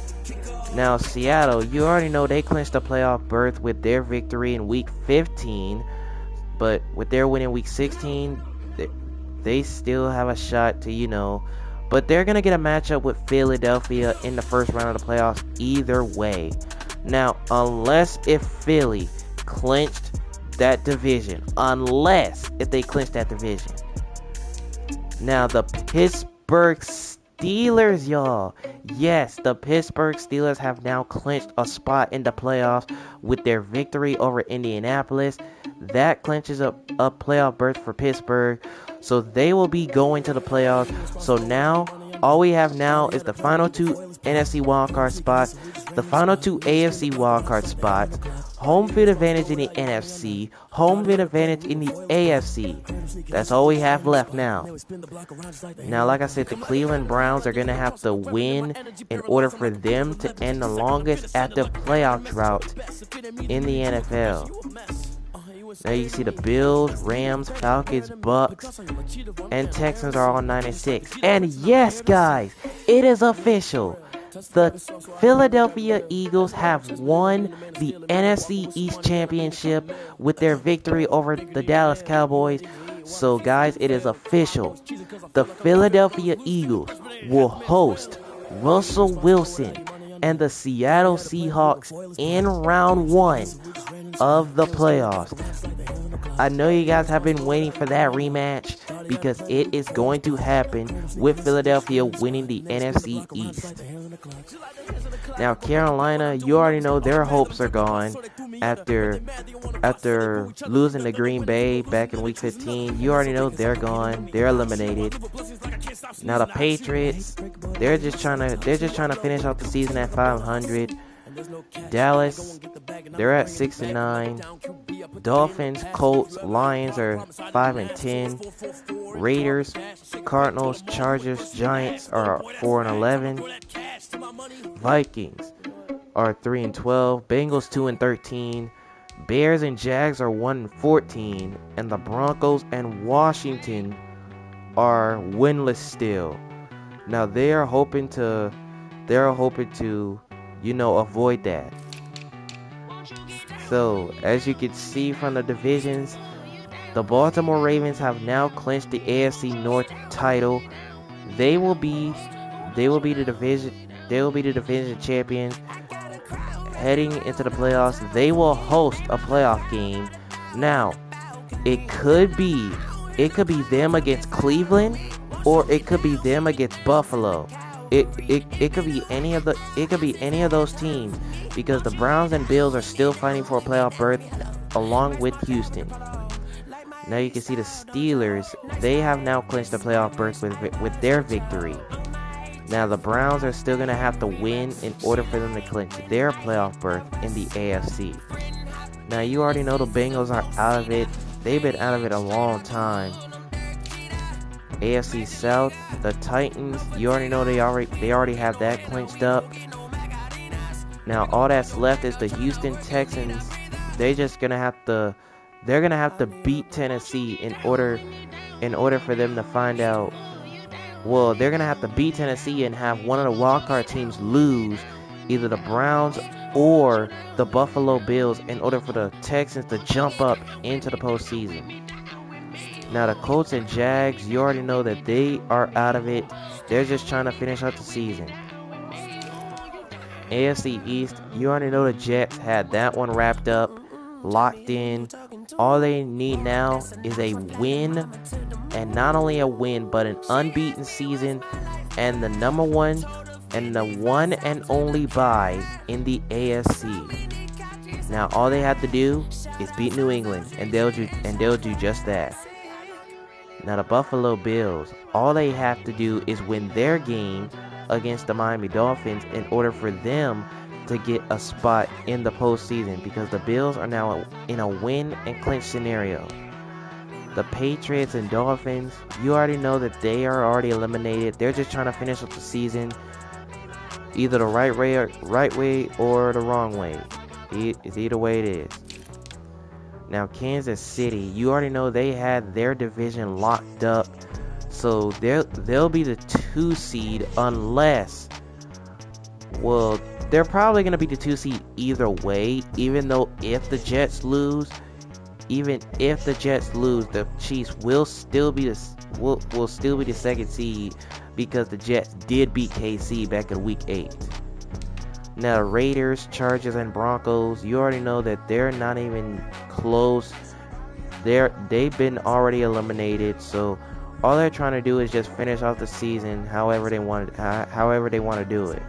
Now Seattle, you already know they clinched a playoff berth with their victory in Week 15, but with their win in Week 16, they still have a shot to but they're going to get a matchup with Philadelphia in the first round of the playoffs either way. Now, unless if Philly clinched that division. Now, the Pittsburgh Steelers, y'all. Yes, the Pittsburgh Steelers have now clinched a spot in the playoffs with their victory over Indianapolis. That clinches a playoff berth for Pittsburgh. So they will be going to the playoffs. So now, all we have now is the final 2 NFC wildcard spots, the final 2 AFC wildcard spots, home field advantage in the NFC, home field advantage in the AFC. That's all we have left now. Now, like I said, the Cleveland Browns are going to have to win in order for them to end the longest active playoff drought in the NFL. Now you see the Bills, Rams, Falcons, Bucks, and Texans are all 9-6. And yes, guys, it is official. The Philadelphia Eagles have won the NFC East Championship with their victory over the Dallas Cowboys. So, guys, it is official. The Philadelphia Eagles will host Russell Wilson and the Seattle Seahawks in round 1 of the playoffs. I know you guys have been waiting for that rematch because it is going to happen with Philadelphia winning the NFC East. Now, Carolina, you already know their hopes are gone after losing to Green Bay back in Week 15. You already know they're gone. They're eliminated. Now the Patriots, they're just trying to finish off the season at 500. Dallas, they're at 6-9. Dolphins, Colts, Lions are 5-10. Raiders, Cardinals, Chargers, Giants are 4-11. Vikings are 3-12. Bengals 2-13. Bears and Jags are 1-14, and the Broncos and Washington are winless still. Now they are hoping to avoid that. So, as you can see from the divisions, the Baltimore Ravens have now clinched the AFC North title. They will be the division champions heading into the playoffs. They will host a playoff game. Now, it could be them against Cleveland, or it could be them against Buffalo. It could be any of those teams, because the Browns and Bills are still fighting for a playoff berth along with Houston. Now you can see the Steelers, they have now clinched the playoff berth with their victory. Now the Browns are still going to have to win in order for them to clinch their playoff berth in the AFC. Now you already know the Bengals are out of it. They've been out of it a long time. AFC South, the Titans, you already know they already have that clinched up. Now all that's left is the Houston Texans. They're gonna have to beat Tennessee in order for them to find out. Well, they're gonna have to beat Tennessee and have one of the wildcard teams lose, either the Browns or the Buffalo Bills, in order for the Texans to jump up into the postseason. Now the Colts and Jags, you already know that they are out of it. They're just trying to finish up the season. AFC East, you already know the Jets had that one wrapped up, locked in. All they need now is a win, and not only a win, but an unbeaten season, and the number one and the one and only bye in the AFC. Now all they have to do is beat New England, and they'll do just that. Now the Buffalo Bills, all they have to do is win their game against the Miami Dolphins in order for them to get a spot in the postseason, because the Bills are now in a win and clinch scenario. The Patriots and Dolphins, you already know that they are already eliminated. They're just trying to finish up the season either the right way or the wrong way. It's either way it is. Now Kansas City, you already know they had their division locked up, so they'll be the 2 seed unless, well, they're probably going to be the 2 seed either way, even though if the Jets lose, the Chiefs will still be the 2nd seed, because the Jets did beat KC back in week 8. Now Raiders, Chargers, and Broncos, you already know that they're not even close. They've been already eliminated, so all they're trying to do is just finish off the season however they want to do it.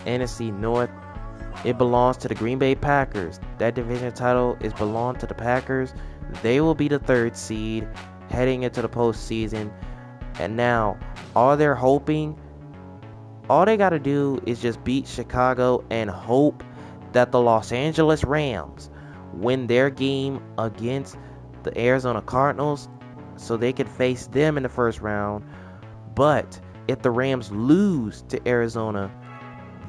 NFC North, it belongs to the Green Bay Packers. That division title belongs to the Packers. They will be the 3rd seed heading into the postseason. And now all they got to do is just beat Chicago and hope that the Los Angeles Rams win their game against the Arizona Cardinals so they could face them in the first round. But if the Rams lose to Arizona,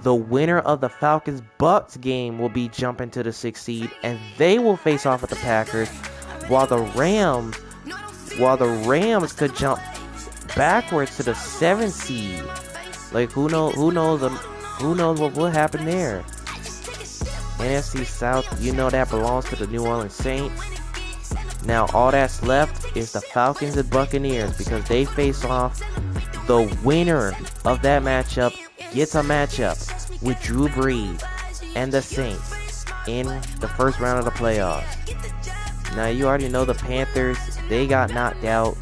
the winner of the Falcons-Bucks game will be jumping to the 6th seed, and they will face off with the Packers, while the Rams could jump backwards to the 7th seed. Like, who knows what will happen there. NFC South, you know that belongs to the New Orleans Saints. Now all that's left is the Falcons and Buccaneers, because they face off. The winner of that matchup gets a matchup with Drew Brees and the Saints in the first round of the playoffs. Now you already know the Panthers, they got knocked out.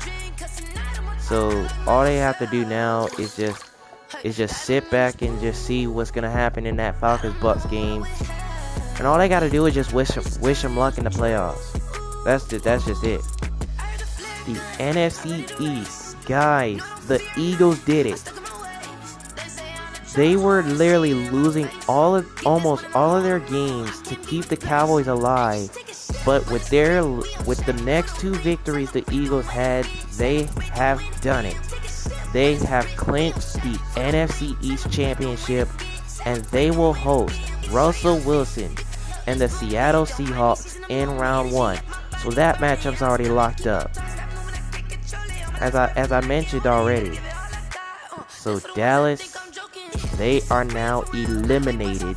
So all they have to do now is just sit back and just see what's gonna happen in that Falcons-Bucks game. And all they gotta do is just wish them luck in the playoffs. That's just it. The NFC East, guys, the Eagles did it. They were literally losing almost all of their games to keep the Cowboys alive. But with the next 2 victories the Eagles had, they have done it. They have clinched the NFC East Championship, and they will host Russell Wilson and the Seattle Seahawks in round 1. So that matchup's already locked up. As I mentioned already. So Dallas, they are now eliminated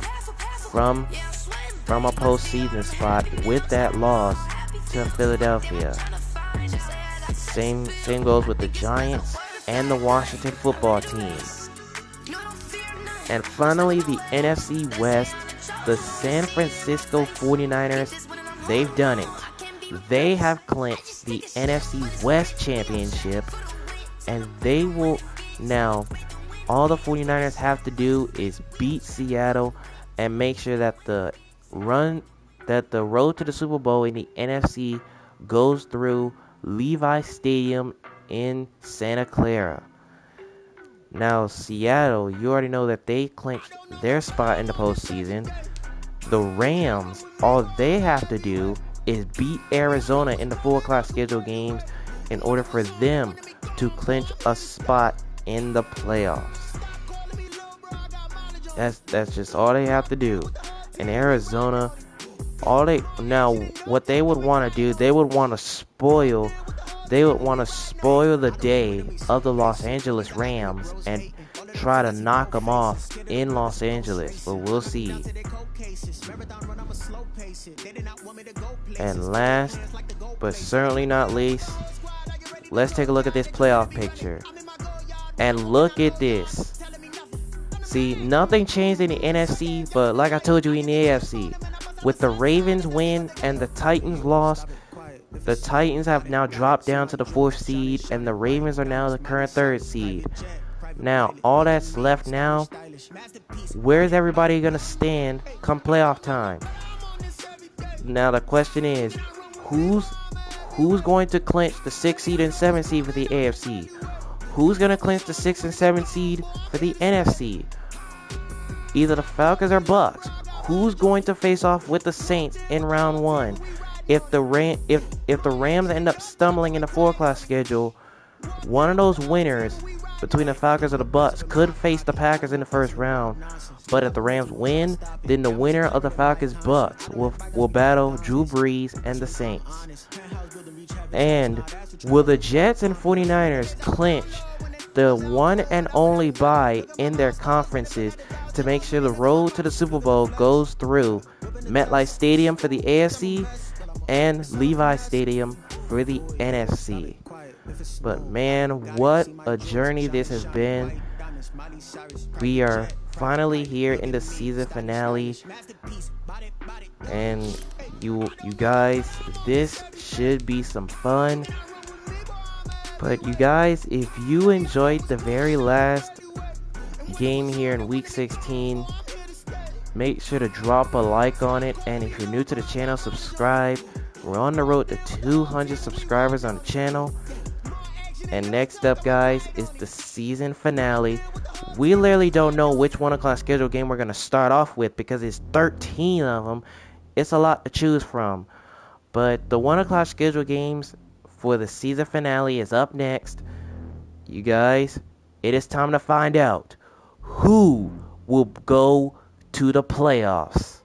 from a postseason spot with that loss to Philadelphia. Same goes with the Giants and the Washington football team. And finally, the NFC West, the San Francisco 49ers, they've done it. They have clinched the NFC West Championship, and they will now, all the 49ers have to do is beat Seattle and make sure that the road to the Super Bowl in the NFC goes through Levi Stadium in Santa Clara. Now Seattle, you already know that they clinched their spot in the postseason. The Rams, all they have to do is beat Arizona in the 4 o'clock scheduled games in order for them to clinch a spot in the playoffs. That's just all they have to do. And Arizona, what they would want to do, they would want to spoil the day of the Los Angeles Rams and try to knock them off in Los Angeles, but we'll see. And last, but certainly not least, let's take a look at this playoff picture. And look at this. See, nothing changed in the NFC, but like I told you in the AFC, with the Ravens win and the Titans loss, the Titans have now dropped down to the 4th seed, and the Ravens are now the current 3rd seed. Now, all that's left now, where's everybody going to stand come playoff time? Now, the question is, who's going to clinch the 6th seed and 7th seed for the AFC? Who's going to clinch the 6 and 7 seed for the NFC? Either the Falcons or Bucks. Who's going to face off with the Saints in round 1? If the Rams end up stumbling in the 4 o'clock schedule, one of those winners between the Falcons or the Bucks could face the Packers in the first round. But if the Rams win, then the winner of the Falcons-Bucks will battle Drew Brees and the Saints. And will the Jets and 49ers clinch the one and only bye in their conferences to make sure the road to the Super Bowl goes through MetLife Stadium for the AFC and Levi Stadium for the NFC? But man, what a journey this has been. We are finally here in the season finale, and you guys, this should be some fun. But you guys, if you enjoyed the very last game here in week 16, make sure to drop a like on it, and if you're new to the channel, subscribe. We're on the road to 200 subscribers on the channel. And next up, guys, is the season finale. We literally don't know which 1 o'clock scheduled game we're going to start off with because it's 13 of them. It's a lot to choose from. But the 1 o'clock scheduled games for the season finale is up next. You guys, it is time to find out who will go to the playoffs.